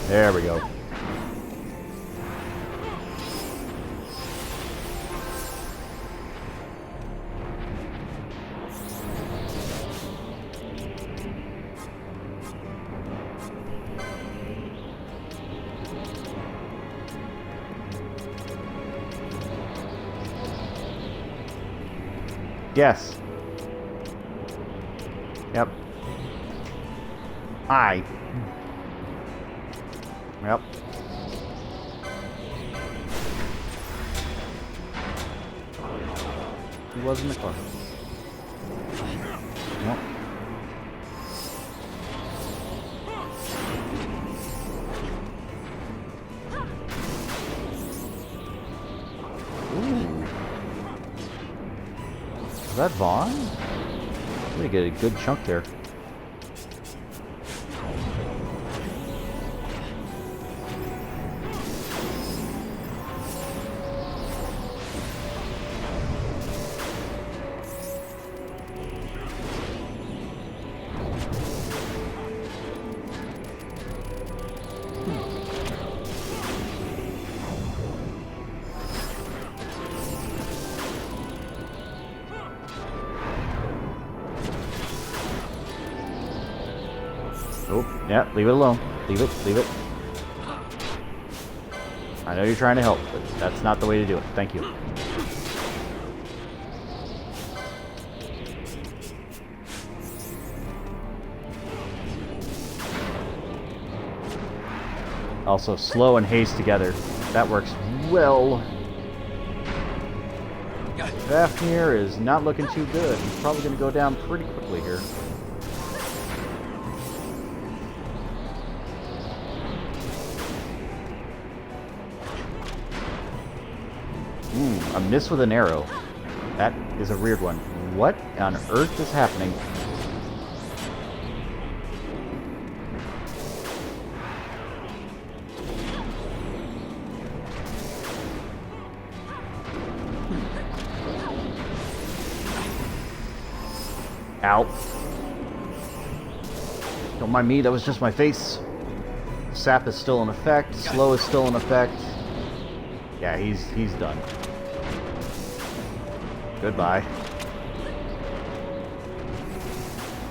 There we go. Yes. Yep. I. Yep. He was in the car. Yep. Ooh. Is that Vaughn? We get a good chunk there. Oh, yeah, leave it alone. Leave it, leave it. I know you're trying to help, but that's not the way to do it. Thank you. Also, slow and haste together. That works well. Fafnir is not looking too good. He's probably going to go down pretty quickly here. A miss with an arrow. That is a weird one. What on earth is happening? Ow. Don't mind me, that was just my face. Sap is still in effect. Slow is still in effect. Yeah, he's done. Goodbye.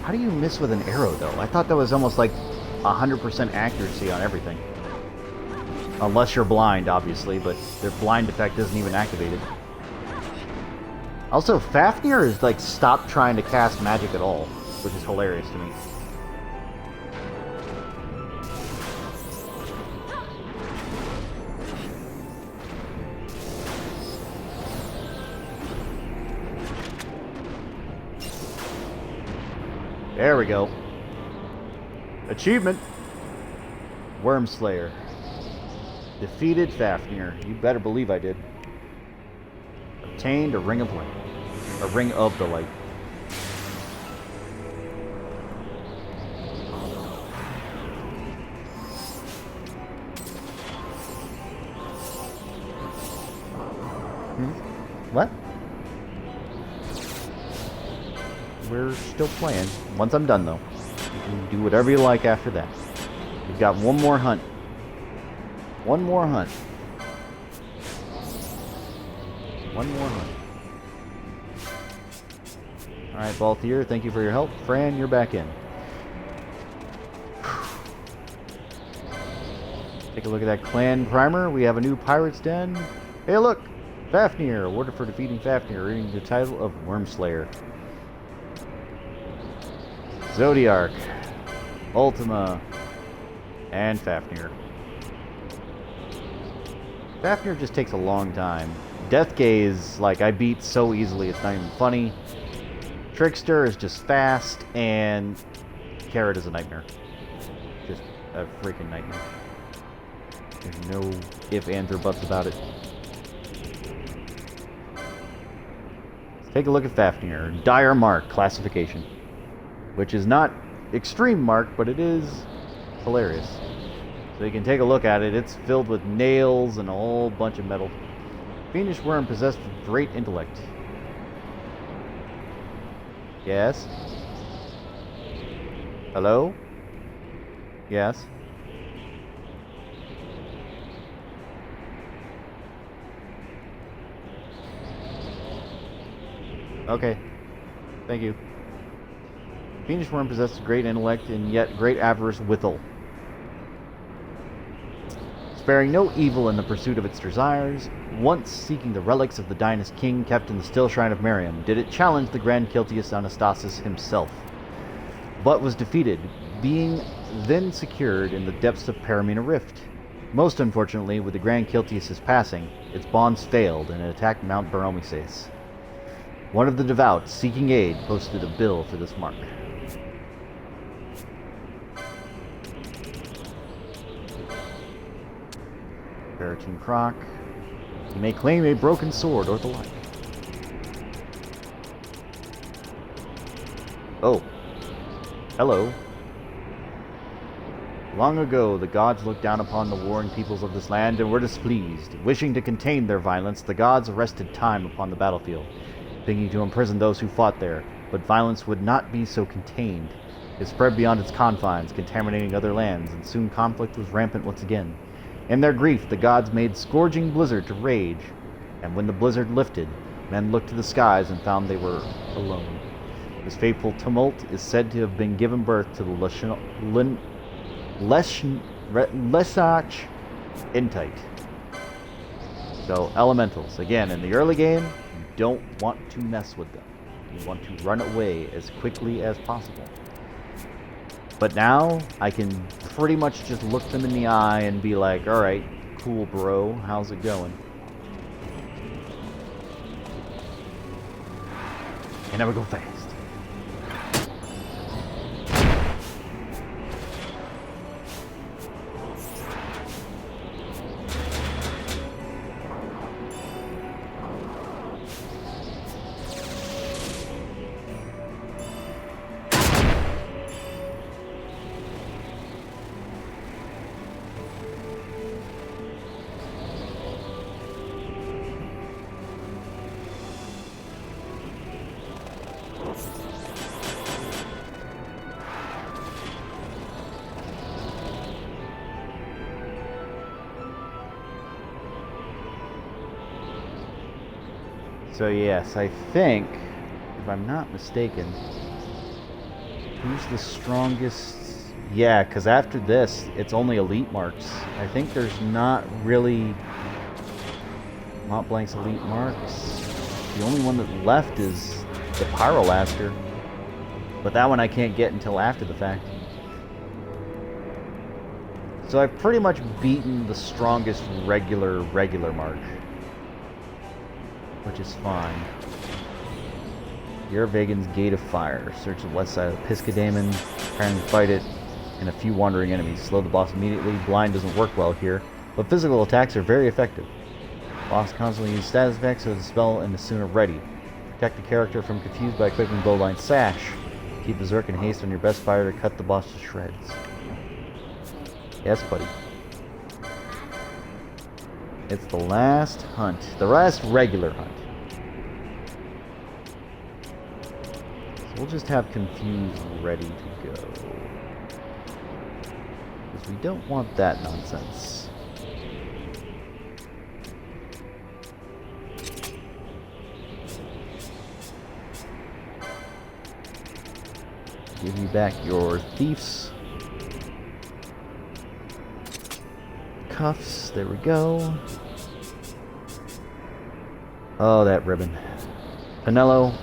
How do you miss with an arrow, though? I thought that was almost like 100% accuracy on everything. Unless you're blind, obviously, but their blind effect isn't even activated. Also, Fafnir is like stopped trying to cast magic at all. which is hilarious to me. There we go. Achievement. Worm Slayer. Defeated Fafnir. You better believe I did. Obtained a Ring of Light. A Ring of the Light. What? We're still playing. Once I'm done, though. You can do whatever you like after that. We've got one more hunt. One more hunt. One more hunt. Alright, Balthier, thank you for your help. Fran, you're back in. Take a look at that clan primer. We have a new pirate's den. Hey, look! Fafnir, awarded for defeating Fafnir, earning the title of Wormslayer. Zodiac, Ultima, and Fafnir. Fafnir just takes a long time. Death Gaze, like, I beat so easily, it's not even funny. Trickster is just fast, and Carrot is a nightmare. Just a freaking nightmare. There's no ifs, ands, or buts about it. Let's take a look at Fafnir. Dire Mark classification. Which is not extreme mark, but it is hilarious. So you can take a look at it. It's filled with nails and a whole bunch of metal. Fiendish worm possessed with great intellect. Yes? Hello? Yes? Okay. Thank you. Fiendish worm possesses great intellect and yet great avarice withal. Sparing no evil in the pursuit of its desires, once seeking the relics of the Dynast king kept in the still shrine of Miriam, did it challenge the Grand Kiltius Anastasis himself, but was defeated, being then secured in the depths of Paramina Rift. Most unfortunately, with the Grand Kiltius' passing, its bonds failed and it attacked Mount Baromises. One of the devout, seeking aid, posted a bill for this mark. Ferritin Croc. You may claim a broken sword or the like. Oh. Hello. Long ago, the gods looked down upon the warring peoples of this land and were displeased. Wishing to contain their violence, the gods arrested time upon the battlefield, thinking to imprison those who fought there, but violence would not be so contained. It spread beyond its confines, contaminating other lands, and soon conflict was rampant once again. In their grief, the gods made scourging blizzard to rage, and when the blizzard lifted, men looked to the skies and found they were alone. This fateful tumult is said to have been given birth to the Lesach Intite. So, elementals. Again, in the early game, you don't want to mess with them. You want to run away as quickly as possible. But now, I can pretty much just look them in the eye and be like, alright, cool bro, how's it going? And never go fast. So yes, I think, if I'm not mistaken, who's the strongest? Yeah, because after this, it's only elite marks. I think there's not really Mont Blanc's elite marks. The only one that left is the Pyrolaster. But that one I can't get until after the fact. So I've pretty much beaten the strongest regular march. Which is fine. Yervagan's Gate of Fire. Search the west side of Piscadamon. Preparing to fight it. And a few wandering enemies. Slow the boss immediately. Blind doesn't work well here. But physical attacks are very effective. Boss constantly uses status effects so the spell and is sooner ready. Protect the character from confused by equipping Bowline Sash. Keep Berserk and Haste on your best fire to cut the boss to shreds. Yes, buddy. It's the last hunt. The last regular hunt. So we'll just have Confused ready to go. Because we don't want that nonsense. Give you back your thieves. Cuffs, there we go. Oh, that ribbon. Pinello,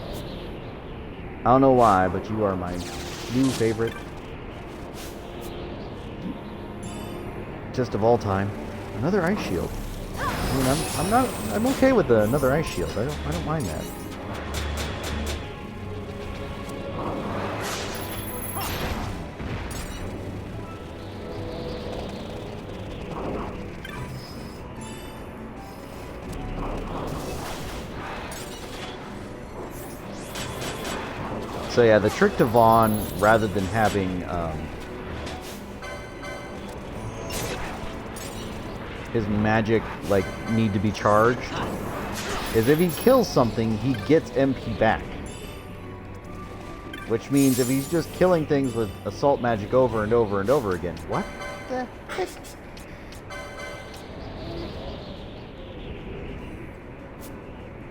I don't know why, but you are my new favorite. Just of all time. Another ice shield. I mean, I'm okay with another ice shield. I don't mind that. So yeah, the trick to Vaughn, rather than having his magic like need to be charged, is if he kills something, he gets MP back. Which means if he's just killing things with assault magic over and over and over again, what the heck?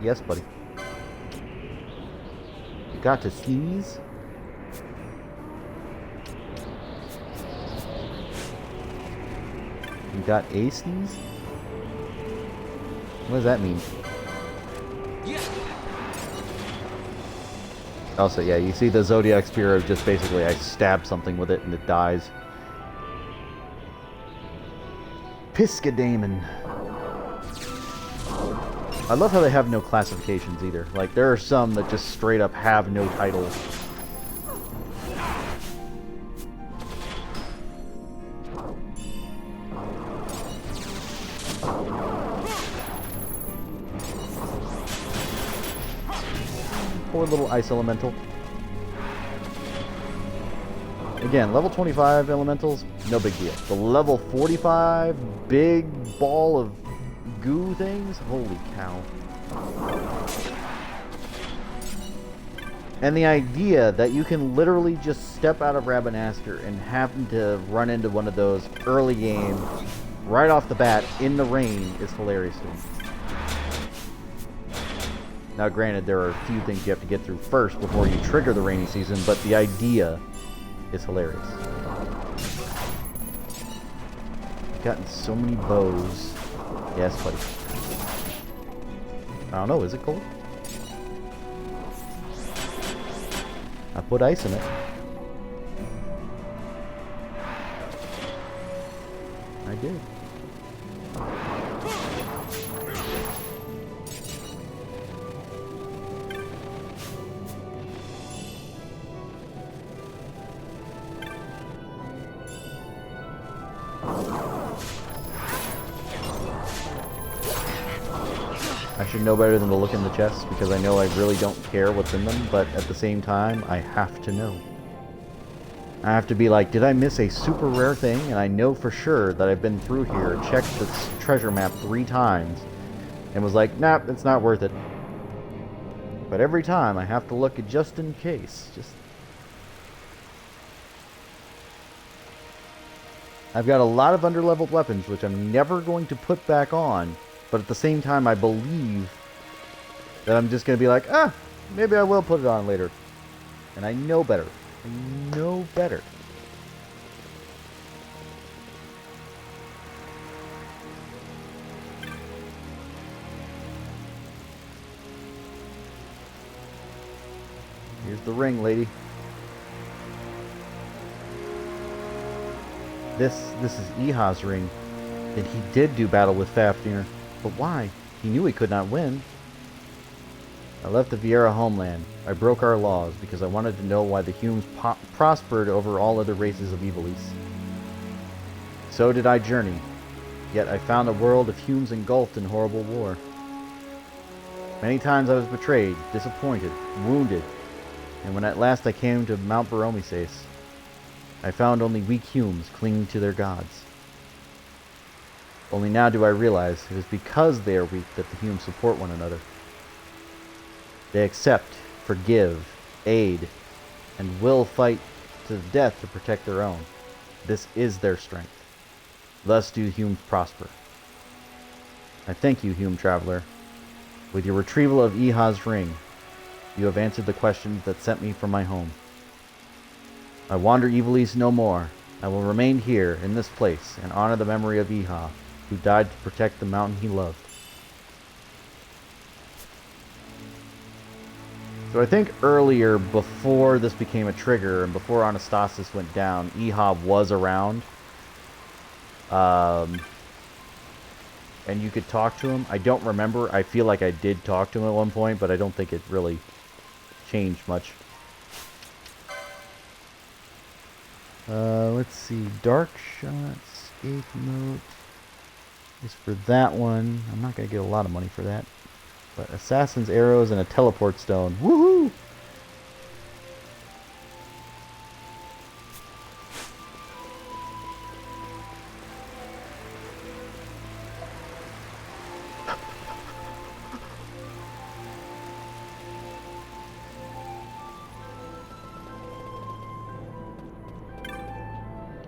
Yes, buddy. Got to sneeze? You got a sneeze? What does that mean? Also, yeah, you see the Zodiac Spear of just basically I stab something with it and it dies. Piscadamon. I love how they have no classifications either. Like, there are some that just straight up have no title. Poor little ice elemental. Again, level 25 elementals, no big deal. The level 45 big ball of goo things? Holy cow. And the idea that you can literally just step out of Rabanaster and happen to run into one of those early game, right off the bat, in the rain, is hilarious to me. Now granted, there are a few things you have to get through first before you trigger the rainy season, but the idea is hilarious. Gotten so many bows. Yes, buddy. I don't know, is it cold? I put ice in it. I did. I should know better than to look in the chests because I know I really don't care what's in them, but at the same time, I have to know. I have to be like, did I miss a super rare thing? And I know for sure that I've been through here, checked this treasure map 3 times, and was like, nah, it's not worth it. But every time I have to look at just in case. I've got a lot of underleveled weapons, which I'm never going to put back on. But at the same time, I believe that I'm just going to be like, maybe I will put it on later. And I know better. I know better. Here's the ring, lady. this is Iha's ring, then he did do battle with Fafnir. But why? He knew he could not win. I left the Vieira homeland. I broke our laws because I wanted to know why the Humes prospered over all other races of Evilise. So did I journey, yet I found a world of Humes engulfed in horrible war. Many times I was betrayed, disappointed, wounded, and when at last I came to Mount Baromises, I found only weak Humes clinging to their gods. Only now do I realize it is because they are weak that the Humes support one another. They accept, forgive, aid, and will fight to the death to protect their own. This is their strength. Thus do Humes prosper. I thank you, Hume Traveler. With your retrieval of Iha's ring, you have answered the questions that sent me from my home. I wander Evilise no more. I will remain here, in this place, and honor the memory of Iha, who died to protect the mountain he loved. So I think earlier, before this became a trigger, and before Anastasis went down, Iha was around. And you could talk to him. I don't remember. I feel like I did talk to him at one point, but I don't think it really changed much. Let's see. Dark Shot, Escape Note is for that one. I'm not going to get a lot of money for that. But Assassin's Arrows and a Teleport Stone. Woohoo!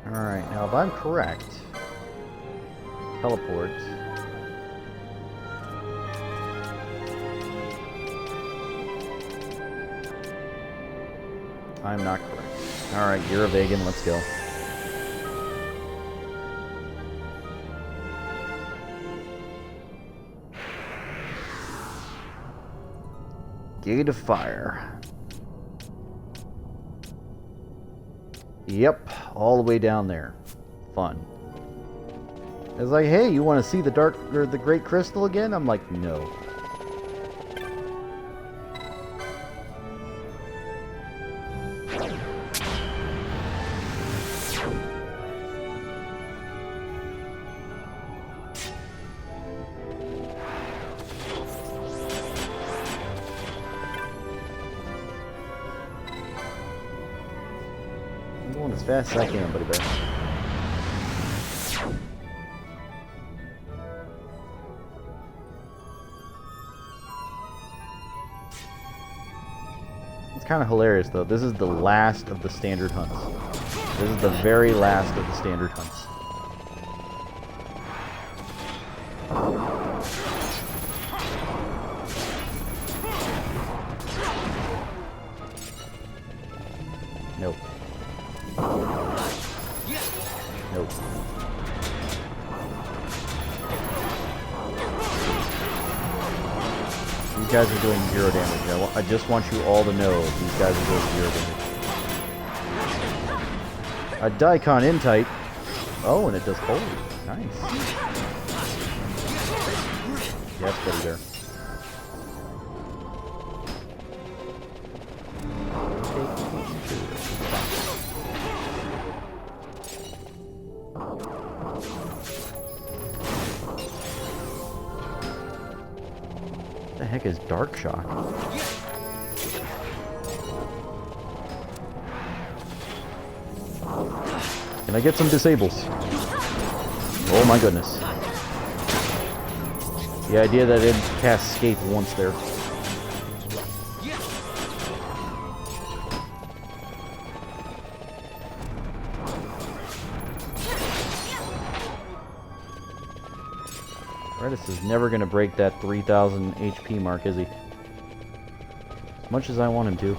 Alright, now if I'm correct, teleport. I'm not correct. Alright, you're a vegan, let's go. Gate of Fire. Yep, all the way down there. Fun. It's like, hey, you want to see the the Great Crystal again? I'm like, no. I'm going as fast as I can, buddy bear. It's kind of hilarious, though. This is the last of the standard hunts. This is the very last of the standard hunts. Nope. Nope. These guys are doing 0 damage. I just want you all to know these guys are doing 0 damage. A Daikon in type. Oh, and it does holy. Nice. Yes, buddy there. What the heck is Dark Shock? Can I get some disables? Oh my goodness. The idea that it cast Escape once there. Redis is never going to break that 3,000 HP mark, is he? As much as I want him to.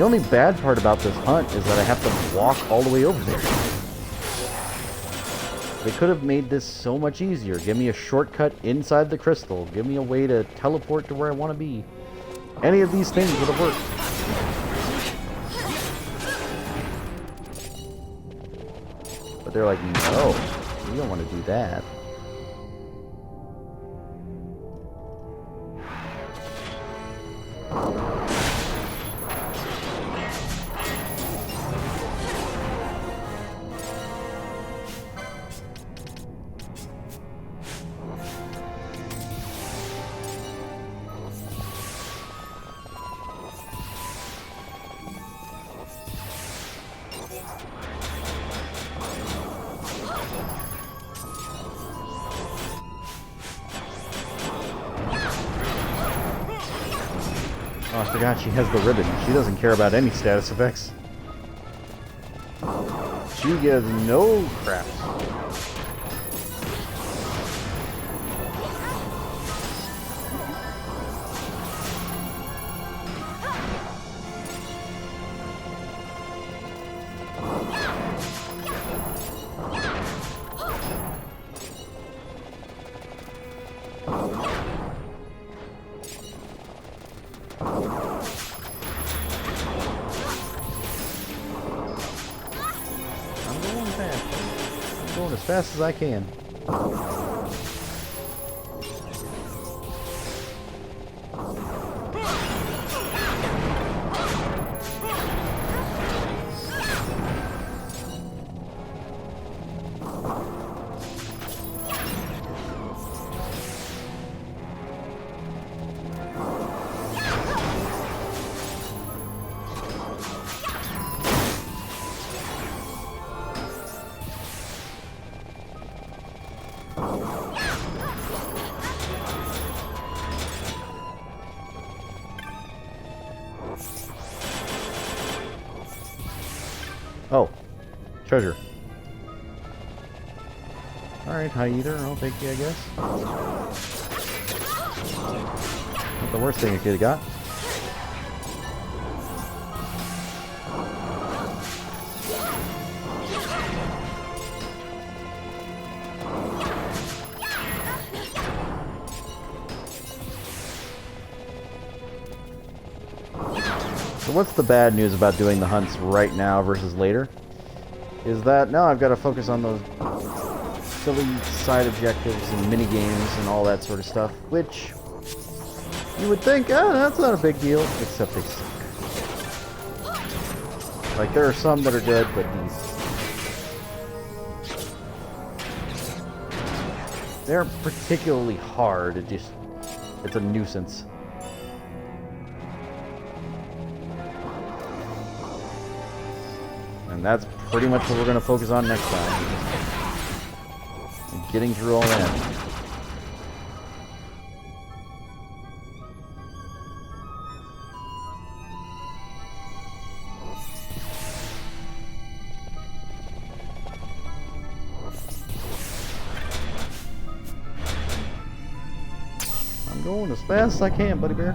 The only bad part about this hunt is that I have to walk all the way over there. They could have made this so much easier. Give me a shortcut inside the crystal. Give me a way to teleport to where I want to be. Any of these things would have worked. But they're like, no, we don't want to do that. Oh, I forgot she has the ribbon. She doesn't care about any status effects. She gives no crap. As fast as I can. Oh, treasure. Alright, hi either. I'll take you, I guess. Not the worst thing I could have got. So what's the bad news about doing the hunts right now versus later? Is that now I've got to focus on those silly side objectives and mini games and all that sort of stuff, which you would think, oh, that's not a big deal, except they suck. Like, there are some that are good, but they're particularly hard. It's a nuisance. And that's pretty much what we're going to focus on next time. Getting through all that. I'm going as fast as I can, buddy bear.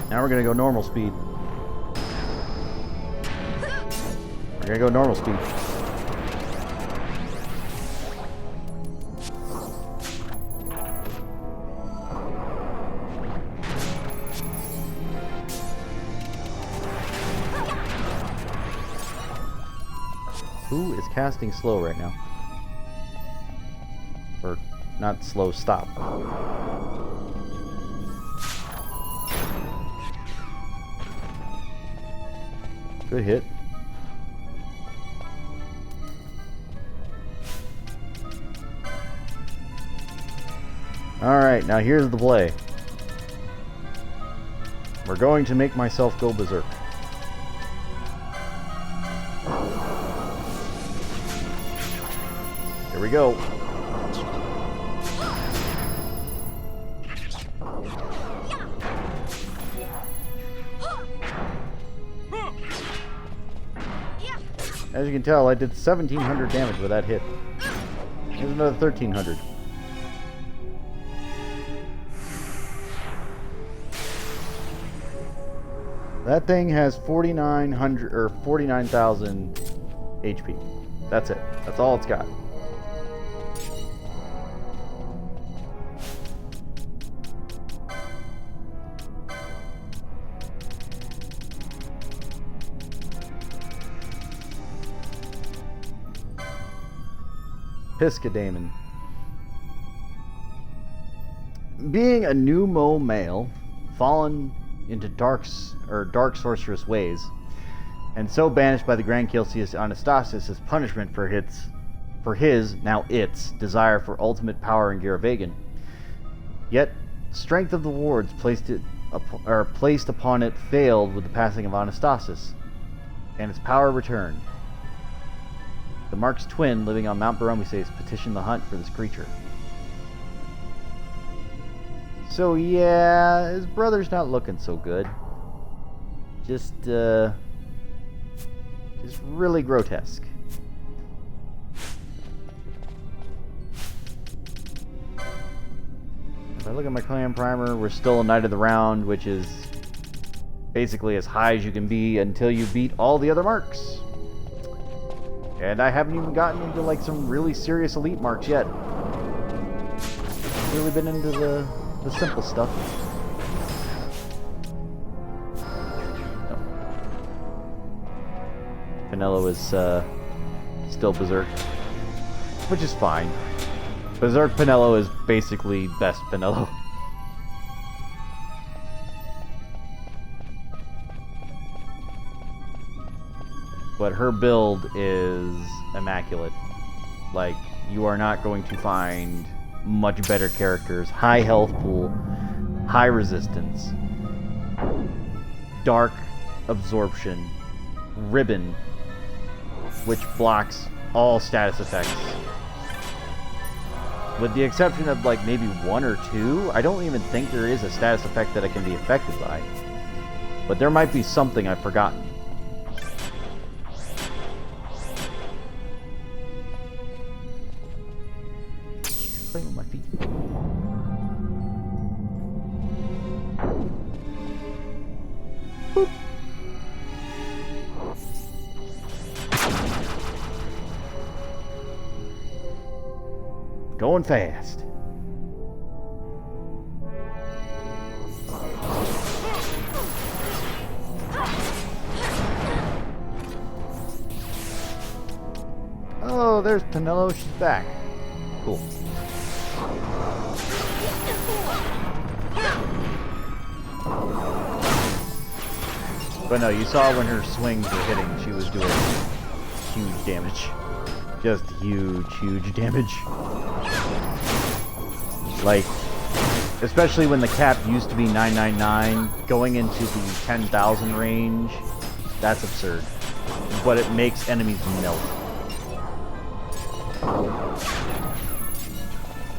Now we're gonna go normal speed. We're gonna go normal speed. Who is casting slow right now? Or not slow, stop. Good hit. Alright, now here's the play. We're going to make myself go berserk. Here we go. As you can tell, I did 1,700 damage with that hit. Here's another 1,300. That thing has 4,900 or 49,000 HP. That's it. That's all it's got. Piscadamon. Being a pneumo male, fallen into dark sorceress ways, and so banished by the Grand Kilcius Anastasis as punishment for his, now its, desire for ultimate power in Giravegan. Yet, strength of the wards placed upon it failed with the passing of Anastasis, and its power returned. The Mark's twin, living on Mount Baromeses, petitioned the hunt for this creature. So yeah, his brother's not looking so good. Just really grotesque. If I look at my clan primer, we're still a Knight of the Round, which is basically as high as you can be until you beat all the other marks. And I haven't even gotten into like some really serious elite marks yet. Really been into the simple stuff. No. Pinello is still Berserk, which is fine. Berserk Pinello is basically best Pinello. But her build is immaculate. Like, you are not going to find much better characters. High health pool, high resistance, dark absorption, ribbon, which blocks all status effects. With the exception of like maybe one or two, I don't even think there is a status effect that it can be affected by. But there might be something I've forgotten. Playing with my feet. Boop. Going fast. Oh, there's Pinello. She's back. Cool. But no, you saw when her swings were hitting, she was doing huge damage. Just huge damage. Like, especially when the cap used to be 999, going into the 10,000 range, that's absurd. But it makes enemies melt.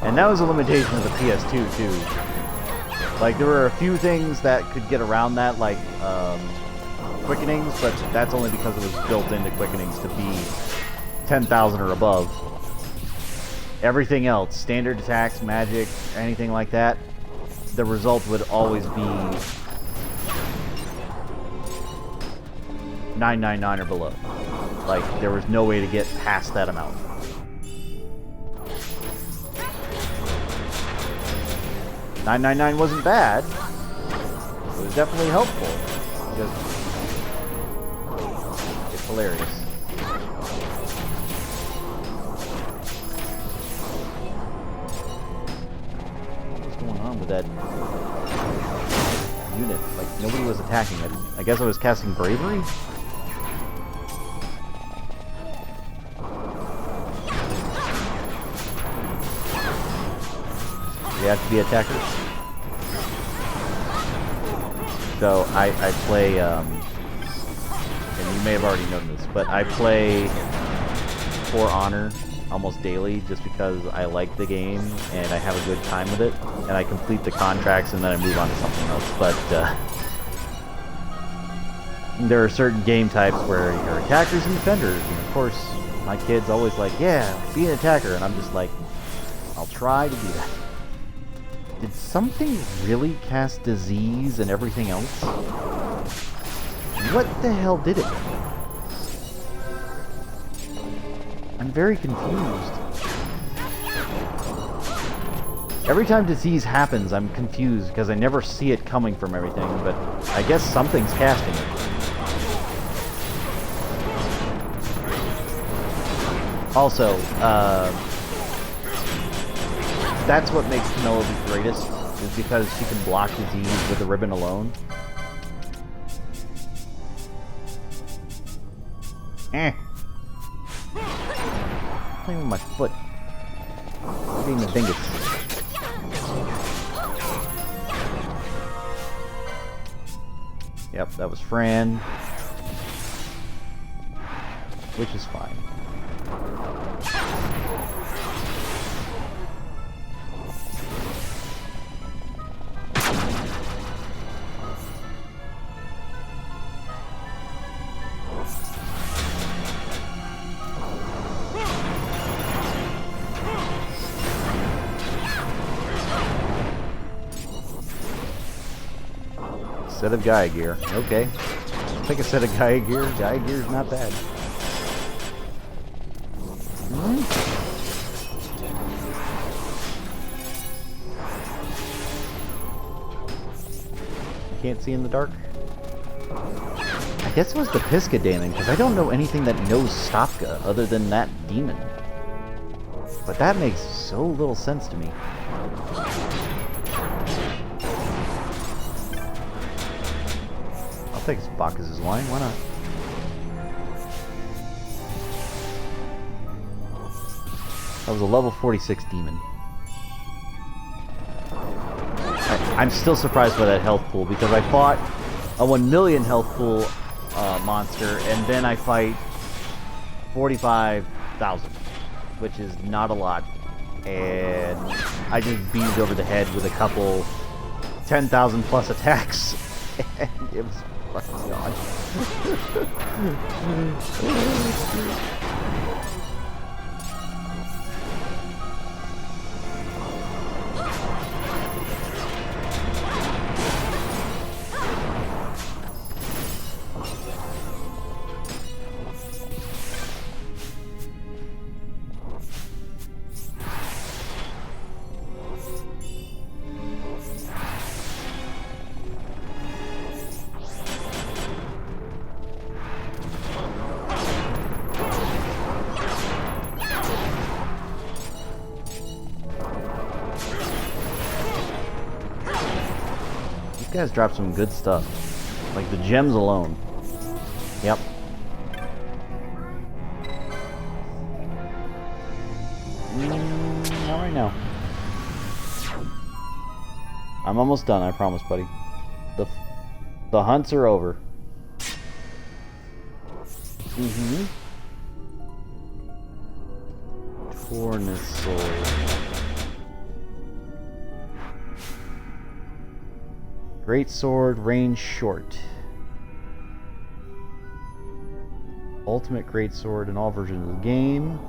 And that was a limitation of the PS2 too. Like, there were a few things that could get around that, like quickenings, but that's only because it was built into quickenings to be 10,000 or above. Everything else, standard attacks, magic, anything like that, the result would always be 999 or below. Like, there was no way to get past that amount. $999 wasn't bad. It was definitely helpful. It's hilarious. What's going on with that unit? Like, nobody was attacking it. I guess I was casting Bravery? You have to be attackers. So I play, and you may have already known this, but I play For Honor almost daily just because I like the game and I have a good time with it, and I complete the contracts and then I move on to something else. But there are certain game types where you're attackers and defenders, and of course my kid's always like, yeah, be an attacker, and I'm just like, I'll try to do that. Did something really cast disease and everything else? What the hell did it? I'm very confused. Every time disease happens, I'm confused because I never see it coming from everything, but I guess something's casting it. Also, that's what makes Penelope greatest, is because she can block disease with a ribbon alone. Playing with my foot. Being the dingus. Yep, that was Fran. Which is fine. Set of Gaia gear. Okay. I'll take a set of Gaia gear. Gaia gear's not bad. Can't see in the dark. I guess it was the Pisca Daemon, because I don't know anything that knows Stopka other than that demon. But that makes so little sense to me. I'll take Bacchus' line, why not? That was a level 46 demon. I'm still surprised by that health pool, because I fought a 1 million health pool monster, and then I fight 45,000, which is not a lot, and I just beamed over the head with a couple 10,000 plus attacks, and it was fucking gone. These guys drop some good stuff. Like the gems alone. Yep. Not right now. I'm almost done, I promise, buddy. The hunts are over. Tornasoid. Great sword, range short. Ultimate great sword in all versions of the game.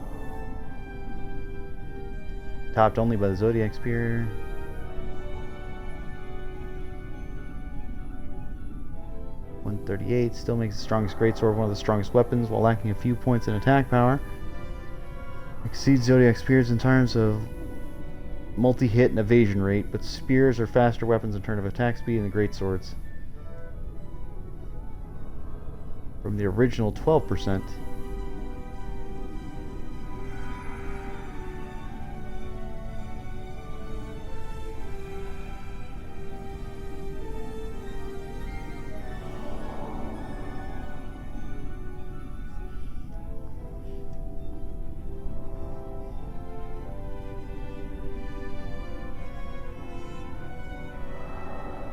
Topped only by the Zodiac spear. .138 still makes the strongest greatsword one of the strongest weapons while lacking a few points in attack power. Exceeds Zodiac spears in terms of multi-hit and evasion rate, but spears are faster weapons in terms of attack speed than the greatswords. From the original 12%.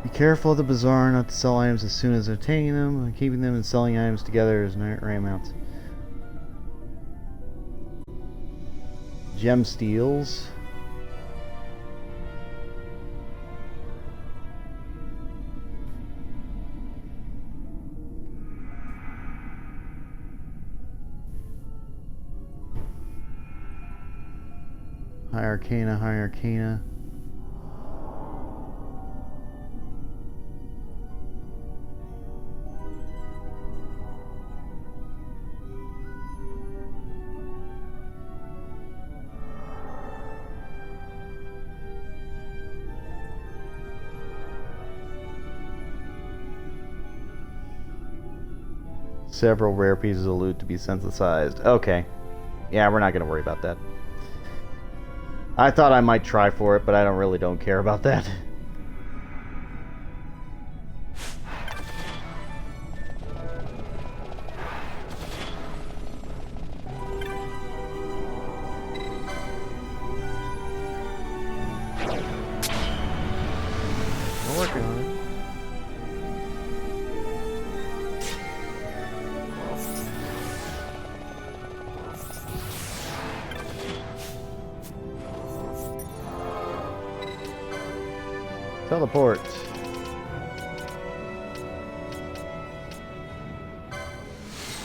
Be careful of the bazaar not to sell items as soon as obtaining them. Keeping them and selling items together is not right amounts. Gem steals. High Arcana, High Arcana. Several rare pieces of loot to be synthesized. Okay. Yeah, we're not going to worry about that. I thought I might try for it, but I don't care about that. We're working on it. Teleport.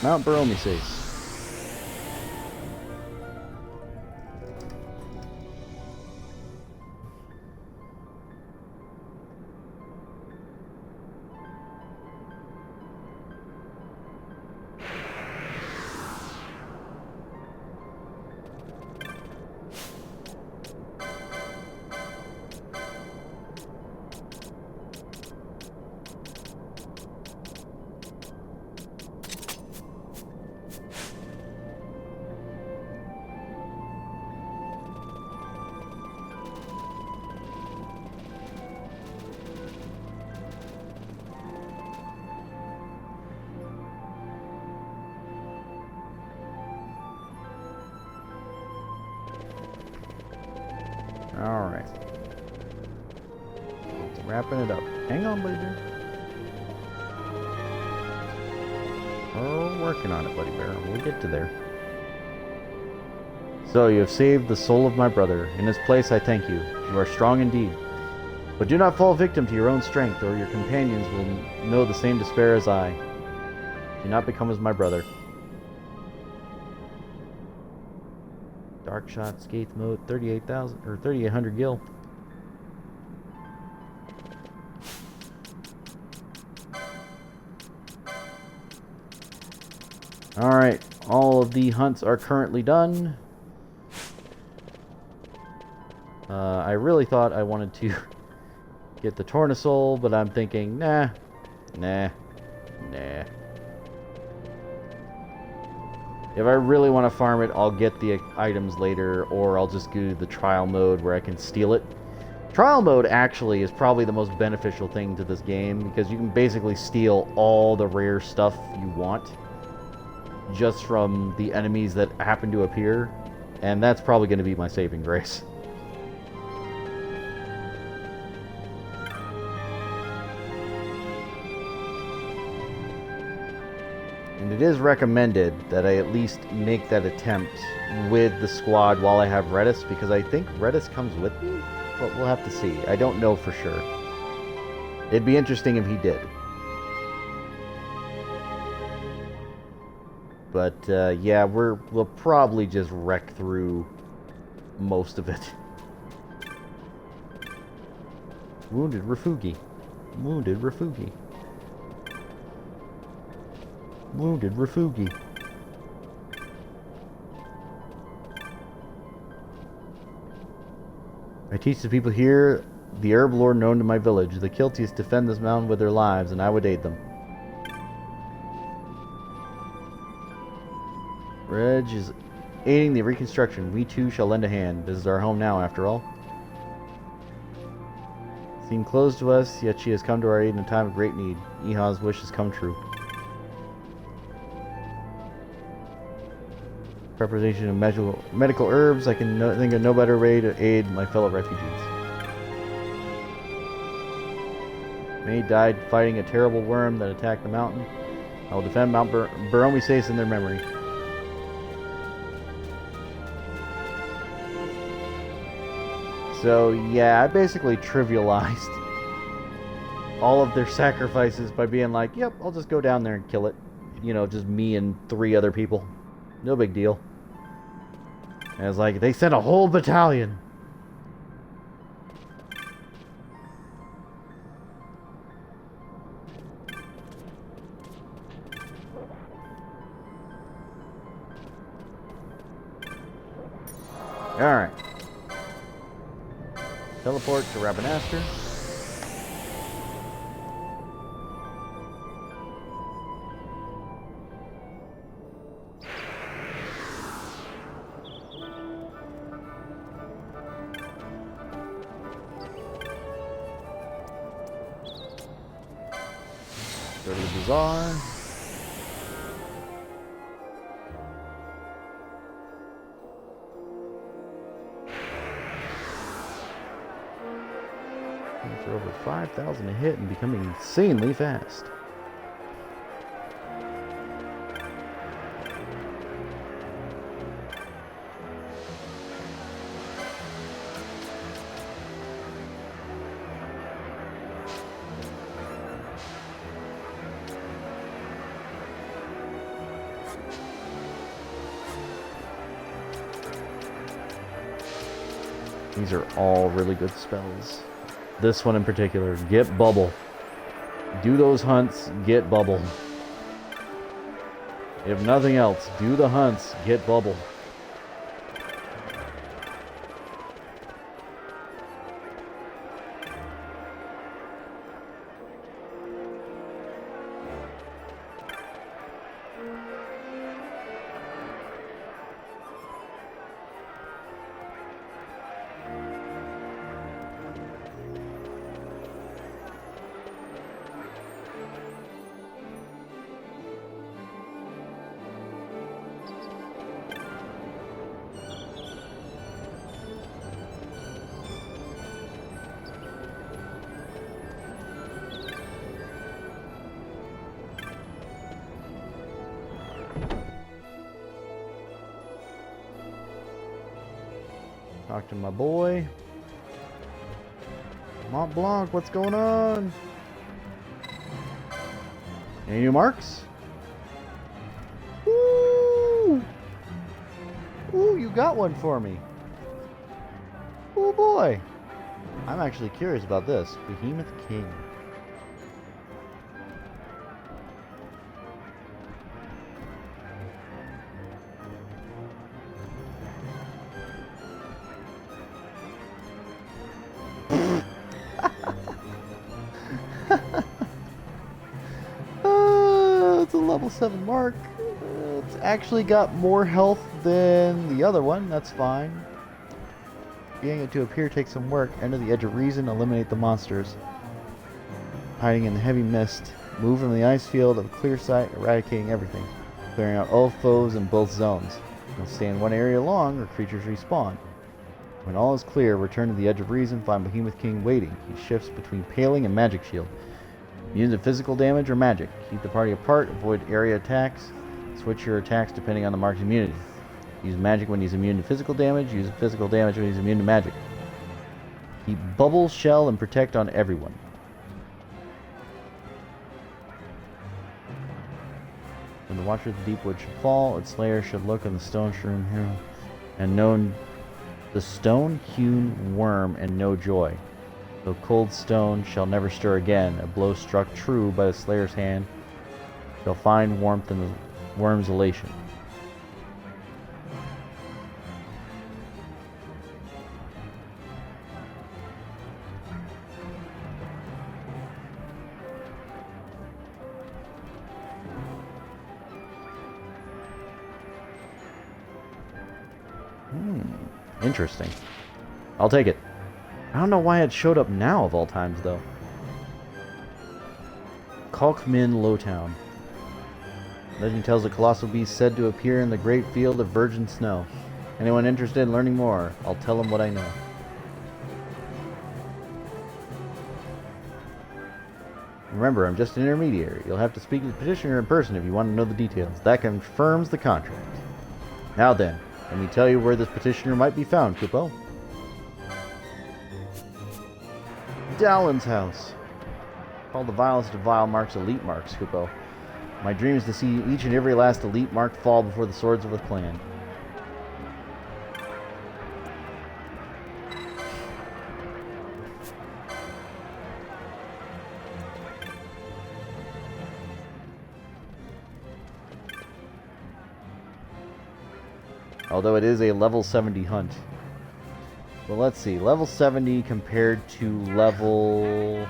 Mount Baromeses. Alright. Wrapping it up. Hang on, buddy bear. We're working on it, buddy bear. We'll get to there. So, you have saved the soul of my brother. In his place, I thank you. You are strong indeed. But do not fall victim to your own strength, or your companions will know the same despair as I. Do not become as my brother. Dark shot, Skaith mode, 38,000 or 3,800 gil. Alright, all of the hunts are currently done. I really thought I wanted to get the Tornasol, but I'm thinking, nah. If I really want to farm it, I'll get the items later, or I'll just do the trial mode where I can steal it. Trial mode actually is probably the most beneficial thing to this game, because you can basically steal all the rare stuff you want just from the enemies that happen to appear, and that's probably going to be my saving grace. And it is recommended that I at least make that attempt with the squad while I have Redis, because I think Redis comes with me, but we'll have to see. I don't know for sure. It'd be interesting if he did. But yeah, we'll probably just wreck through most of it. Wounded Refugi. Wounded Refugi. Wounded Refugi. I teach the people here the herb lore known to my village. The Kilties defend this mountain with their lives, and I would aid them. Reg is aiding the reconstruction. We too shall lend a hand. This is our home now, after all. Seemed closed to us, yet she has come to our aid in a time of great need. Iha's wish has come true. Preparation of medical herbs. I can think of no better way to aid my fellow refugees. Many died fighting a terrible worm that attacked the mountain. I will defend Mount Baromi stays in their memory. So yeah, I basically trivialized all of their sacrifices by being like, yep, I'll just go down there and kill it. You know, just me and 3 other people. No big deal. And it's like, they sent a whole battalion. Alright. Teleport to Rabanastre. Go to the bazaar. For over 5,000 a hit and becoming insanely fast. These are all really good spells. This one in particular, get bubble. Do those hunts, get bubble. If nothing else, do the hunts, get bubble. Talk to my boy. Mont Blanc, what's going on? Any new marks? Ooh! Ooh, you got one for me. Oh boy. I'm actually curious about this. Behemoth King. It's a level 7 mark. It's actually got more health than the other one. That's fine. Getting it to appear takes some work. Enter the Edge of Reason. Eliminate the monsters hiding in the heavy mist. Move from the ice field of clear sight, eradicating everything. Clearing out all foes in both zones. You'll stay in one area long or creatures respawn. When all is clear, return to the Edge of Reason. Find Behemoth King waiting. He shifts between Paling and Magic Shield. Immune to physical damage or magic. Keep the party apart. Avoid area attacks. Switch your attacks depending on the mark's immunity. Use magic when he's immune to physical damage. Use physical damage when he's immune to magic. Keep bubble, shell, and protect on everyone. When the Watcher of the Deep Wood should fall, its slayer should look on the stone strewn here and known the stone-hewn worm and no joy. Though cold stone shall never stir again, a blow struck true by the slayer's hand shall find warmth in the worm's elation. Interesting. I'll take it. I don't know why it showed up now of all times, though. Kalkmin Lowtown. Legend tells a colossal beast said to appear in the great field of virgin snow. Anyone interested in learning more, I'll tell them what I know. Remember, I'm just an intermediary. You'll have to speak to the petitioner in person if you want to know the details. That confirms the contract. Now then, let me tell you where this petitioner might be found, Kupo. Dallin's house. Call the vilest of vile marks elite marks, Kupo. My dream is to see each and every last elite mark fall before the swords of the clan. Although it is a level 70 hunt. Well, let's see. Level 70 compared to level...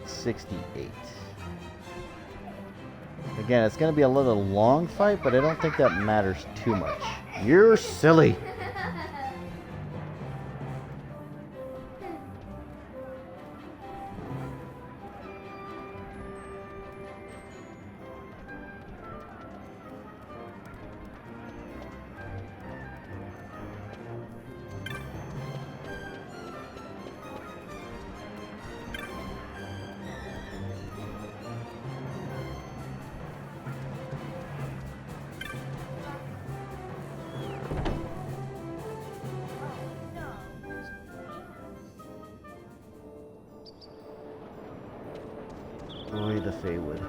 $68. Again, it's going to be a little long fight, but I don't think that matters too much. You're silly! Boy, the Feywood.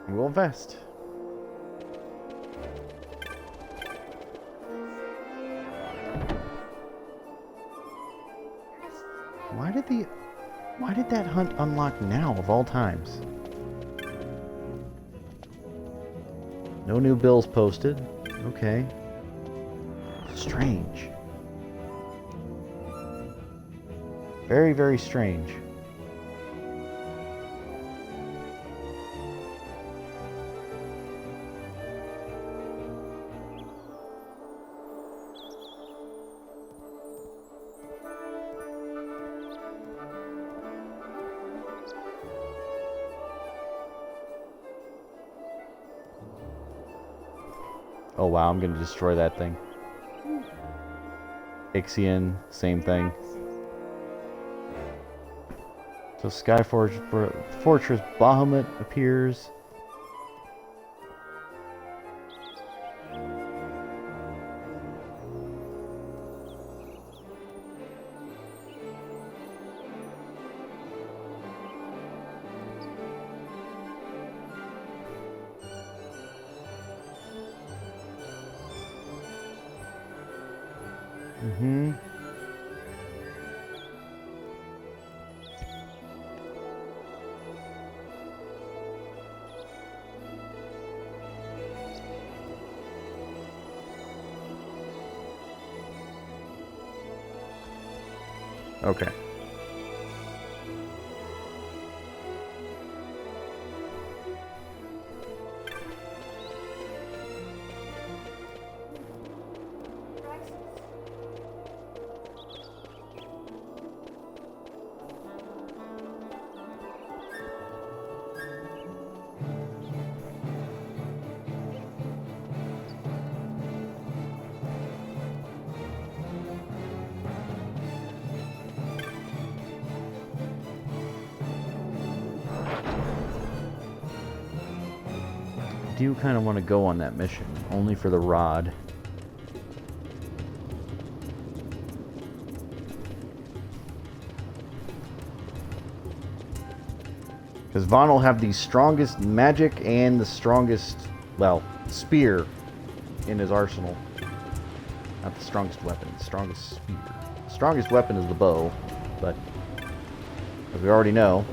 I'm going fast. Why did that hunt unlock now of all times? No new bills posted. Okay. Strange. Very, very strange. Oh wow, I'm gonna destroy that thing. XII, same thing. So Skyforge Fortress Bahamut appears. Mm-hmm. Okay. I do kind of want to go on that mission, only for the rod. Because Vaughn will have the strongest magic and the strongest, well, spear in his arsenal. Not the strongest weapon, the strongest spear. The strongest weapon is the bow, but as we already know,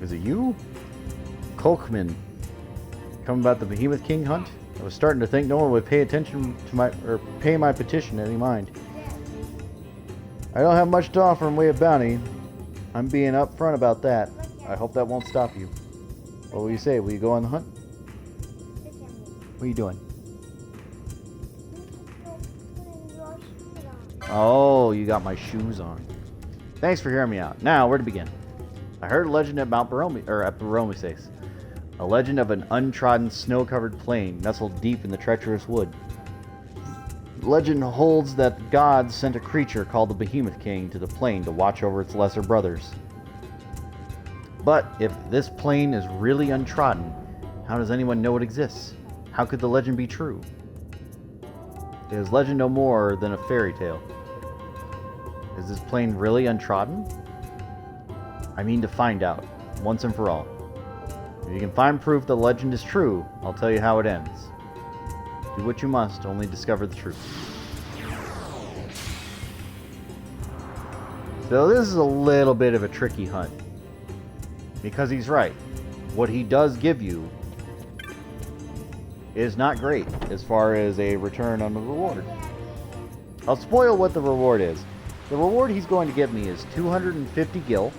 Is it you? Kolkman. Coming about the Behemoth King hunt? I was starting to think no one would pay attention to pay my petition any mind. I don't have much to offer in way of bounty. I'm being upfront about that. I hope that won't stop you. What will you say? Will you go on the hunt? What are you doing? Oh, you got my shoes on. Thanks for hearing me out. Now, where to begin? I heard a legend at Mount Borome, or at Boromices. A legend of an untrodden, snow-covered plain nestled deep in the treacherous wood. The legend holds that God sent a creature called the Behemoth King to the plain to watch over its lesser brothers. But if this plain is really untrodden, how does anyone know it exists? How could the legend be true? Is legend no more than a fairy tale? Is this plain really untrodden? I mean to find out, once and for all. If you can find proof the legend is true, I'll tell you how it ends. Do what you must, only discover the truth. So this is a little bit of a tricky hunt. Because he's right. What he does give you is not great as far as a return on the reward. I'll spoil what the reward is. The reward he's going to give me is 250 gil.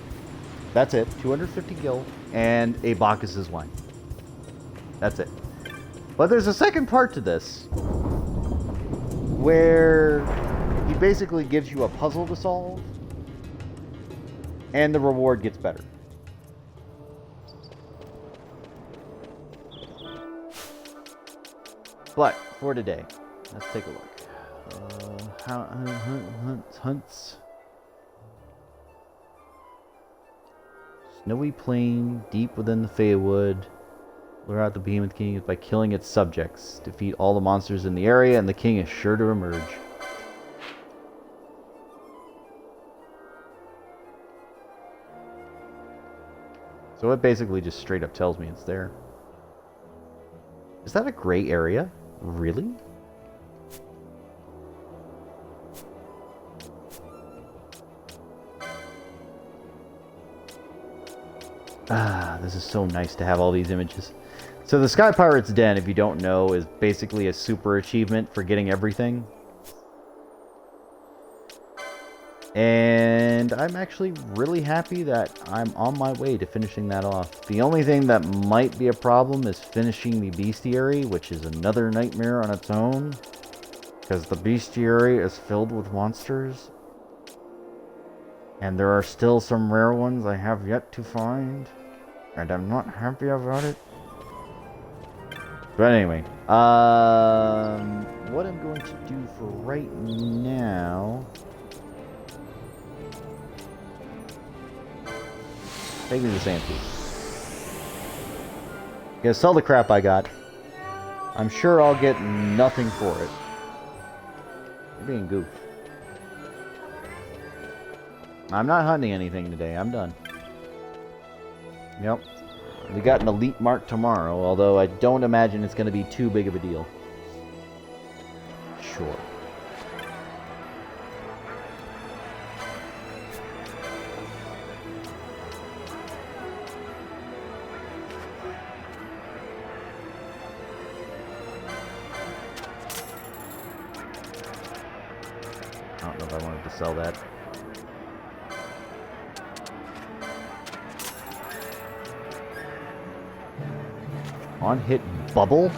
That's it, 250 gil, and a Bacchus's wine. That's it. But there's a second part to this, where he basically gives you a puzzle to solve, and the reward gets better. But for today, let's take a look. Hunts. Snowy plain, deep within the Feywood. Lure out the Behemoth King by killing its subjects. Defeat all the monsters in the area, and the king is sure to emerge. So it basically just straight up tells me it's there. Is that a gray area? Really? Ah, this is so nice to have all these images. So the Sky Pirate's Den, if you don't know, is basically a super achievement for getting everything. And I'm actually really happy that I'm on my way to finishing that off. The only thing that might be a problem is finishing the Bestiary, which is another nightmare on its own. Because the Bestiary is filled with monsters. And there are still some rare ones I have yet to find. And I'm not happy about it. But anyway, what I'm going to do for right now... Take me to the sand piece. Gonna sell the crap I got. I'm sure I'll get nothing for it. You're being goof. I'm not hunting anything today. I'm done. Yep. We got an elite mark tomorrow, although I don't imagine it's going to be too big of a deal. Sure. I don't know if I wanted to sell that. On hit bubble?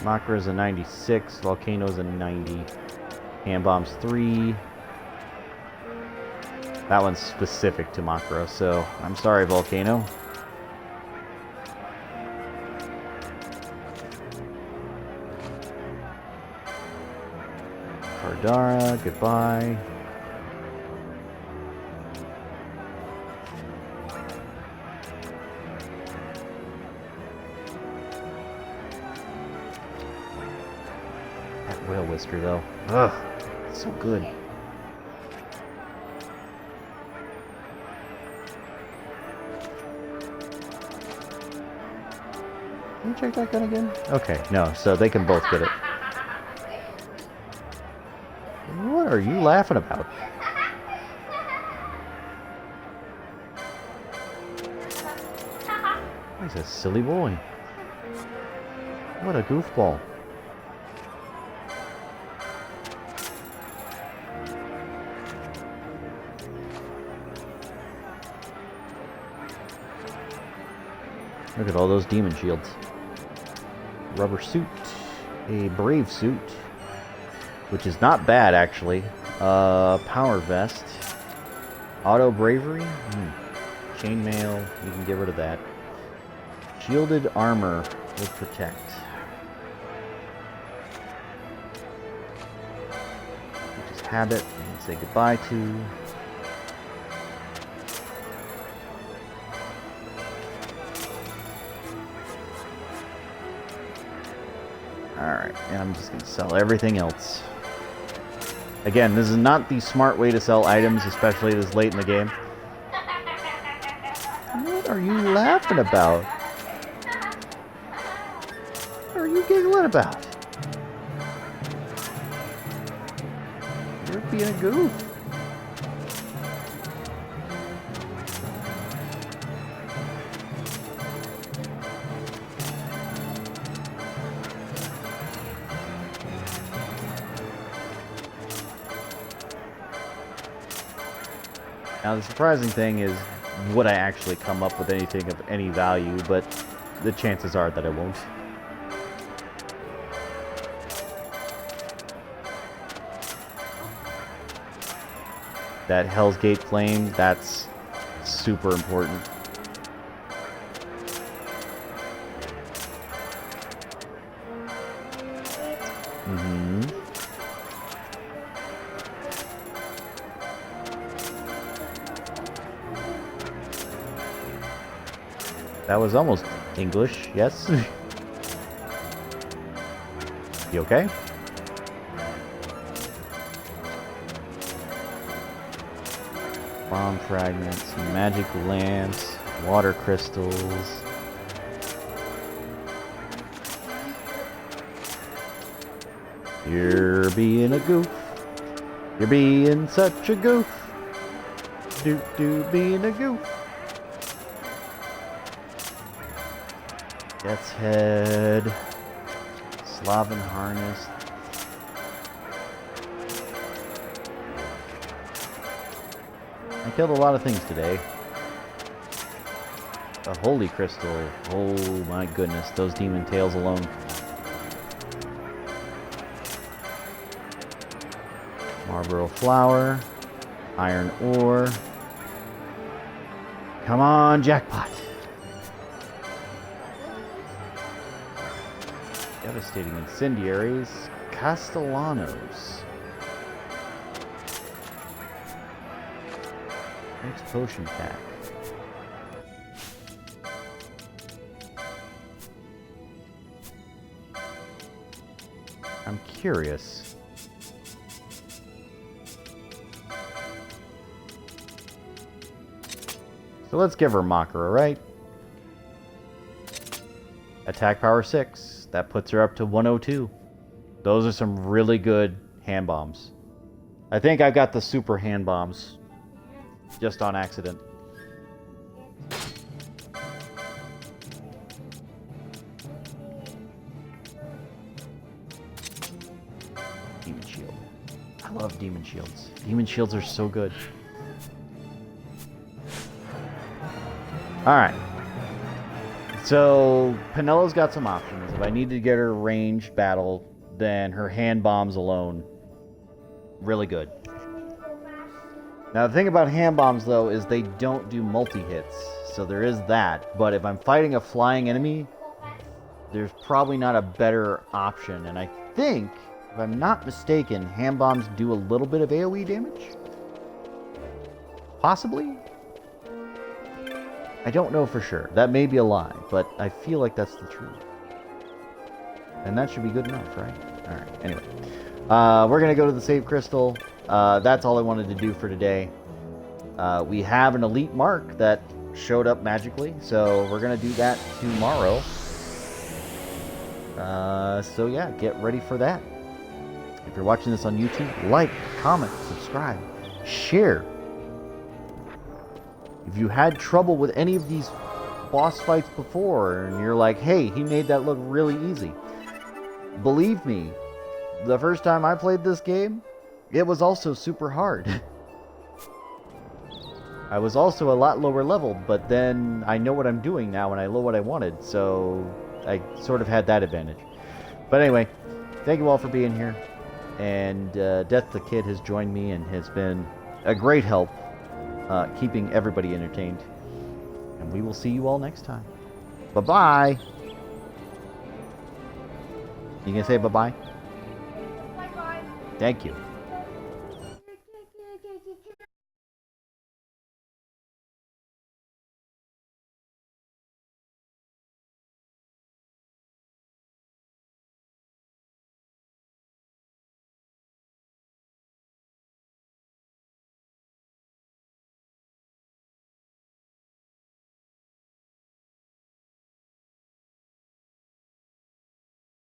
Makra is a 96, Volcano is a 90, Hand Bomb's 3. That one's specific to Makra, so I'm sorry, Volcano. Cardara, goodbye. Whale whisker, though. Ugh. It's so good. Can you check that gun again? Okay, no, so they can both get it. What are you laughing about? He's a silly boy. What a goofball. Look at all those demon shields. Rubber suit. A brave suit. Which is not bad, actually. Power vest. Auto bravery. Chainmail. You can get rid of that. Shielded armor will protect. Which is habit. And say goodbye to. Alright, and I'm just going to sell everything else. Again, this is not the smart way to sell items, especially this late in the game. What are you laughing about? What are you giggling about? You're being a goof. Now the surprising thing is, would I actually come up with anything of any value, but the chances are that I won't. That Hell's Gate flame, that's super important. That was almost English, yes? You okay? Bomb fragments, magic lamps, water crystals. You're being a goof. You're being such a goof. Being a goof. Death's Head, Slaven Harness. I killed a lot of things today. A Holy Crystal. Oh my goodness, those demon tails alone. Marlboro Flower, Iron Ore. Come on, jackpot. Devastating Incendiaries, Castellanos. Next potion pack. I'm curious. So let's give her Makara, right? Attack power 6. That puts her up to 102. Those are some really good hand bombs. I think I've got the super hand bombs. Just on accident. Demon Shield. I love Demon Shields. Demon Shields are so good. Alright. So, Penelo's got some options. If I need to get her ranged battle, then her hand bombs alone, really good. Now, the thing about hand bombs, though, is they don't do multi-hits. So there is that. But if I'm fighting a flying enemy, there's probably not a better option. And I think, if I'm not mistaken, hand bombs do a little bit of AoE damage? Possibly? I don't know for sure. That may be a lie, but I feel like that's the truth. And that should be good enough, right? Alright, anyway. We're going to go to the save crystal. That's all I wanted to do for today. We have an elite mark that showed up magically, so we're going to do that tomorrow. So yeah, get ready for that. If you're watching this on YouTube, like, comment, subscribe, share. If you had trouble with any of these boss fights before, and you're like, hey, he made that look really easy. Believe me, the first time I played this game, it was also super hard. I was also a lot lower leveled, but then I know what I'm doing now and I know what I wanted, so I sort of had that advantage. But anyway, thank you all for being here. And Death the Kid has joined me and has been a great help keeping everybody entertained. And we will see you all next time. Bye-bye. You gonna say bye-bye? Bye-bye. Thank you.